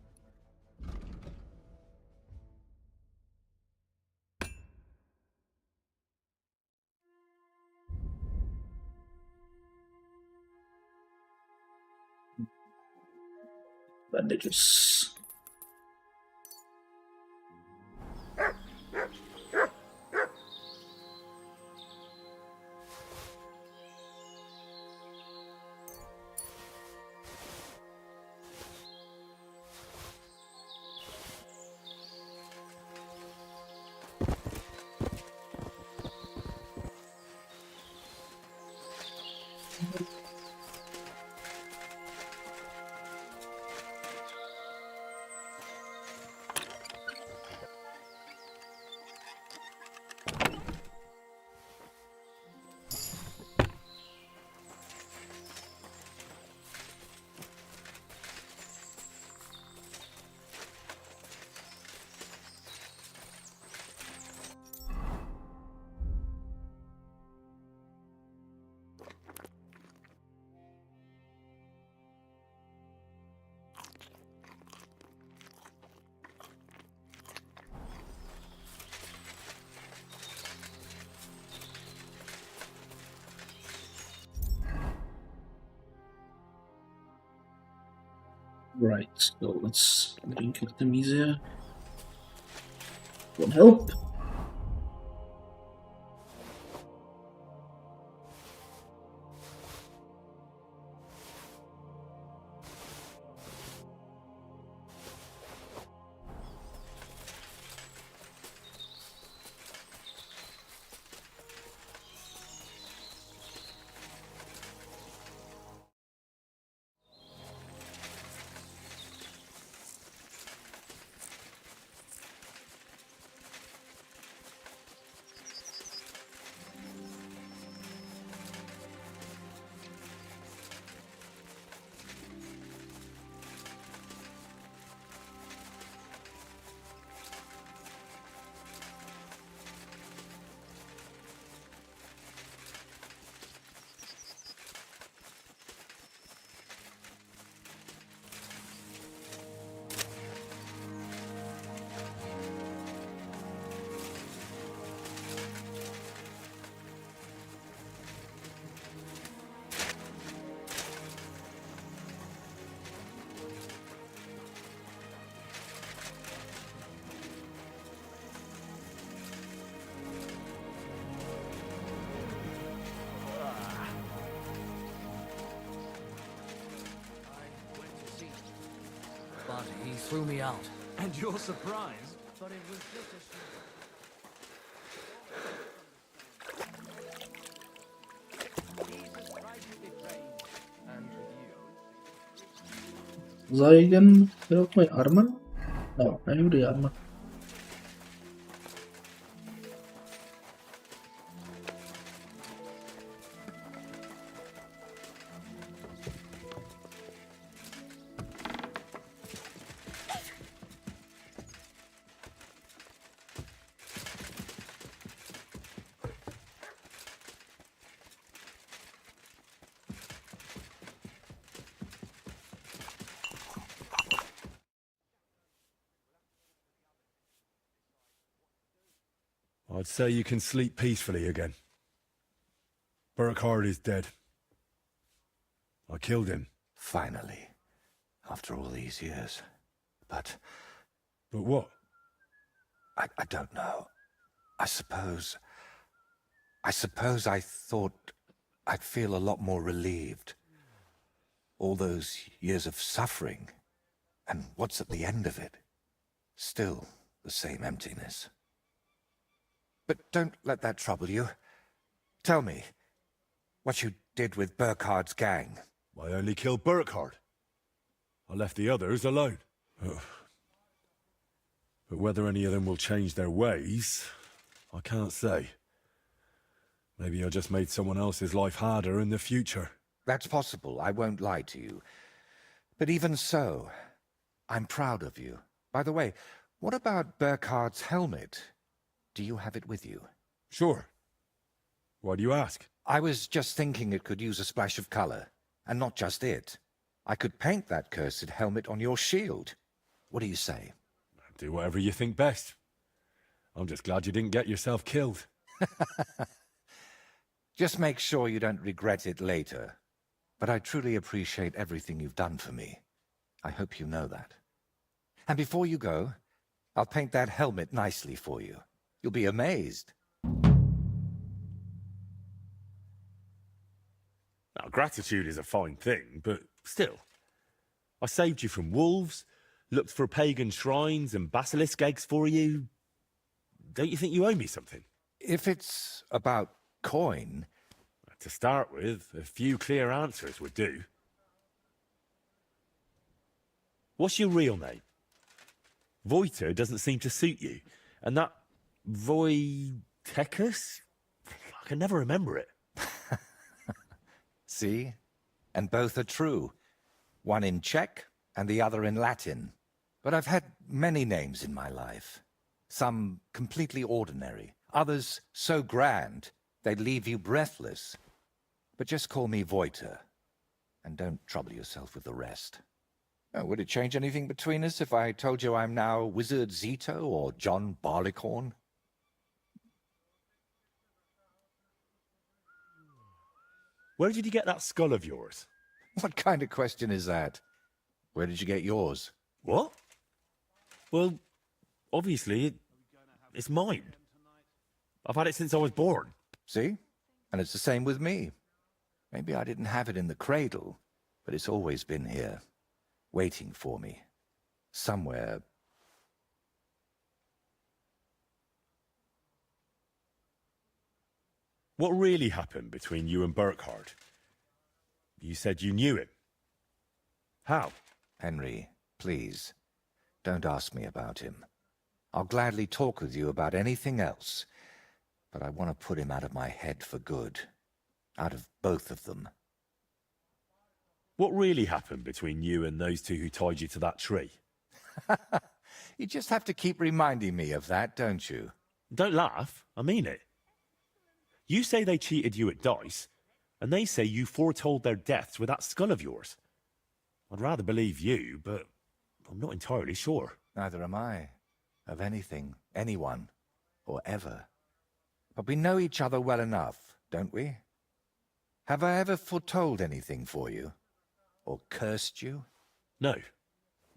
Bandages. Right, so let's drink Artemisia. Won't help. But he threw me out. And you're surprised? But it was just a... Was I again without my armor? No, I have the armor. I'd say you can sleep peacefully again. Burkhard is dead. I killed him. Finally. After all these years. But what? I don't know. I suppose I thought I'd feel a lot more relieved. All those years of suffering, and what's at the end of it? Still the same emptiness. But don't let that trouble you. Tell me, what you did with Burkhard's gang. I only killed Burkhard. I left the others alone. But whether any of them will change their ways, I can't say. Maybe I just made someone else's life harder in the future. That's possible, I won't lie to you. But even so, I'm proud of you. By the way, what about Burkhard's helmet? Do you have it with you? Sure. Why do you ask? I was just thinking it could use a splash of color. And not just it. I could paint that cursed helmet on your shield. What do you say? Do whatever you think best. I'm just glad you didn't get yourself killed. Just make sure you don't regret it later. But I truly appreciate everything you've done for me. I hope you know that. And before you go, I'll paint that helmet nicely for you. You'll be amazed. Now, gratitude is a fine thing, but still. I saved you from wolves, looked for pagan shrines and basilisk eggs for you. Don't you think you owe me something? If it's about coin... To start with, a few clear answers would do. What's your real name? Voiter doesn't seem to suit you. And that Voitekus? I can never remember it. See? And both are true. One in Czech and the other in Latin. But I've had many names in my life. Some completely ordinary. Others so grand, they'd leave you breathless. But just call me Voiter. And don't trouble yourself with the rest. Oh, would it change anything between us if I told you I'm now Wizard Zito or John Barleycorn? Where did you get that skull of yours? What kind of question is that? Where did you get yours? What? Well, obviously, it's mine. I've had it since I was born. See? And it's the same with me. Maybe I didn't have it in the cradle, but it's always been here, waiting for me. Somewhere. What really happened between you and Burkhard? You said you knew him. How? Henry, please, don't ask me about him. I'll gladly talk with you about anything else, but I want to put him out of my head for good. Out of both of them. What really happened between you and those two who tied you to that tree? You just have to keep reminding me of that, don't you? Don't laugh. I mean it. You say they cheated you at dice, and they say you foretold their deaths with that skull of yours. I'd rather believe you, but I'm not entirely sure. Neither am I. Of anything, anyone, or ever. But we know each other well enough, don't we? Have I ever foretold anything for you? Or cursed you? No.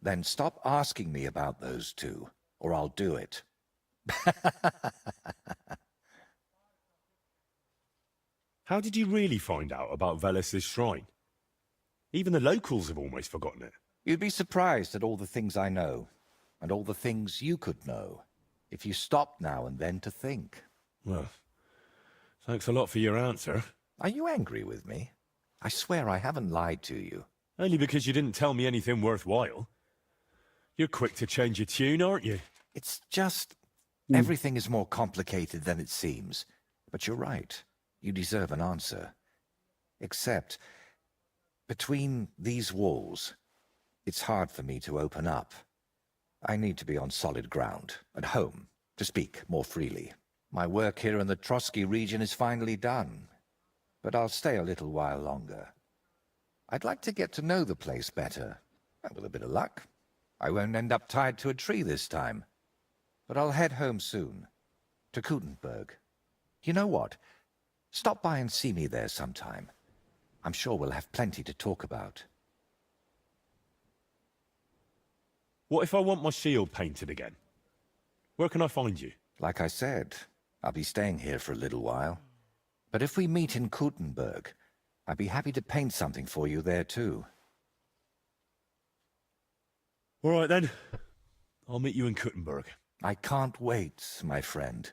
Then stop asking me about those two, or I'll do it. How did you really find out about Velis's shrine? Even the locals have almost forgotten it. You'd be surprised at all the things I know, and all the things you could know, if you stopped now and then to think. Well, thanks a lot for your answer. Are you angry with me? I swear I haven't lied to you. Only because you didn't tell me anything worthwhile. You're quick to change your tune, aren't you? It's just... everything is more complicated than it seems. But you're right. You deserve an answer. Except, between these walls, it's hard for me to open up. I need to be on solid ground, at home, to speak more freely. My work here in the Trosky region is finally done. But I'll stay a little while longer. I'd like to get to know the place better. And with a bit of luck, I won't end up tied to a tree this time. But I'll head home soon. to Kutenberg. You know what? Stop by and see me there sometime. I'm sure we'll have plenty to talk about. What if I want my shield painted again? Where can I find you? Like I said, I'll be staying here for a little while. But if we meet in Kutenberg, I'd be happy to paint something for you there too. All right then. I'll meet you in Kutenberg. I can't wait, my friend.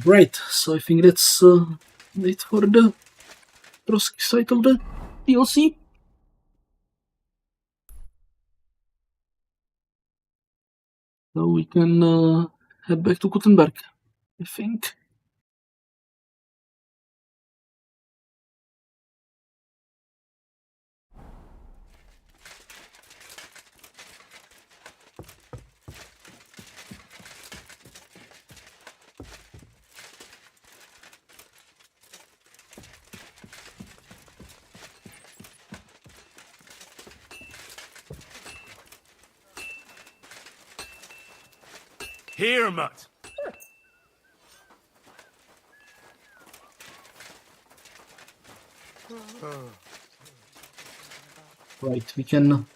Right, so I think that's it for the Trosky side of the DLC. So we can head back to Kutenberg, I think. Here, Mutt. Right, we can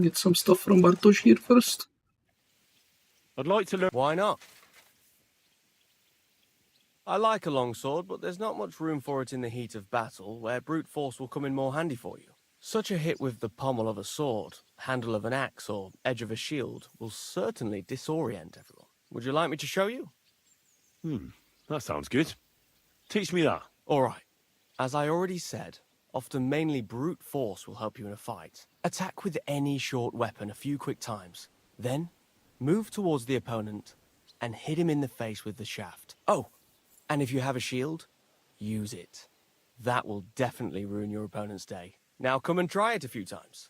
get some stuff from Bartosz here first. I'd like to learn. Why not? I like a longsword, but there's not much room for it in the heat of battle, where brute force will come in more handy for you. Such a hit with the pommel of a sword, handle of an axe, or edge of a shield will certainly disorient everyone. Would you like me to show you? That sounds good. Teach me that. All right. As I already said, often mainly brute force will help you in a fight. Attack with any short weapon a few quick times. Then, move towards the opponent and hit him in the face with the shaft. Oh, and if you have a shield, use it. That will definitely ruin your opponent's day. Now come and try it a few times.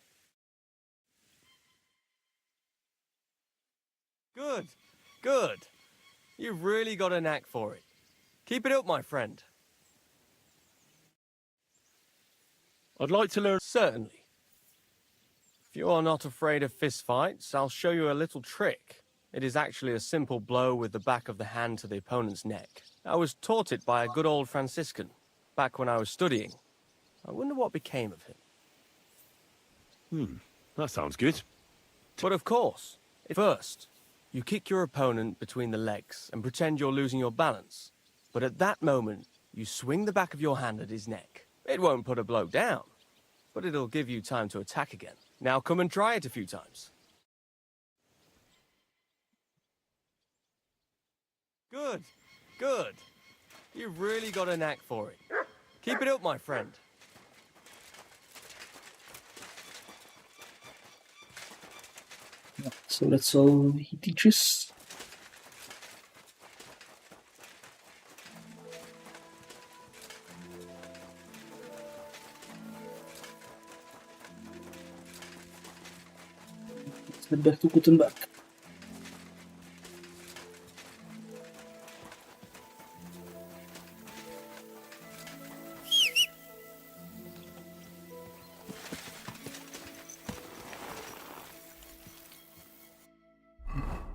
Good, good. You've really got a knack for it. Keep it up, my friend. I'd like to learn. Certainly. If you are not afraid of fistfights, I'll show you a little trick. It is actually a simple blow with the back of the hand to the opponent's neck. I was taught it by a good old Franciscan, back when I was studying. I wonder what became of him. That sounds good. But of course, first, you kick your opponent between the legs and pretend you're losing your balance. But at that moment, you swing the back of your hand at his neck. It won't put a bloke down, but it'll give you time to attack again. Now come and try it a few times. Good, good. You've really got a knack for it. Keep it up, my friend. So that's all he teaches. Let's head back to Kutenberg.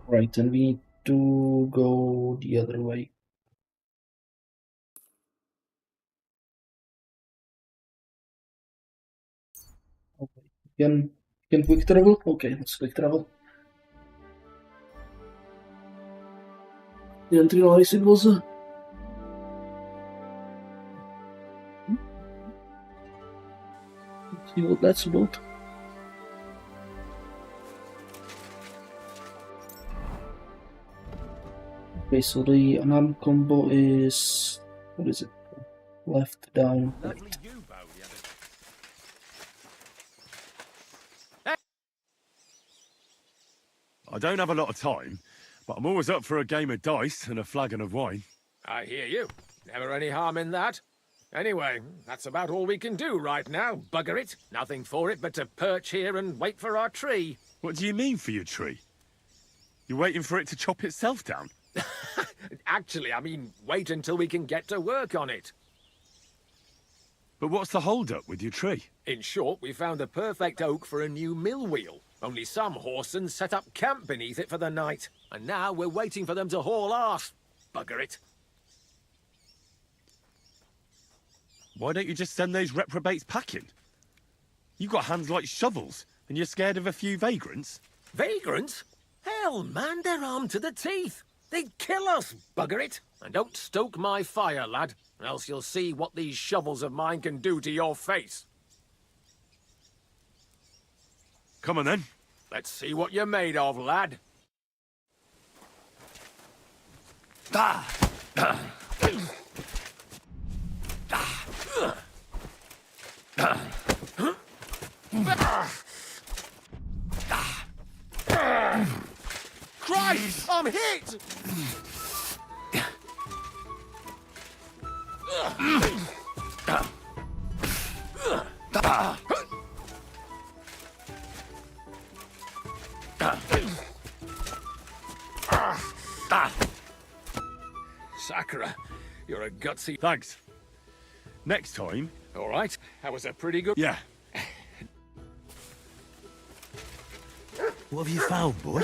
Right, and we need to go the other way. Okay, can quick travel? Okay, let's quick travel. Didn't realize it was a... Let's see what that's about. Okay, so the unarmed combo is... what is it? Left, down, right. I don't have a lot of time, but I'm always up for a game of dice and a flagon of wine. I hear you. Never any harm in that. Anyway, that's about all we can do right now, bugger it. Nothing for it but to perch here and wait for our tree. What do you mean for your tree? You're waiting for it to chop itself down? Actually, I mean, wait until we can get to work on it. But what's the hold-up with your tree? In short, we found the perfect oak for a new mill wheel. Only some horsens set up camp beneath it for the night. And now we're waiting for them to haul off. Bugger it. Why don't you just send those reprobates packing? You've got hands like shovels, and you're scared of a few vagrants? Vagrants? Hell, man, they're armed to the teeth. They'd kill us, bugger it. And don't stoke my fire, lad, else you'll see what these shovels of mine can do to your face. Come on, then. Let's see what you're made of, lad. Christ, I'm hit! Sakura, you're a gutsy... Thanks. Next time... All right, that was a pretty good... Yeah. What have you found, boy?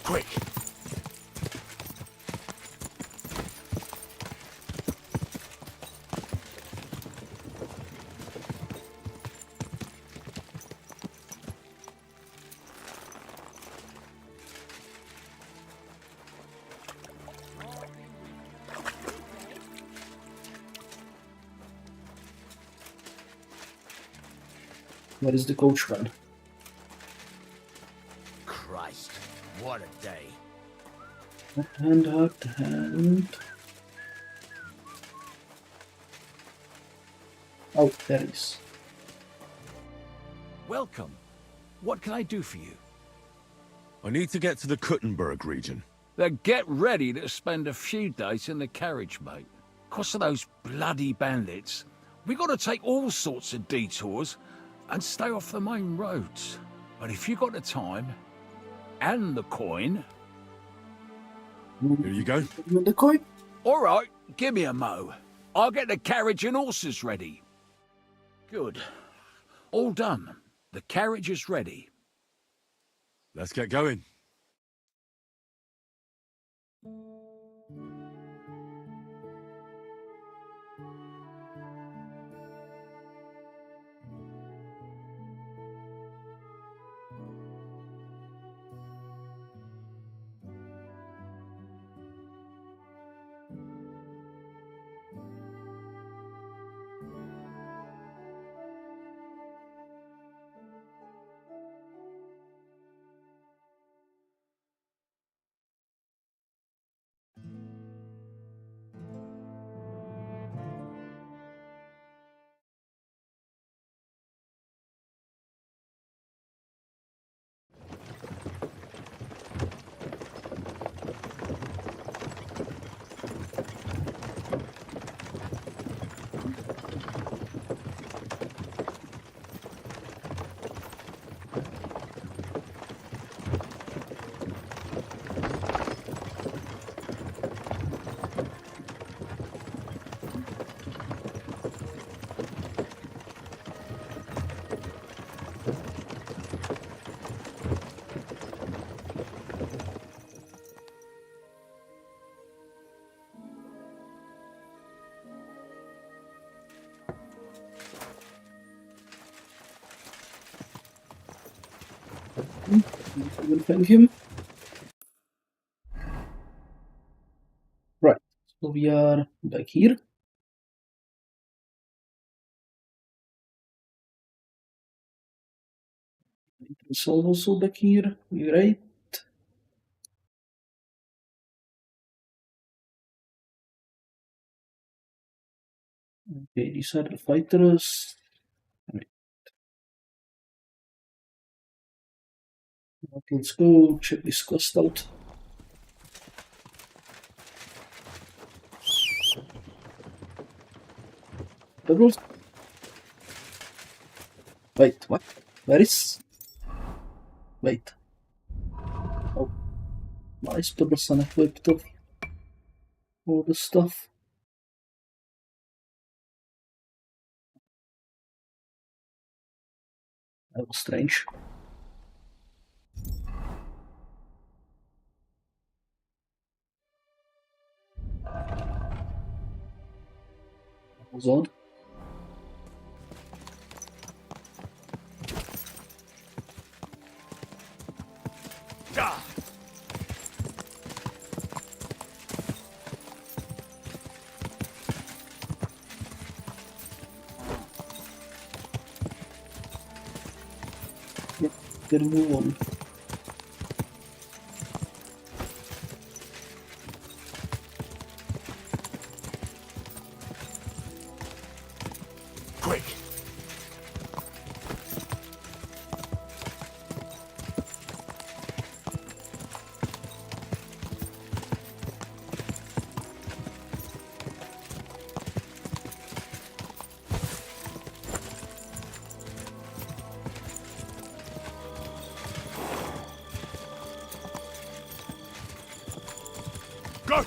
Quick. Where is the coachman? Christ, what a day. Hand. Oh, there it is. Welcome. What can I do for you? I need to get to the Kutenberg region. Then get ready to spend a few days in the carriage, mate. 'Cause of those bloody bandits, we got to take all sorts of detours and stay off the main roads. But if you got the time and the coin... Here you go. The coin? All right, give me a mo. I'll get the carriage and horses ready. Good. All done. The carriage is ready. Let's get going. We'll find him. Right, so we are back here. It's also back here, right? Okay, these are the fighters. Right. Let's go check this quest out. Doubles? Wait, what? Where is? Wait. Oh, nice pebbles unequipped of all the stuff. That was strange. That was odd. Yep, gotta move on. Quick! Go!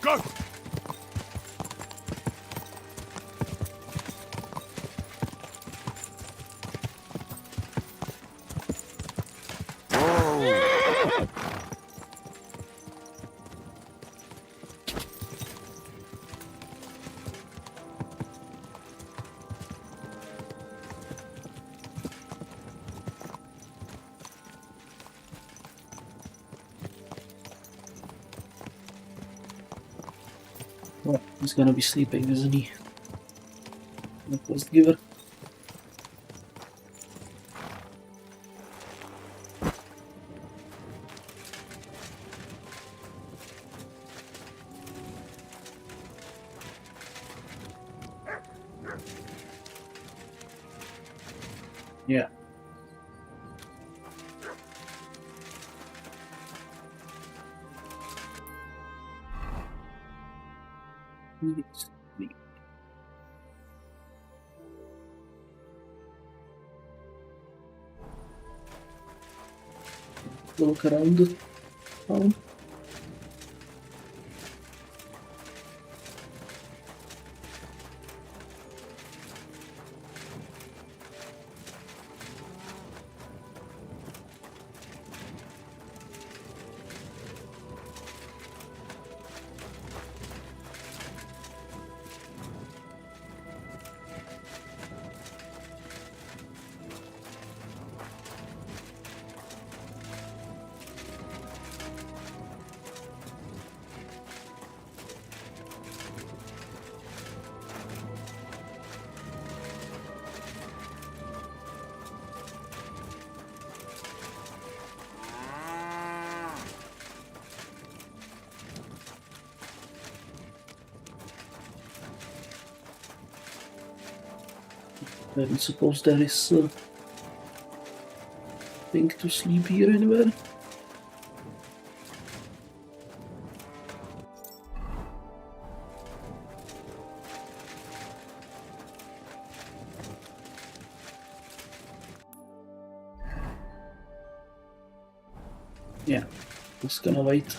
Go! Well, he's gonna be sleeping, isn't he? The quest giver. Yeah. Needs sleep. Look around the town. I don't suppose there is a thing to sleep here anywhere. Yeah, just gonna wait.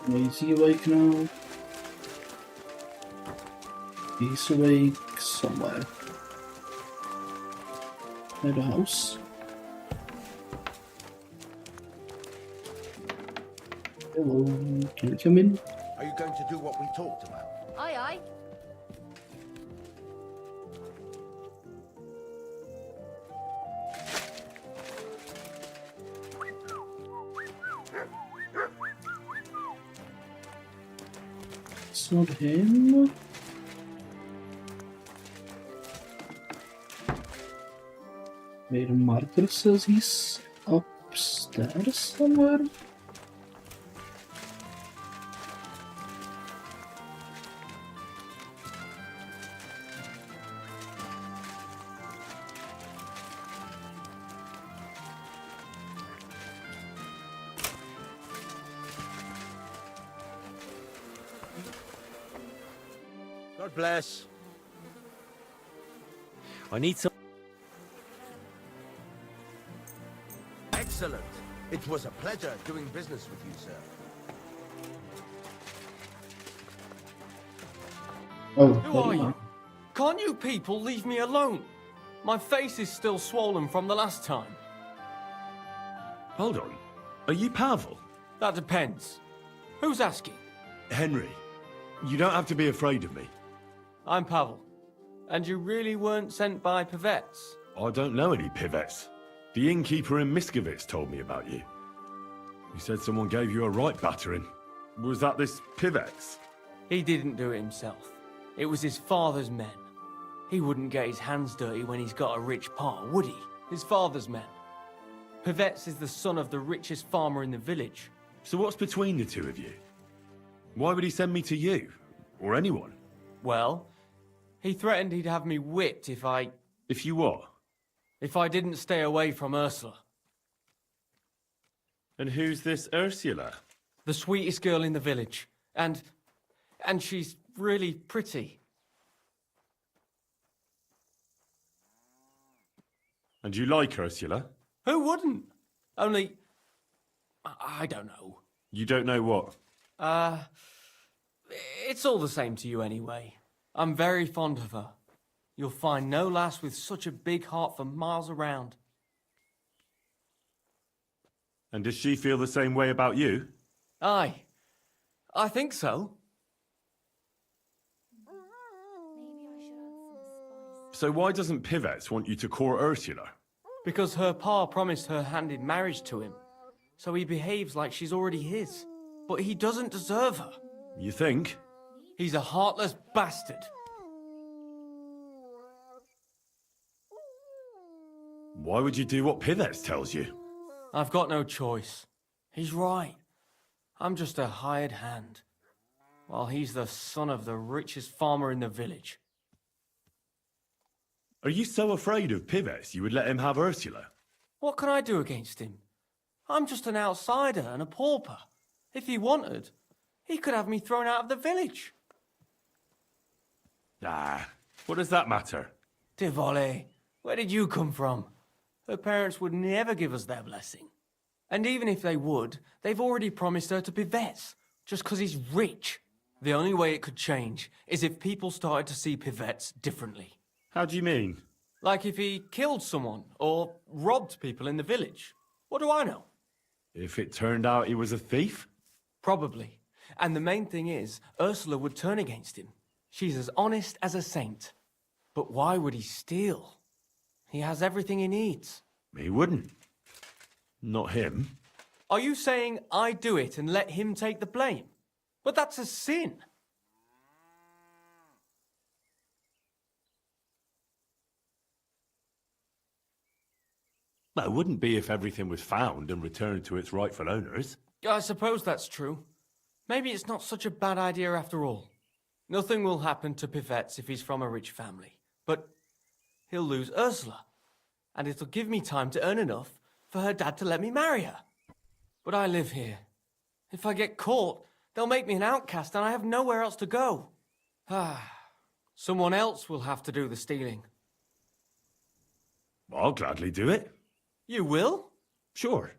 Is he awake now? He's awake somewhere. Near the house. Hello, can you come in? Are you going to do what we talked about? Aye, aye. It's not him. Wait, marker says he's upstairs somewhere. God bless. I need some... Excellent. It was a pleasure doing business with you, sir. Oh, Who are you? Can't you people leave me alone? My face is still swollen from the last time. Hold on. Are you Pavel? That depends. Who's asking? Henry, you don't have to be afraid of me. I'm Pavel. And you really weren't sent by Pivets? I don't know any Pivets. The innkeeper in Miskovitz told me about you. He said someone gave you a right battering. Was that this Pivets? He didn't do it himself. It was his father's men. He wouldn't get his hands dirty when he's got a rich pa, would he? His father's men. Pivets is the son of the richest farmer in the village. So what's between the two of you? Why would he send me to you? Or anyone? Well, he threatened he'd have me whipped if I... If you what? If I didn't stay away from Ursula. And who's this Ursula? The sweetest girl in the village. And she's really pretty. And you like Ursula? Who wouldn't? Only... I don't know. You don't know what? It's all the same to you anyway. I'm very fond of her. You'll find no lass with such a big heart for miles around. And does she feel the same way about you? Aye. I think so. So why doesn't Pivets want you to court Ursula? Because her pa promised her hand in marriage to him. So he behaves like she's already his. But he doesn't deserve her. You think? He's a heartless bastard. Why would you do what Pivets tells you? I've got no choice. He's right. I'm just a hired hand. While he's the son of the richest farmer in the village. Are you so afraid of Pivets you would let him have Ursula? What can I do against him? I'm just an outsider and a pauper. If he wanted, he could have me thrown out of the village. Ah, what does that matter? Tivoli, where did you come from? Her parents would never give us their blessing. And even if they would, they've already promised her to Pivets, just 'cause he's rich. The only way it could change is if people started to see Pivets differently. How do you mean? Like if he killed someone, or robbed people in the village. What do I know? If it turned out he was a thief? Probably. And the main thing is, Ursula would turn against him. She's as honest as a saint. But why would he steal? He has everything he needs. He wouldn't. Not him. Are you saying I do it and let him take the blame? But that's a sin. Well, it wouldn't be if everything was found and returned to its rightful owners. I suppose that's true. Maybe it's not such a bad idea after all. Nothing will happen to Pivets if he's from a rich family. But he'll lose Ursula. And it'll give me time to earn enough for her dad to let me marry her. But I live here. If I get caught, they'll make me an outcast and I have nowhere else to go. Someone else will have to do the stealing. I'll gladly do it. You will? Sure.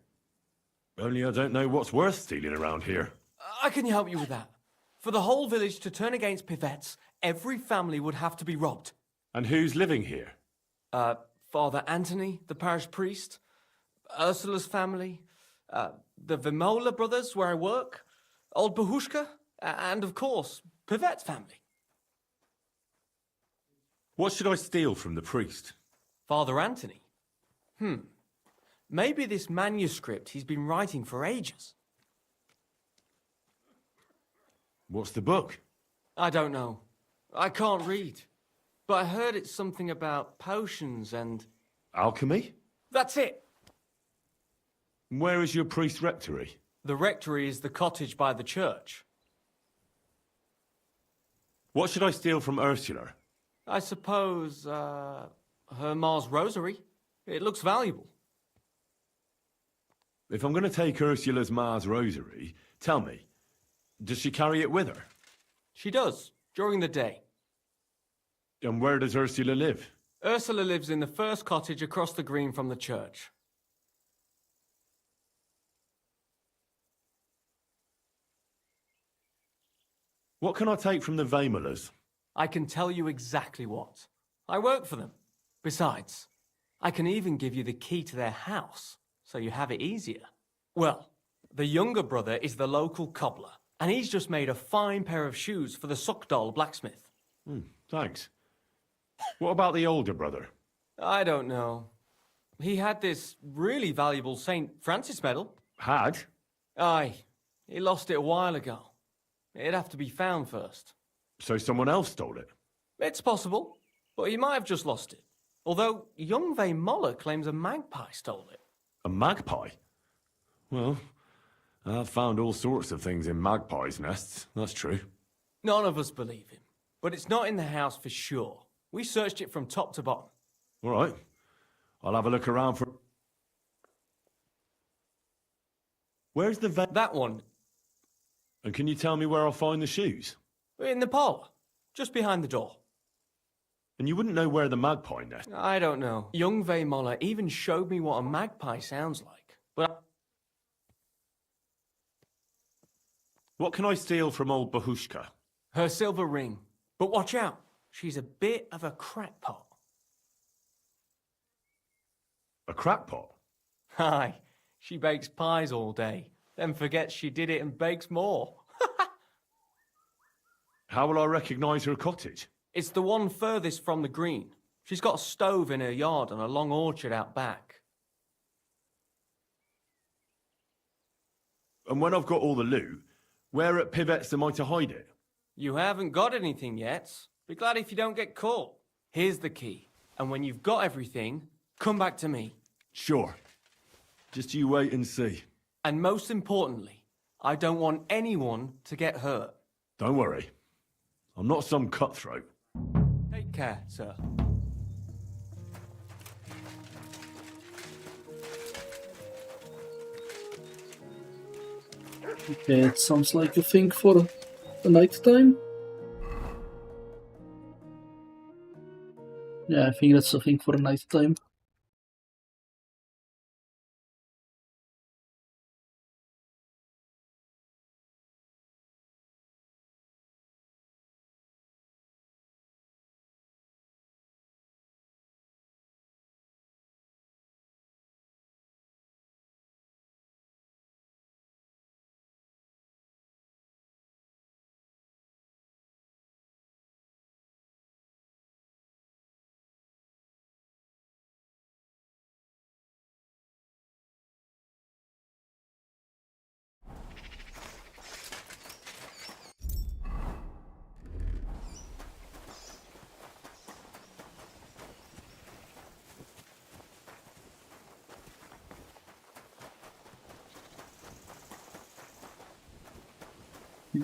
Only I don't know what's worth stealing around here. I can help you with that. For the whole village to turn against Pivets, every family would have to be robbed. And who's living here? Father Anthony, the parish priest, Ursula's family, the Vimola brothers where I work, old Bahushka, and of course, Pivet's family. What should I steal from the priest? Father Anthony? Maybe this manuscript he's been writing for ages. What's the book? I don't know. I can't read. But I heard it's something about potions and... Alchemy? That's it! Where is your priest rectory? The rectory is the cottage by the church. What should I steal from Ursula? I suppose, her Ma's rosary. It looks valuable. If I'm going to take Ursula's Ma's rosary, tell me, does she carry it with her? She does, during the day. And where does Ursula live? Ursula lives in the first cottage across the green from the church. What can I take from the Vamolas? I can tell you exactly what. I work for them. Besides, I can even give you the key to their house, so you have it easier. Well, the younger brother is the local cobbler, and he's just made a fine pair of shoes for the Suckdoll blacksmith. Thanks. What about the older brother? I don't know. He had this really valuable St. Francis medal. Had? Aye. He lost it a while ago. It'd have to be found first. So someone else stole it? It's possible, but he might have just lost it. Although young Moller claims a magpie stole it. A magpie? Well, I've found all sorts of things in magpies' nests, that's true. None of us believe him, but it's not in the house for sure. We searched it from top to bottom. All right. I'll have a look around for... Where's the That one. And can you tell me where I'll find the shoes? In the parlour. Just behind the door. And you wouldn't know where the magpie nest... I don't know. Young Moller even showed me what a magpie sounds like. But... What can I steal from old Bahushka? Her silver ring. But watch out. She's a bit of a crackpot. A crackpot? Aye. She bakes pies all day, then forgets she did it and bakes more. How will I recognise her cottage? It's the one furthest from the green. She's got a stove in her yard and a long orchard out back. And when I've got all the loot, where at Pivet's am I to hide it? You haven't got anything yet. Be glad if you don't get caught. Here's the key. And when you've got everything, come back to me. Sure. Just you wait and see. And most importantly, I don't want anyone to get hurt. Don't worry. I'm not some cutthroat. Take care, sir. Okay, it sounds like a thing for the night time. Yeah, I think that's a thing for night time.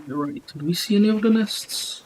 Right, do we see any of the nests?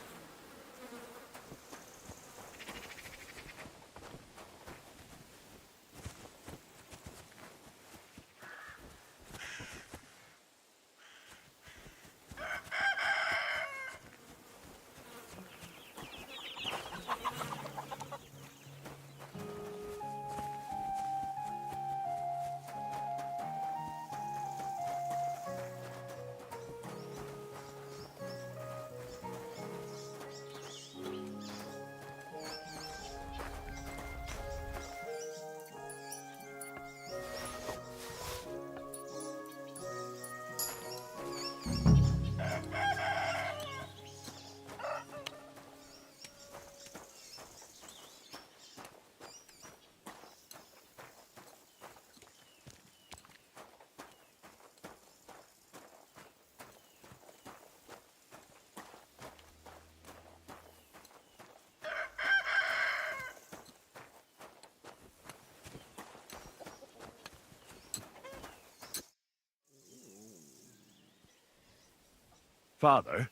Father,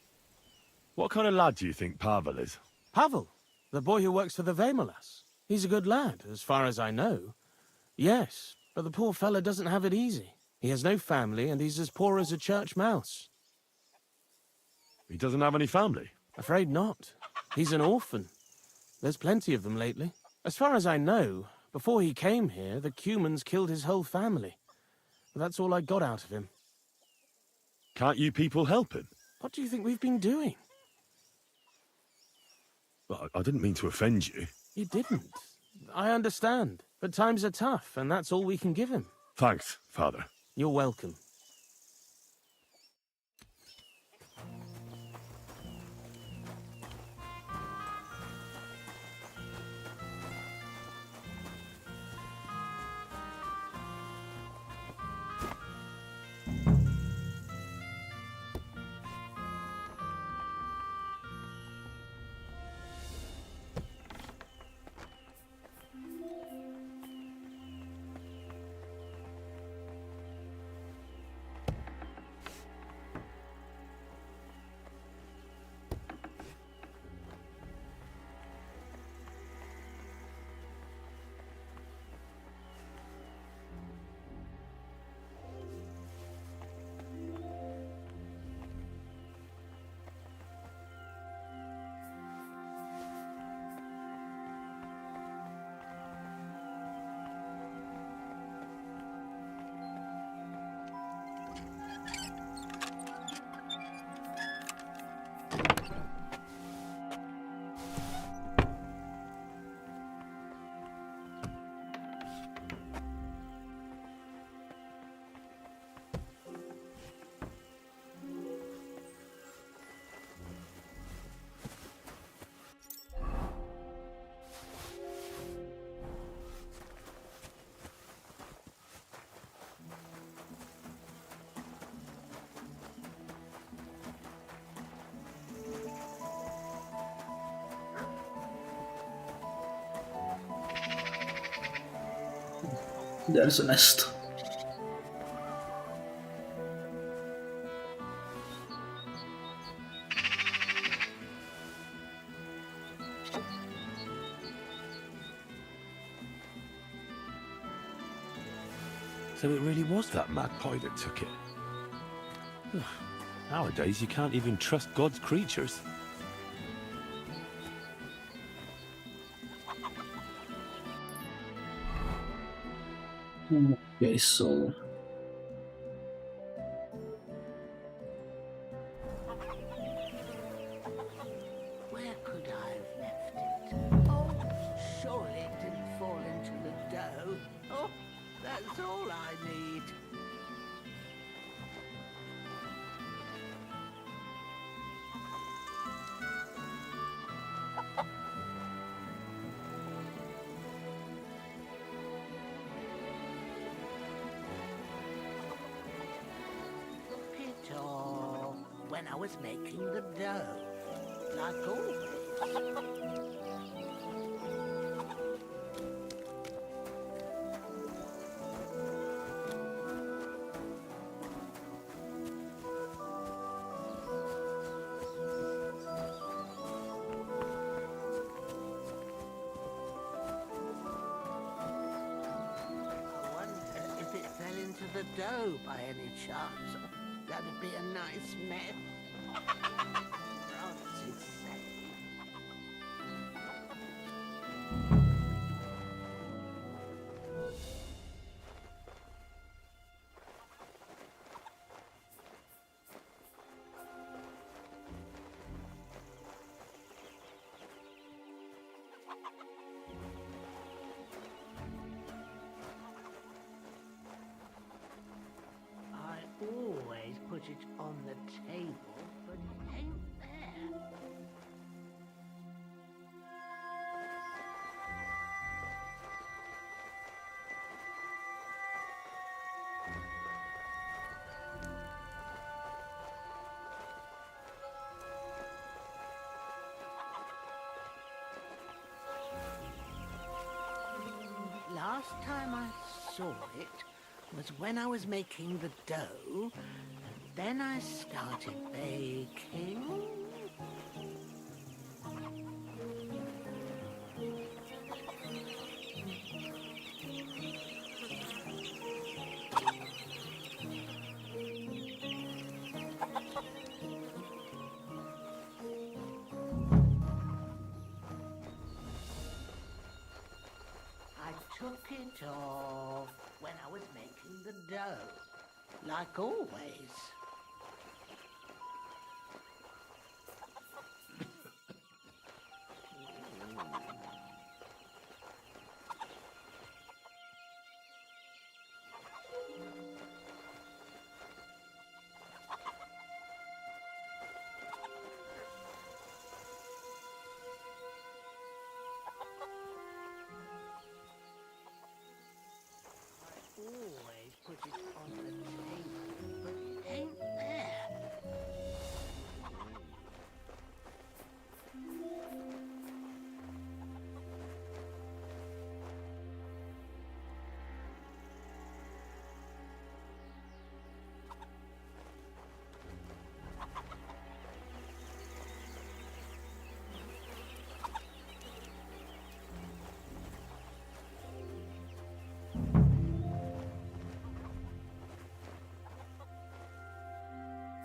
what kind of lad do you think Pavel is? Pavel, the boy who works for the Vemolas. He's a good lad, as far as I know. Yes, but the poor fella doesn't have it easy. He has no family, and he's as poor as a church mouse. He doesn't have any family? Afraid not. He's an orphan. There's plenty of them lately. As far as I know, before he came here, the Cumans killed his whole family. That's all I got out of him. Can't you people help him? What do you think we've been doing? Well, I didn't mean to offend you. You didn't. I understand. But times are tough, and that's all we can give him. Thanks, Father. You're welcome. There's a nest. So it really was that magpie that took it. Nowadays, you can't even trust God's creatures. Okay, so... Where could I have left it? Oh, surely it didn't fall into the dough. Oh, that's all I need. Look it all when I was making the dough, like always. I wonder if it fell into the dough by any chance. That'd be a nice mess. Francis said. I always put it on the table, but it ain't there. Last time I saw it was when I was making the dough, then I started baking. I took it off when I was making the dough, like always. Always put it on the table, but it ain't there.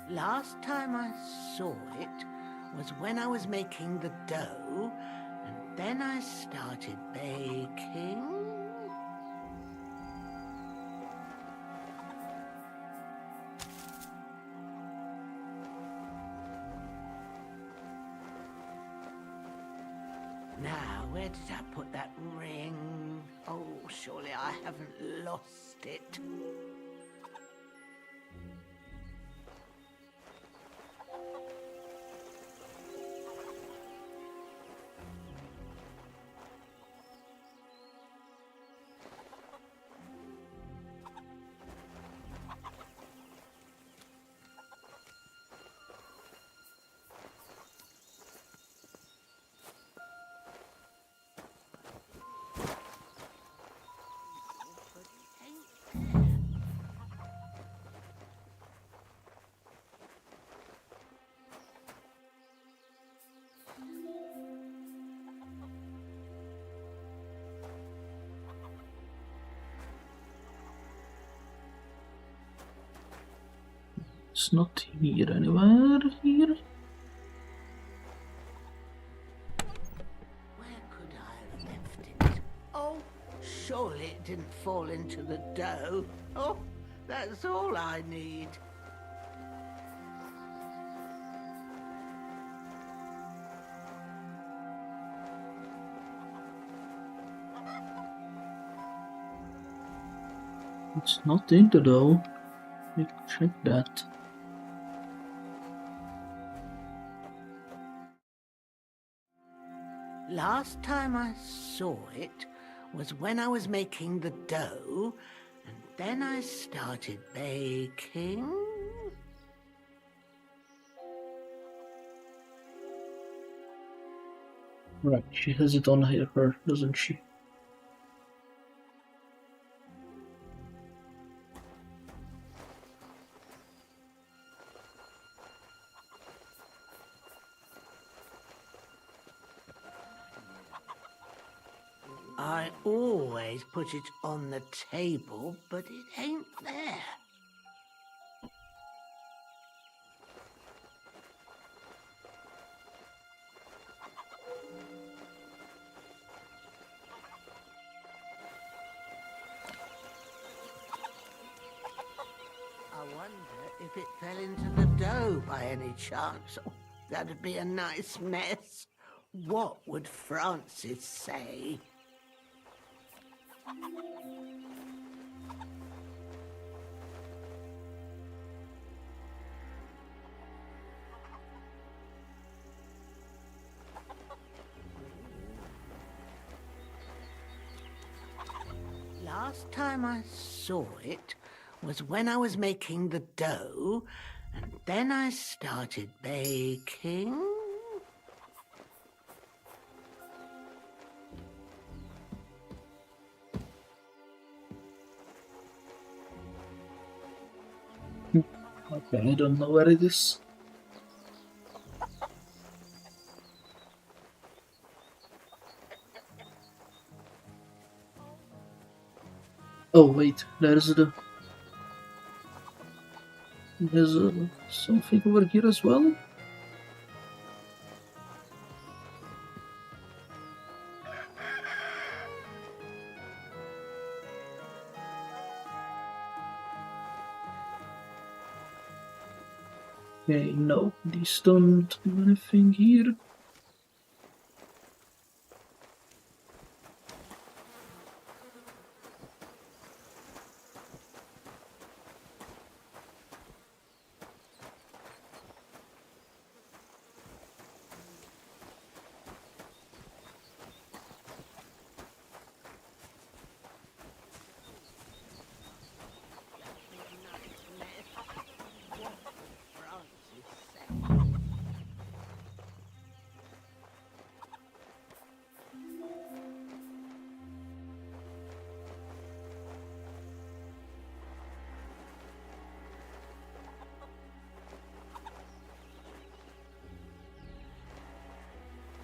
Last time I saw it was when I was making the dough, and then I started baking. Now, where did I put that ring? Oh, surely I haven't lost it. It's not here anywhere here. Where could I have left it? Oh, surely it didn't fall into the dough. Oh, that's all I need. It's not in the dough. You can check that. Last time I saw it was when I was making the dough, and then I started baking. Right, she has it on her, doesn't she? I always put it on the table, but it ain't there. I wonder if it fell into the dough by any chance. Oh, that'd be a nice mess. What would Francis say? Last time I saw it was when I was making the dough, and then I started baking. Okay, I don't know where it is. Oh wait, there's something over here as well. Okay, no, these don't do anything here.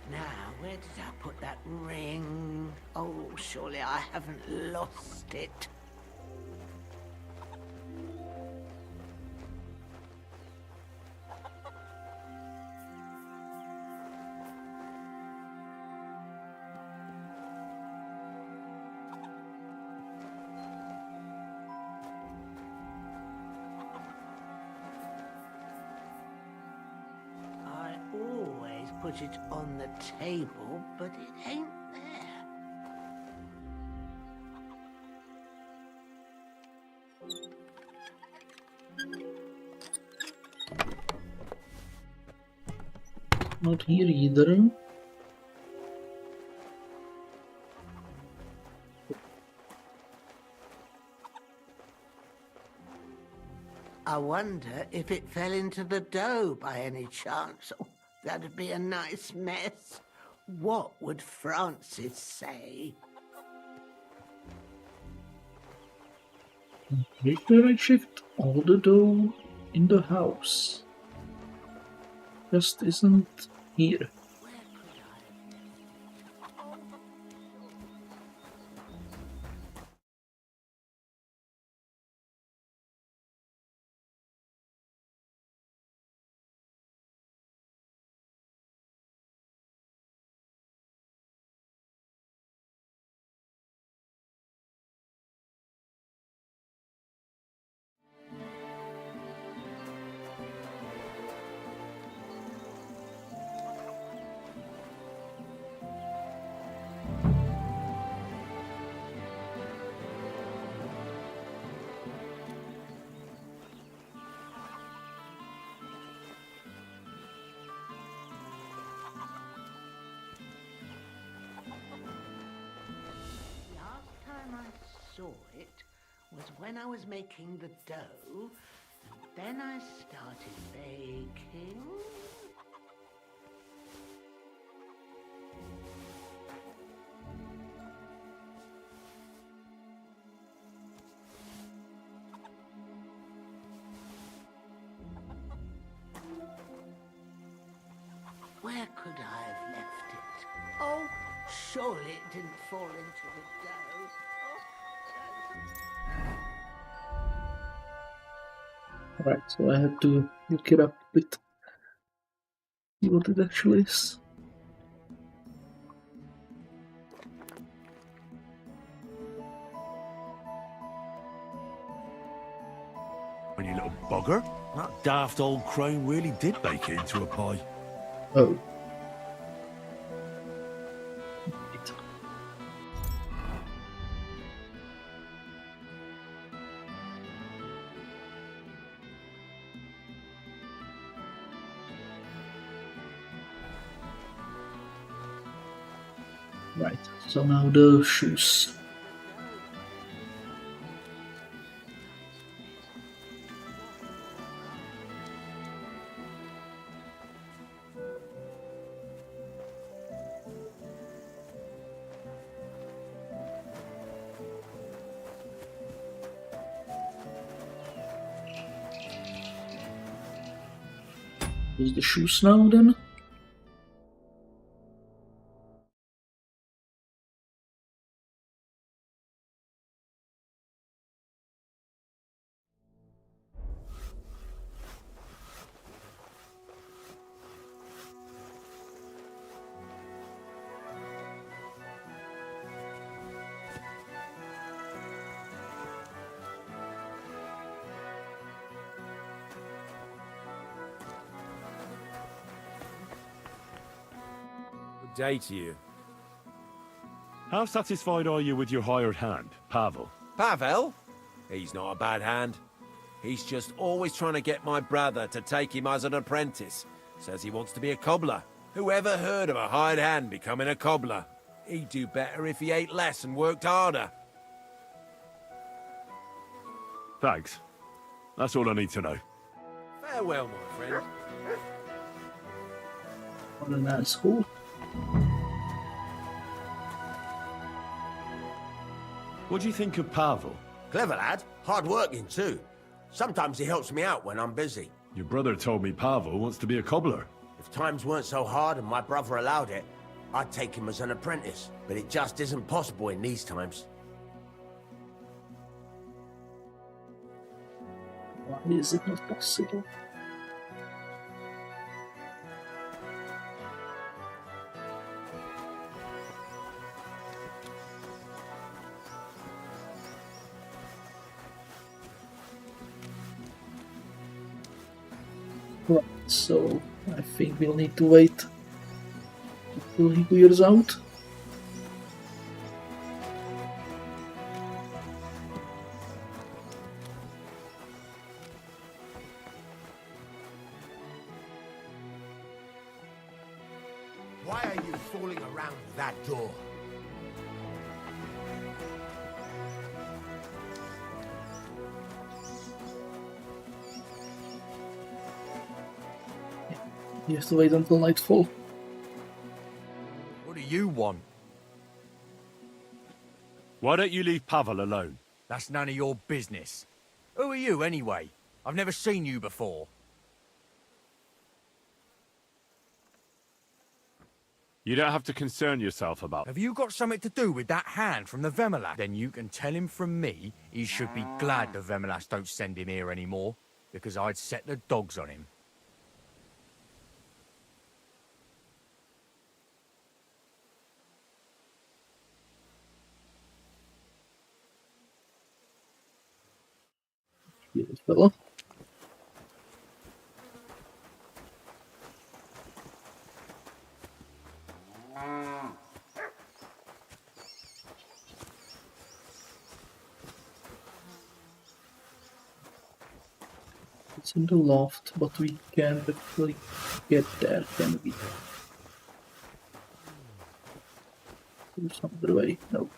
Now, where did I put that ring? Oh, surely I haven't lost it. I always put it on the table, but it ain't there. Not here either. I wonder if it fell into the dough by any chance. Oh, that'd be a nice mess. What would Francis say? Where I shift all the dough in the house. Just isn't here. Last time I saw it was when I was making the dough. Then I started baking. Where could I have left it? Oh, surely it didn't fall into the dough. Right, so I had to look it up a bit. See what it actually is. You little bugger. That daft old crone really did bake it into a pie. Oh. Right, so now the shoes. Use the shoes now then. Good day to you. How satisfied are you with your hired hand, Pavel? Pavel? He's not a bad hand. He's just always trying to get my brother to take him as an apprentice. Says he wants to be a cobbler. Whoever heard of a hired hand becoming a cobbler? He'd do better if he ate less and worked harder. Thanks. That's all I need to know. Farewell, my friend. What a nice school. What do you think of Pavel? Clever lad, hard-working too. Sometimes he helps me out when I'm busy. Your brother told me Pavel wants to be a cobbler. If times weren't so hard and my brother allowed it, I'd take him as an apprentice. But it just isn't possible in these times. Why is it not possible? Right, so I think we'll need to wait until he clears out. Why are you fooling around with that door? You have to wait until nightfall. What do you want? Why don't you leave Pavel alone? That's none of your business. Who are you, anyway? I've never seen you before. You don't have to concern yourself about... Have you got something to do with that hand from the Vemelas? Then you can tell him from me he should be glad the Vemelas don't send him here anymore, because I'd set the dogs on him. Yes, fella. It's in the loft, but we can't actually get there, can we? There's some other way. No.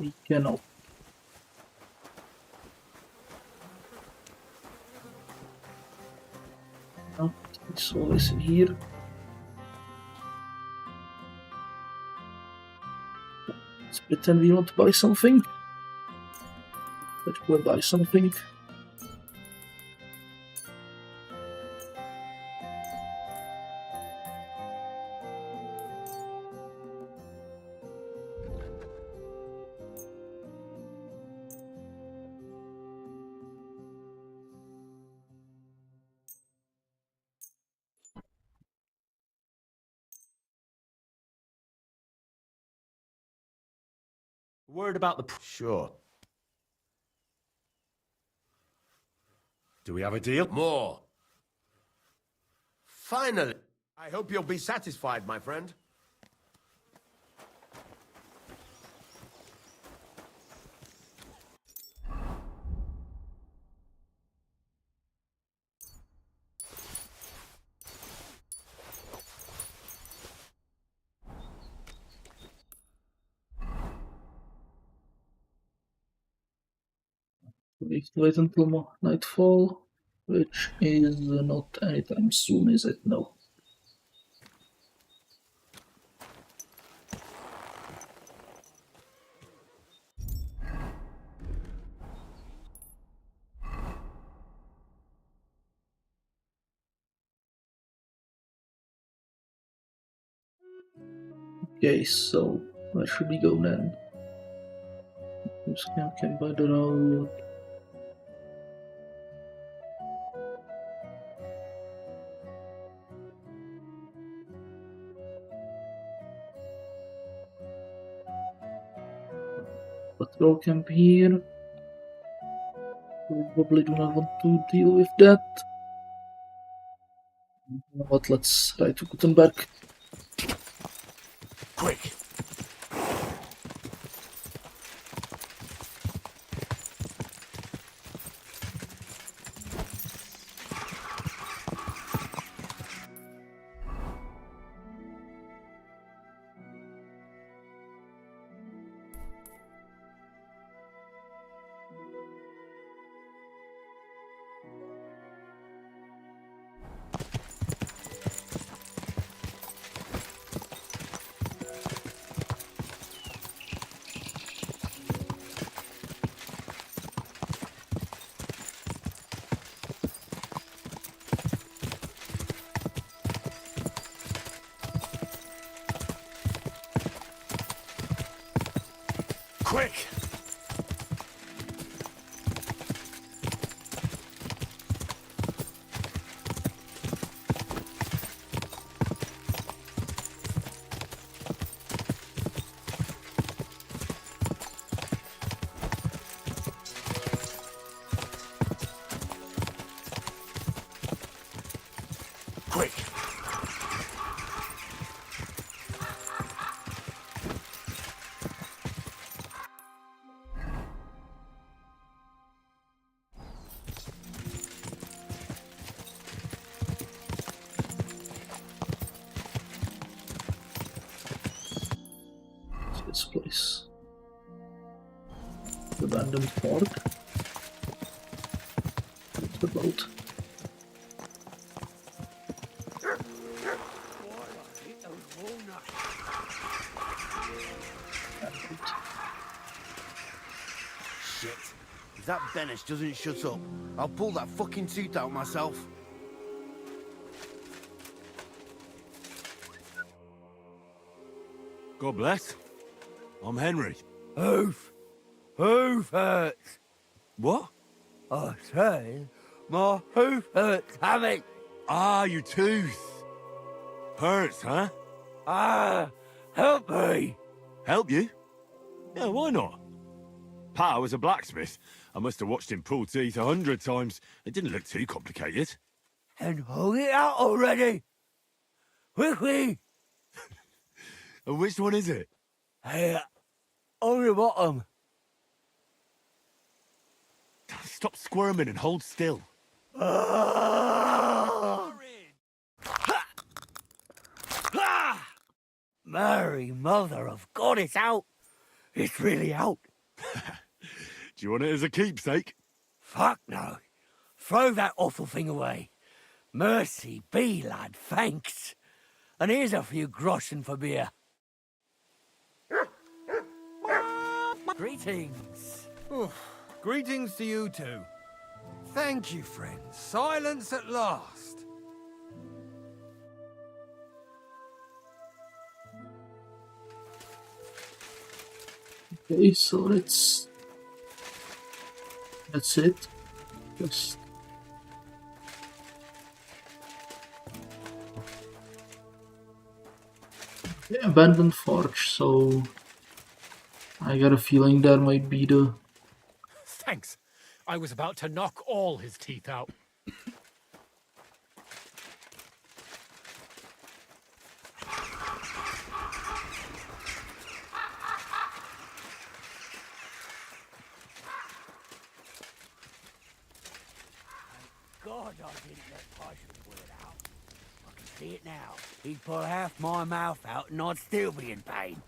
We cannot. No, it's always in here. Let's pretend we want to buy something. Let's go buy something. Word about the... Sure. Do we have a deal? More. Finally. I hope you'll be satisfied, my friend. We have to wait until nightfall, which is not anytime soon, is it? No. Okay, so where should we go then? Use camp by the road. Patrol camp here. Probably do not want to deal with that. You know what? Let's ride to Kutenberg. Quick! Quick! Quick! This place. Abandoned fort. What's the boat? Shit. If that Benish doesn't shut up, I'll pull that fucking tooth out myself. God bless. I'm Henry. Hoof hurts. What? I say, my hoof hurts, Hammy. Ah, your tooth. Hurts, huh? Help me. Help you? Yeah, why not? Pa was a blacksmith. I must have watched him pull teeth 100 times. It didn't look too complicated. And hold it out already. Quickly. And which one is it? Hey, on the bottom. Stop squirming and hold still. Mary, mother of God, it's out. It's really out. Do you want it as a keepsake? Fuck no. Throw that awful thing away. Mercy be, lad, thanks. And here's a few groschen for beer. Greetings. Greetings to you too. Thank you, friends. Silence at last. Okay, so that's it. Just abandoned forge, so I got a feeling that might be the Thanks. I was about to knock all his teeth out. God, I didn't let Tyson pull it out. I can see it now. He'd pull half my mouth out and I'd still be in pain.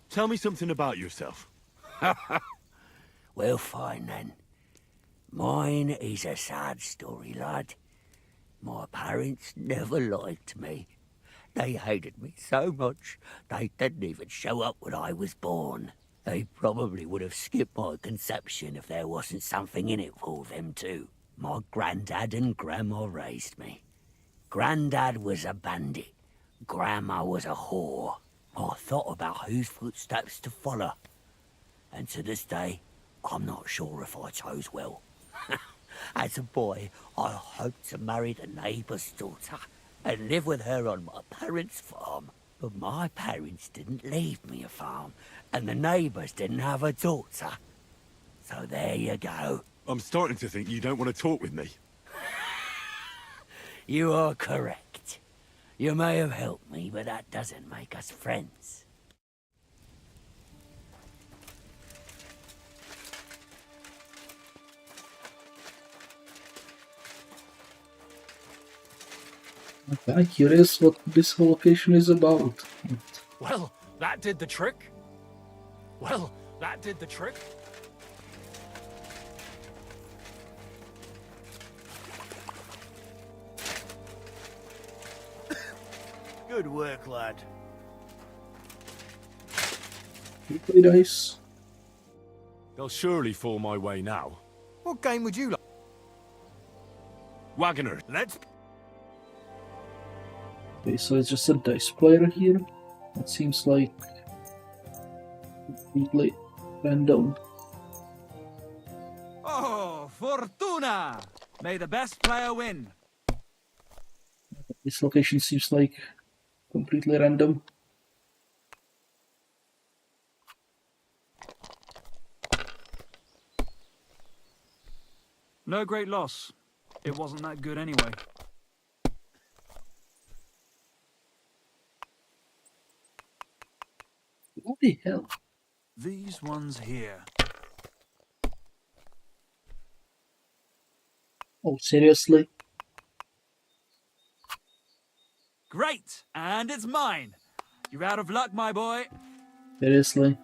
Tell me something about yourself. Well, fine then. Mine is a sad story, lad. My parents never liked me. They hated me so much, they didn't even show up when I was born. They probably would have skipped my conception if there wasn't something in it for them too. My granddad and grandma raised me. Granddad was a bandit, Grandma was a whore. I thought about whose footsteps to follow. And to this day, I'm not sure if I chose well. As a boy, I hoped to marry the neighbour's daughter and live with her on my parents' farm. But my parents didn't leave me a farm, and the neighbours didn't have a daughter. So there you go. I'm starting to think you don't want to talk with me. You are correct. You may have helped me, but that doesn't make us friends. I'm curious what this whole location is about. Well, that did the trick. Well, that did the trick. Good work, lad. Pretty nice. They'll surely fall my way now. What game would you like? Wagoner. Let's... Okay, so it's just a dice player here. That seems like completely random. Oh, Fortuna! May the best player win. This location seems like completely random. No great loss. It wasn't that good anyway. What the hell? These ones here. Oh, seriously? Great! And it's mine! You're out of luck, my boy. Seriously?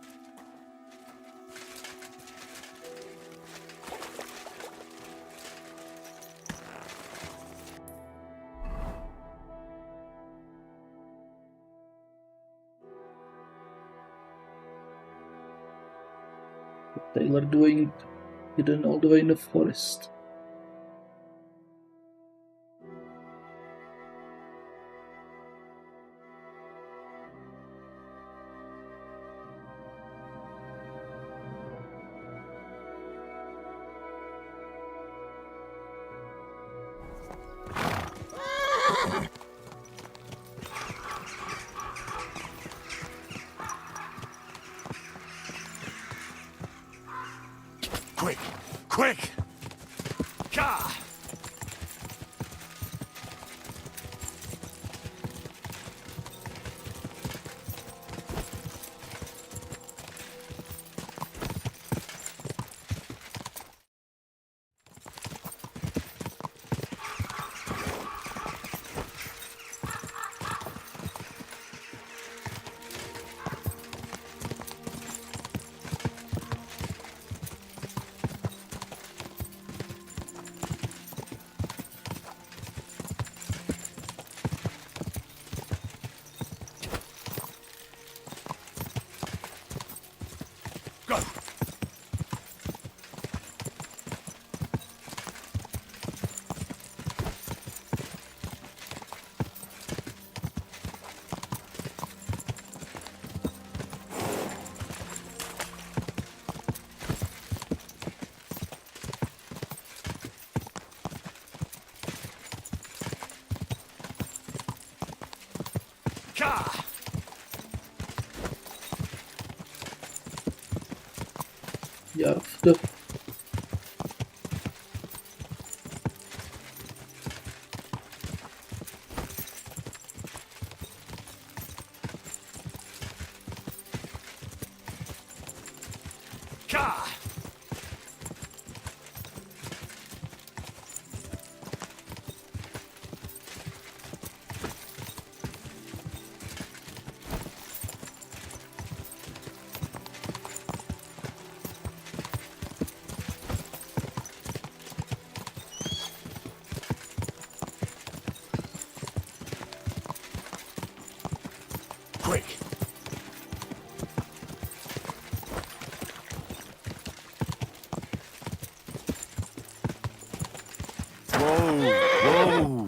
What they were doing hidden all the way in the forest. Quick! Quick! Ka! Yeah, the Quick! Whoa! Whoa!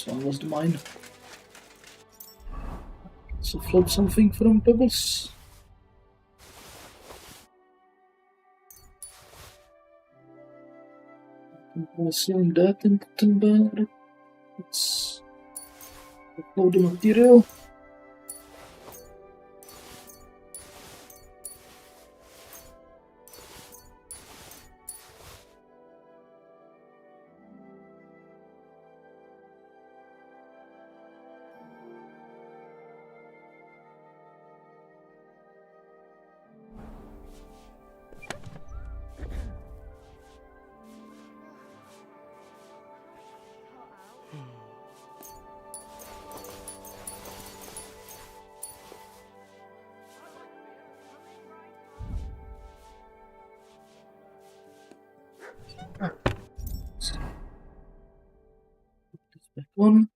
This one was the mine. So float something from pebbles. I assume that in Kutenberg. Let's upload the material. Back one.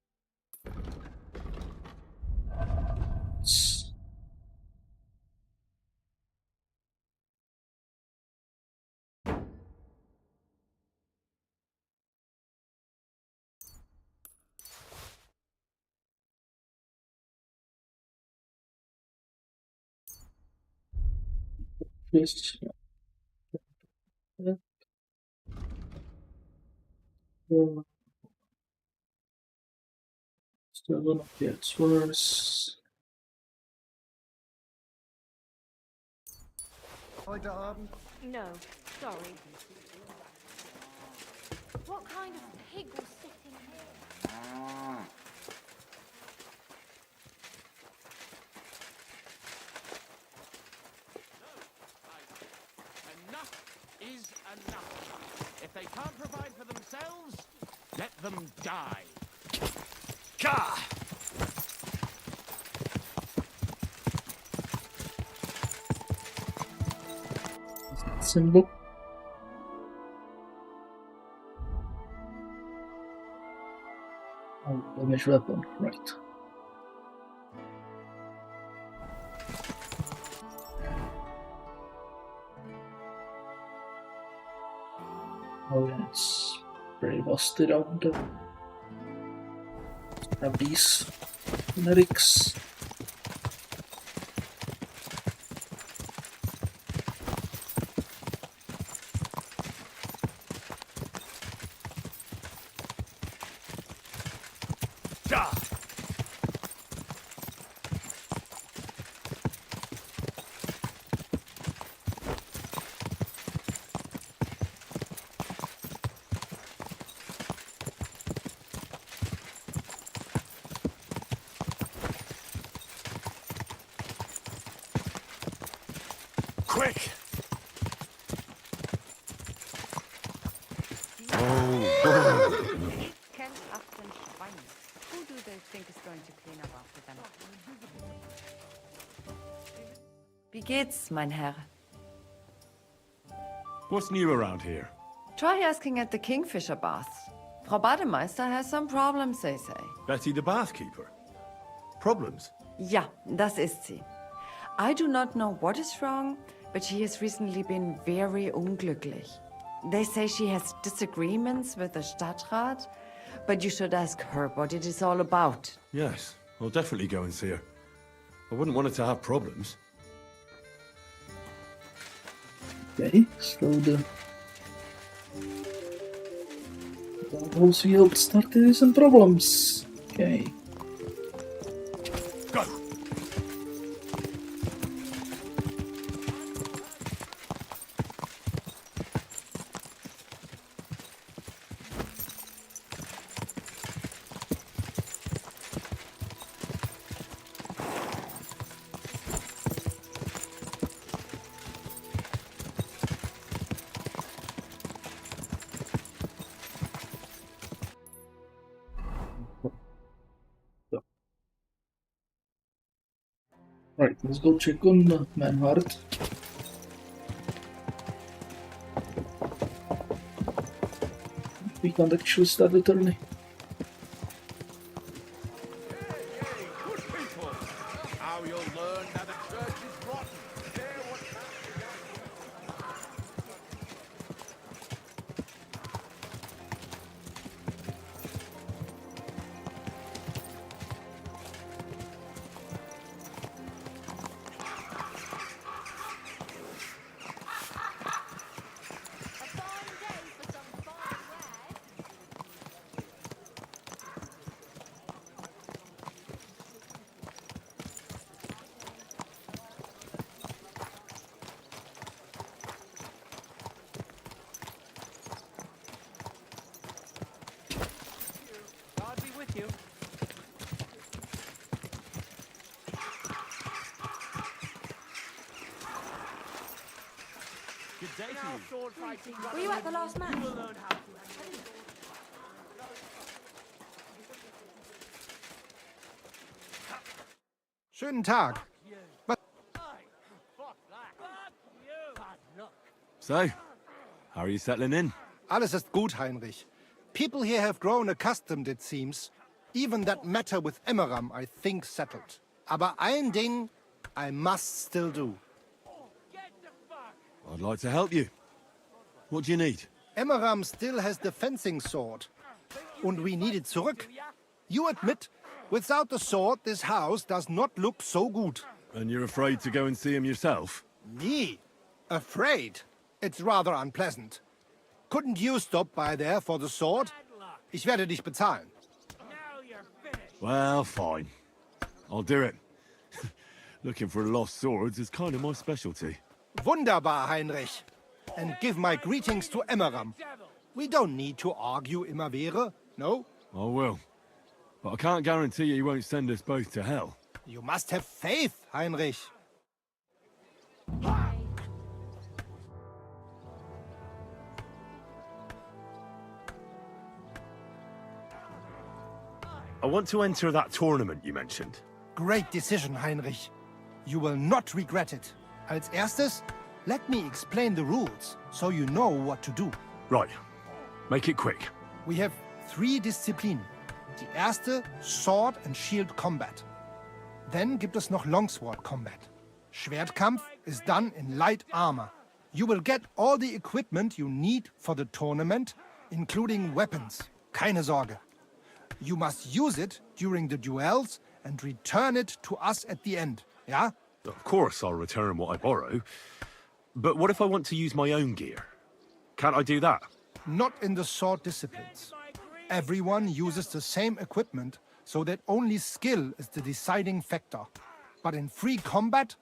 This. Still one of the explorers. Hi, Dom. No, sorry. What kind of pig was sitting here? Enough is enough. If they can't provide for themselves, let them die. Gah! Symbol. Oh, damage weapon, right. Oh yeah, it's pretty busted out though. Have these medics. Quick! Who do they think is going to clean up after them? Wie geht's, mein Herr? What's new around here? Try asking at the Kingfisher Baths. Frau Bademeister has some problems, they say. Betty the bathkeeper? Problems? Ja, das ist sie. I do not know what is wrong, but she has recently been very unglücklich. They say she has disagreements with the Stadtrat, but you should ask her what it is all about. Yes, I'll definitely go and see her. I wouldn't want her to have problems. Okay, so the Whole field started some problems. Okay. Go! Right, let's go check on Manhart. We can't actually start it early. How you'll learn that the church is rotten. day to you. Were you at the last match? Schönen Tag. So, how are you settling in? Alles ist gut, Heinrich. People here have grown accustomed, it seems. Even that matter with Emmeram, I think, settled. Aber ein Ding I must still do. I'd like to help you. What do you need? Emmeram still has the fencing sword. Und we need it zurück. You admit, without the sword, this house does not look so good. And you're afraid to go and see him yourself? Me? Afraid? It's rather unpleasant. Couldn't you stop by there for the sword? Ich werde dich bezahlen. Well, fine. I'll do it. Looking for lost swords is kind of my specialty. Wunderbar, Heinrich. And give my greetings to Emmeram. We don't need to argue immer wäre, no? I will. But I can't guarantee you he won't send us both to hell. You must have faith, Heinrich. I want to enter that tournament you mentioned. Great decision, Heinrich. You will not regret it. Als erstes, let me explain the rules, so you know what to do. Right. Make it quick. We have 3 Disziplinen. Die erste, Sword and Shield Combat. Then gibt es noch Longsword Combat. Schwertkampf is done in light armor. You will get all the equipment you need for the tournament, including weapons. Keine Sorge. You must use it during the duels and return it to us at the end, yeah? Of course I'll return what I borrow. But what if I want to use my own gear? Can't I do that? Not in the sword disciplines. Everyone uses the same equipment, so that only skill is the deciding factor. But in free combat,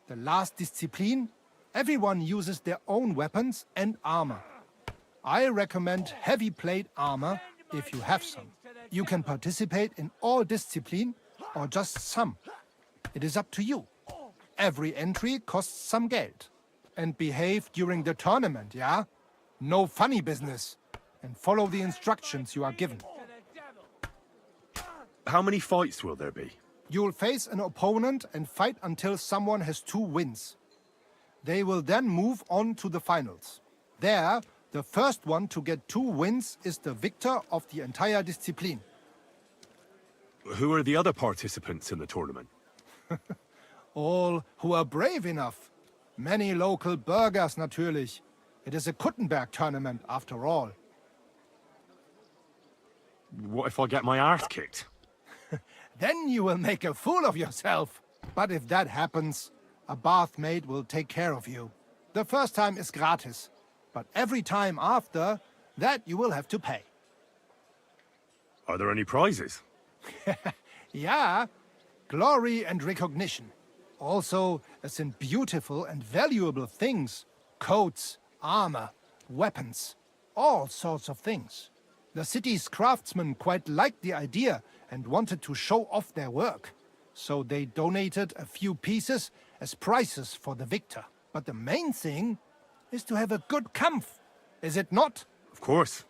the last discipline, everyone uses their own weapons and armor. I recommend heavy plate armor if you have some. You can participate in all discipline or just some. It is up to you. Every entry costs some Geld. And behave during the tournament, yeah? No funny business. And follow the instructions you are given. How many fights will there be? You'll face an opponent and fight until someone has 2 wins. They will then move on to the finals. There, the first one to get 2 wins is the victor of the entire discipline. Who are the other participants in the tournament? All who are brave enough. Many local burghers, natürlich. It is a Kutenberg tournament, after all. What if I get my arse kicked? Then you will make a fool of yourself. But if that happens, a bathmaid will take care of you. The first time is gratis, but every time after, that you will have to pay. Are there any prizes? Yeah, glory and recognition. Also, as in beautiful and valuable things. Coats, armor, weapons, all sorts of things. The city's craftsmen quite liked the idea and wanted to show off their work. So they donated a few pieces as prizes for the victor. But the main thing is to have a good Kampf, is it not? Of course.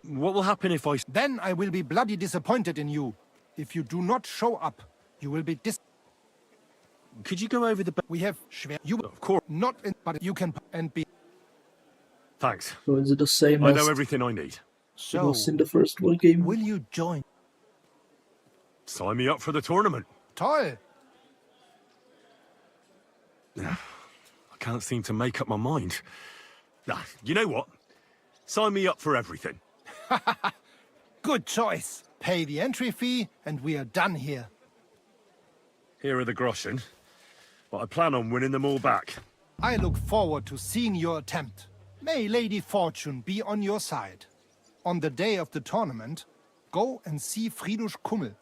What will happen if I... Then I will be bloody disappointed in you. If you do not show up, you will be Could you go over the... We have schwer... You... Of course. Not in... But you can... And be... Thanks. So is it the same I as know everything I need. it was in the first one game? Will you join? Sign me up for the tournament. Toll! I can't seem to make up my mind. You know what? Sign me up for everything. Good choice. Pay the entry fee and we are done here. Here are the groschen, but I plan on winning them all back. I look forward to seeing your attempt. May Lady Fortune be on your side. On the day of the tournament, go and see Friedrich Kummel.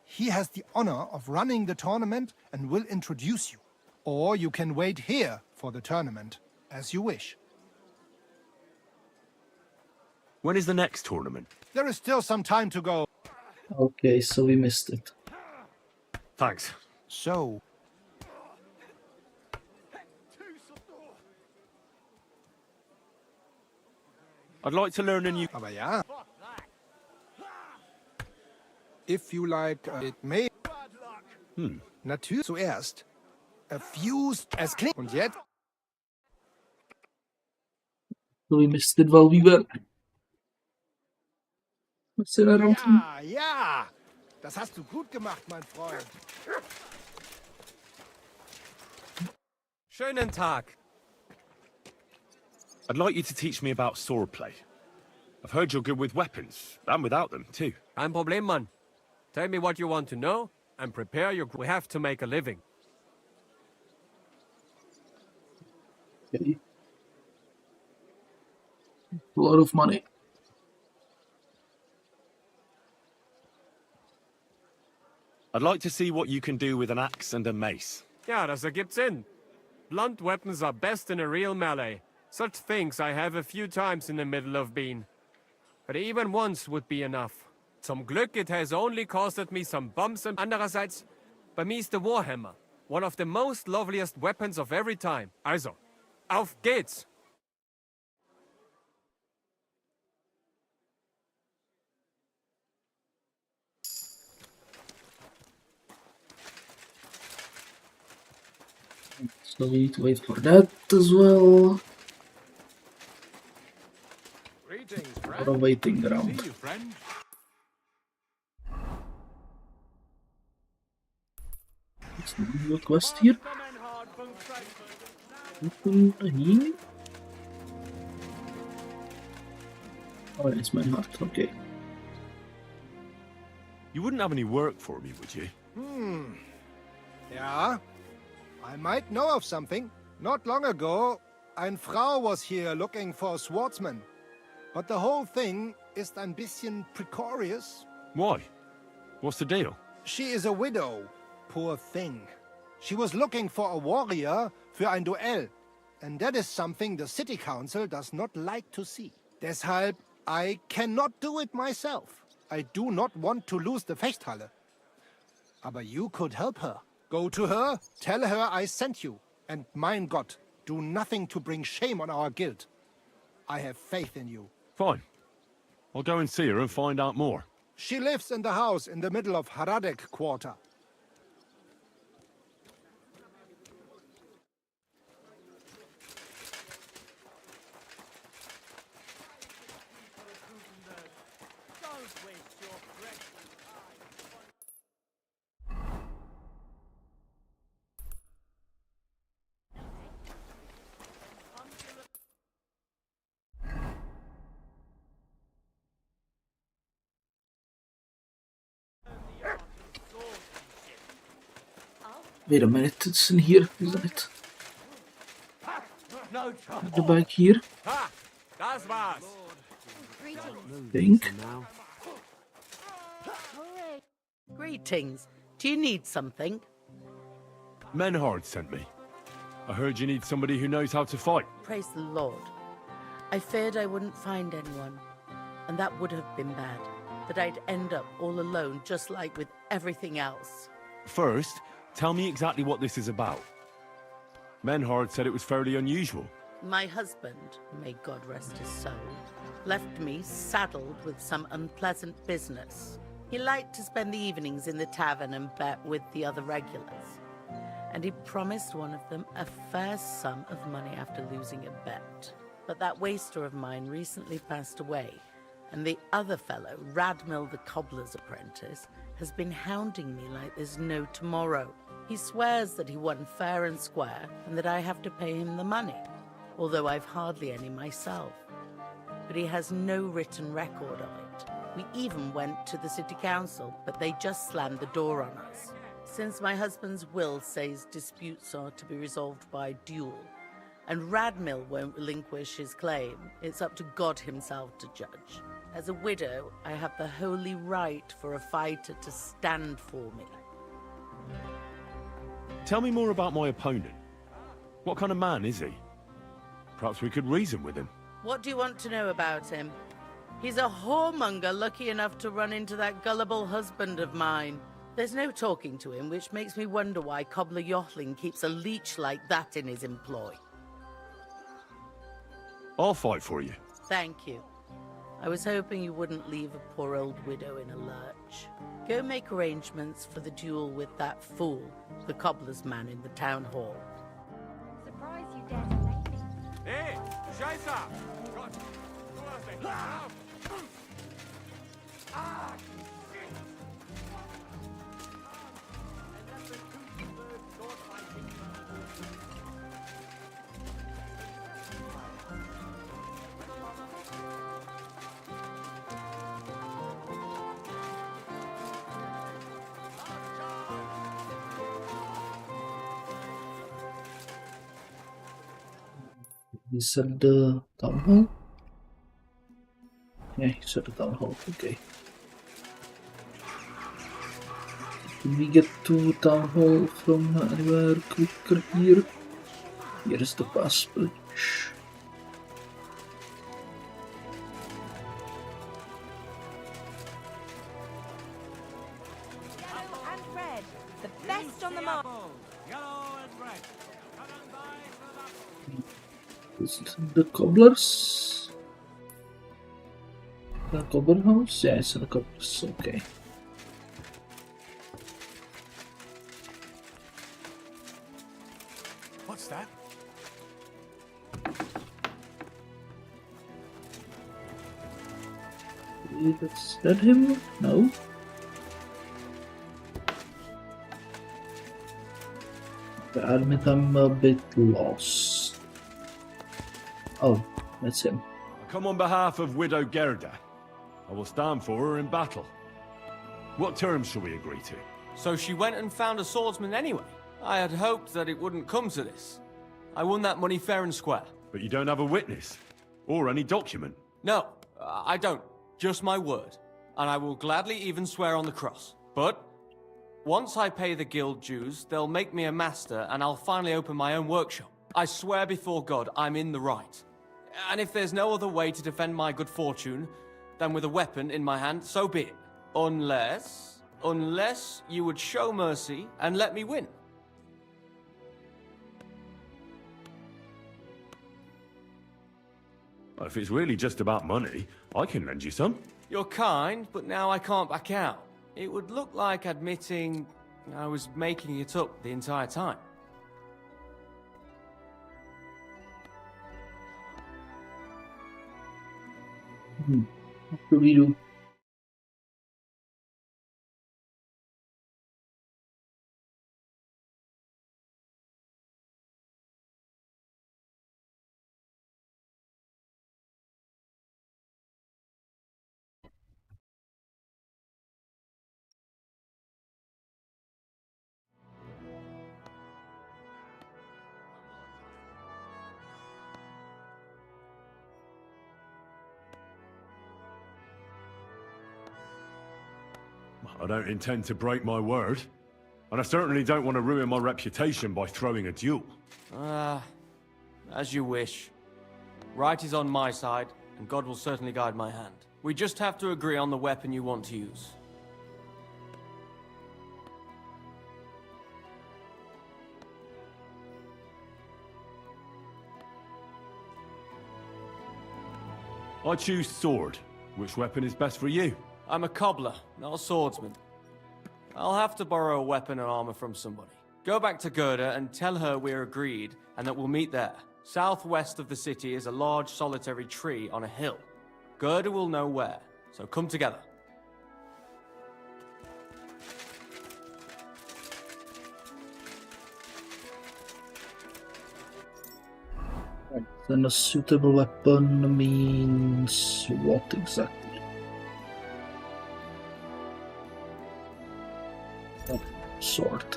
He has the honor of running the tournament and will introduce you. Or you can wait here for the tournament, as you wish. When is the next tournament? There is still some time to go. Okay, so we missed it. Thanks. So, I'd like to learn a new... Aber ja. If you like, it may... Natürlich zuerst. A fused as clean. Und jetzt? So, we missed it while we were... messing around. Ja, ja. Das hast du gut gemacht, mein Freund. Schönen Tag. I'd like you to teach me about swordplay. I've heard you're good with weapons, and without them, too. Kein Problem, Mann. Tell me what you want to know, and prepare your... We have to make a living. Okay. A lot of money. I'd like to see what you can do with an axe and a mace. Ja, das ergibt Sinn. Blunt weapons are best in a real melee. Such things I have a few times in the middle of been. But even once would be enough. Zum Glück it has only costed me some bumps and... Andererseits, bei mir ist der Warhammer one of the most loveliest weapons of every time. Also, auf geht's! So we need to wait for that as well. A lot of waiting around. Let's do a quest here. Open here. Oh, it's my heart. Okay. You wouldn't have any work for me, would you? Ja. I might know of something. Not long ago, eine Frau was here looking for a swordsman. But the whole thing is ein bisschen precarious. Why? What's the deal? She is a widow. Poor thing. She was looking for a warrior für ein Duell. And that is something the city council does not like to see. Deshalb, I cannot do it myself. I do not want to lose the Fechthalle. Aber you could help her. Go to her, tell her I sent you. And mein Gott, do nothing to bring shame on our guild. I have faith in you. Fine. I'll go and see her and find out more. She lives in the house in the middle of Haradek quarter. Wait a minute, it's in here, isn't it? No At the back here. Das war's. Think. Greetings. Do you need something? Menhard sent me. I heard you need somebody who knows how to fight. Praise the Lord. I feared I wouldn't find anyone, and that would have been bad. That I'd end up all alone, just like with everything else. First, tell me exactly what this is about. Menhard said it was fairly unusual. My husband, may God rest his soul, left me saddled with some unpleasant business. He liked to spend the evenings in the tavern and bet with the other regulars. And he promised one of them a fair sum of money after losing a bet. But that waster of mine recently passed away, and the other fellow, Radmill the cobbler's apprentice, has been hounding me like there's no tomorrow. He swears that he won fair and square, and that I have to pay him the money, although I've hardly any myself. But he has no written record of it. We even went to the city council, but they just slammed the door on us. Since my husband's will says disputes are to be resolved by duel, and Radmill won't relinquish his claim, it's up to God himself to judge. As a widow, I have the holy right for a fighter to stand for me. Tell me more about my opponent. What kind of man is he? Perhaps we could reason with him. What do you want to know about him? He's a whoremonger lucky enough to run into that gullible husband of mine. There's no talking to him, which makes me wonder why Cobbler Yochling keeps a leech like that in his employ. I'll fight for you. Thank you. I was hoping you wouldn't leave a poor old widow in a lurch. Go make arrangements for the duel with that fool, the cobbler's man in the town hall. Surprised you dare to blame me. Hey, Scheiße! He said the town hall? Yeah, he said the town hall, okay. Can we get to town hall from anywhere quicker here? Here is the pass bridge. Yellow and red, the best on the mark. Is it the cobblers? The cobbler house? Yeah, it's the cobblers, okay. What's that? Is that him? No. I admit I'm a bit lost. Oh, that's him. I come on behalf of Widow Gerda. I will stand for her in battle. What terms shall we agree to? So she went and found a swordsman anyway? I had hoped that it wouldn't come to this. I won that money fair and square. But you don't have a witness? Or any document? No, I don't. Just my word. And I will gladly even swear on the cross. But once I pay the guild dues, they'll make me a master and I'll finally open my own workshop. I swear before God I'm in the right. And if there's no other way to defend my good fortune than with a weapon in my hand, so be it. Unless you would show mercy and let me win. If it's really just about money, I can lend you some. You're kind, but now I can't back out. It would look like admitting I was making it up the entire time. What do we do? I don't intend to break my word. And I certainly don't want to ruin my reputation by throwing a duel. As you wish. Right is on my side, and God will certainly guide my hand. We just have to agree on the weapon you want to use. I choose sword. Which weapon is best for you? I'm a cobbler, not a swordsman. I'll have to borrow a weapon and armor from somebody. Go back to Gerda and tell her we're agreed and that we'll meet there. Southwest of the city is a large solitary tree on a hill. Gerda will know where, so come together. Then a suitable weapon means what exactly? Oh, sword.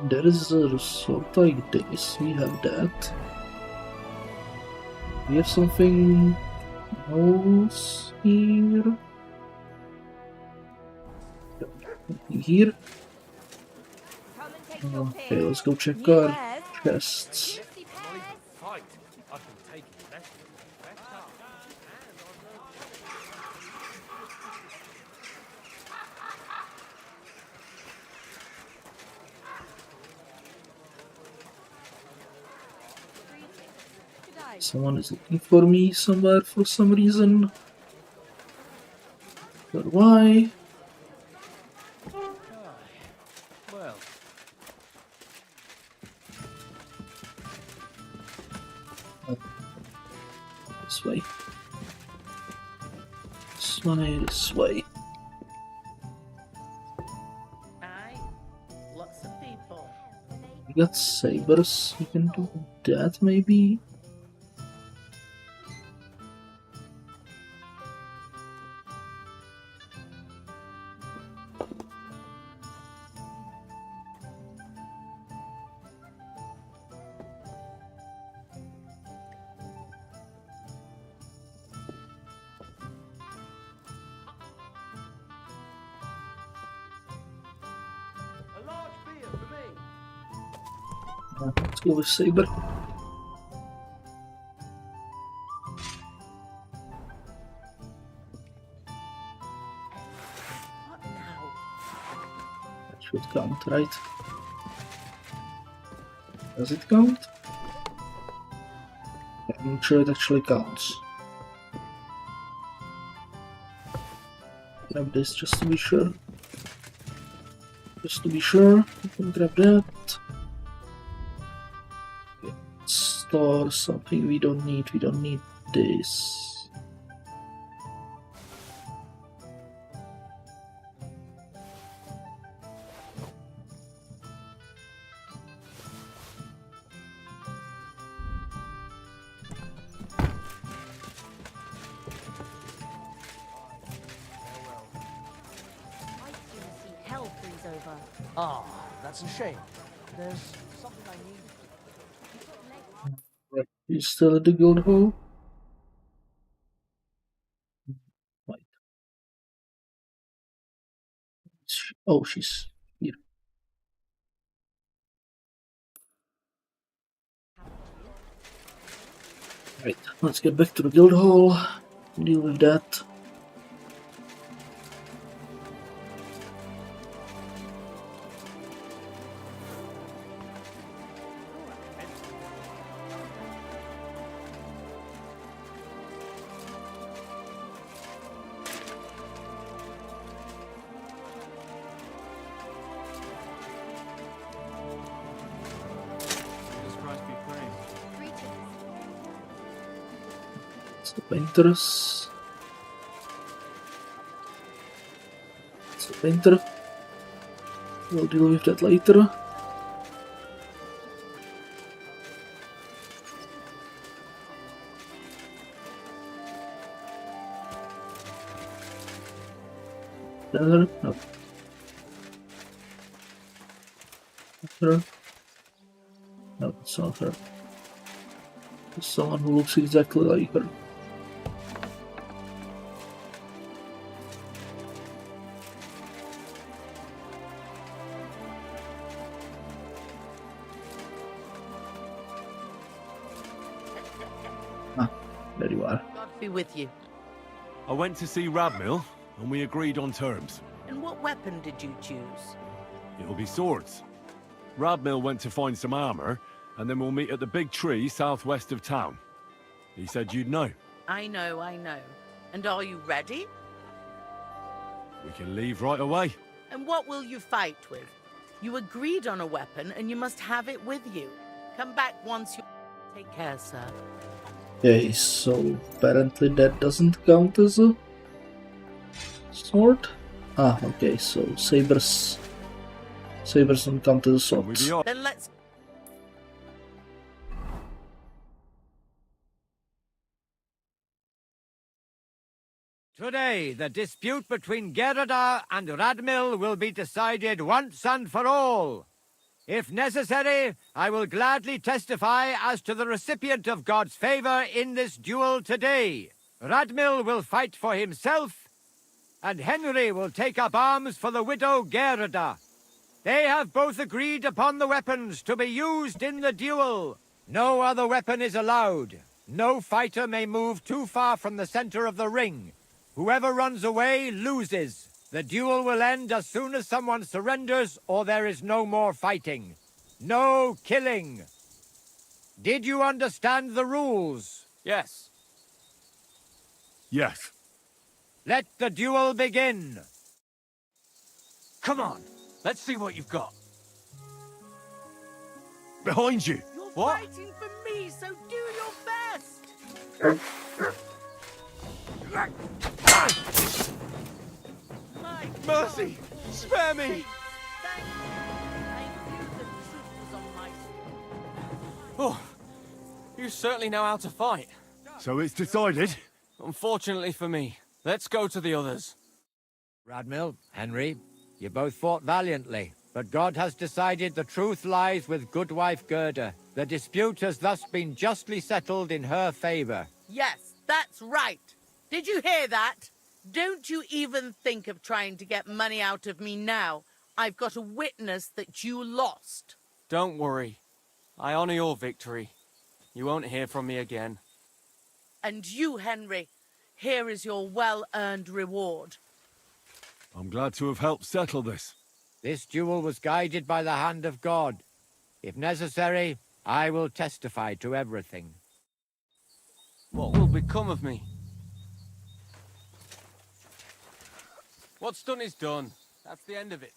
There is a sword like this, we have that. We have something else here. Here. Okay, let's go check our chests. Someone is looking for me somewhere for some reason. But why? Well, This way. This way, this way. Aye. Lots of people. We got sabers. We can do that maybe. A large beer for me. Let's go with saber. What now? That should count, right? Does it count? I'm not sure it actually counts. Grab this just to be sure. Just to be sure, we can grab that. Okay. Store something we don't need. We don't need this. I'd sooner see hell freeze over. ah, that's a shame. There's something I need. Right, he's still at the guild hall. Right. Oh, she's here. Right, let's get back to the guild hall. Deal with that. Jesus Christ be praised. It's the painters. It's the painter. We'll deal with that later. Another? No. Her? No, it's not her. It's someone who looks exactly like her. Ah, there you are. God be with you. I went to see Radmill, and we agreed on terms. And what weapon did you choose? It'll be swords. Radmill went to find some armor, and then we'll meet at the big tree southwest of town. He said you'd know. I know, I know. And are you ready? We can leave right away. And what will you fight with? You agreed on a weapon, and you must have it with you. Come back once you... Take care, sir. Okay, so apparently that doesn't count as a sword. Ah, okay, so sabers don't count as swords. Then let's... Today, the dispute between Gerada and Radmill will be decided once and for all. If necessary, I will gladly testify as to the recipient of God's favor in this duel today. Radmill will fight for himself, and Henry will take up arms for the widow Gerada. They have both agreed upon the weapons to be used in the duel. No other weapon is allowed. No fighter may move too far from the center of the ring. Whoever runs away loses. The duel will end as soon as someone surrenders or there is no more fighting. No killing. did you understand the rules? Yes. Yes. Let the duel begin. Come on, let's see what you've got. Behind you. You're What? fighting for me, so do your best. Mercy! Spare me! Thank you. I knew the truth was on my side. Oh, you certainly know how to fight. So it's decided? Unfortunately for me. Let's go to the others. Radmil, Henry, you both fought valiantly, but God has decided the truth lies with Goodwife Gerda. The dispute has thus been justly settled in her favor. Yes, that's right. Did you hear that? Don't you even think of trying to get money out of me now. I've got a witness that you lost. Don't worry. I honor your victory. You won't hear from me again. And you, Henry, here is your well-earned reward. I'm glad to have helped settle this. This duel was guided by the hand of God. If necessary, I will testify to everything. What will become of me? What's done is done. That's the end of it.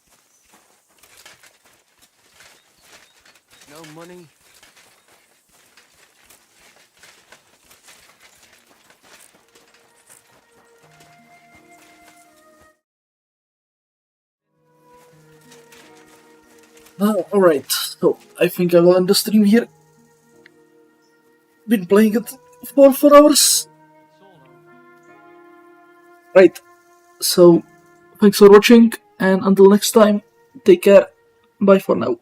No money. Alright, so I think I will end the stream here. Been playing it for 4 hours. Right, so thanks for watching, and until next time, take care. Bye for now.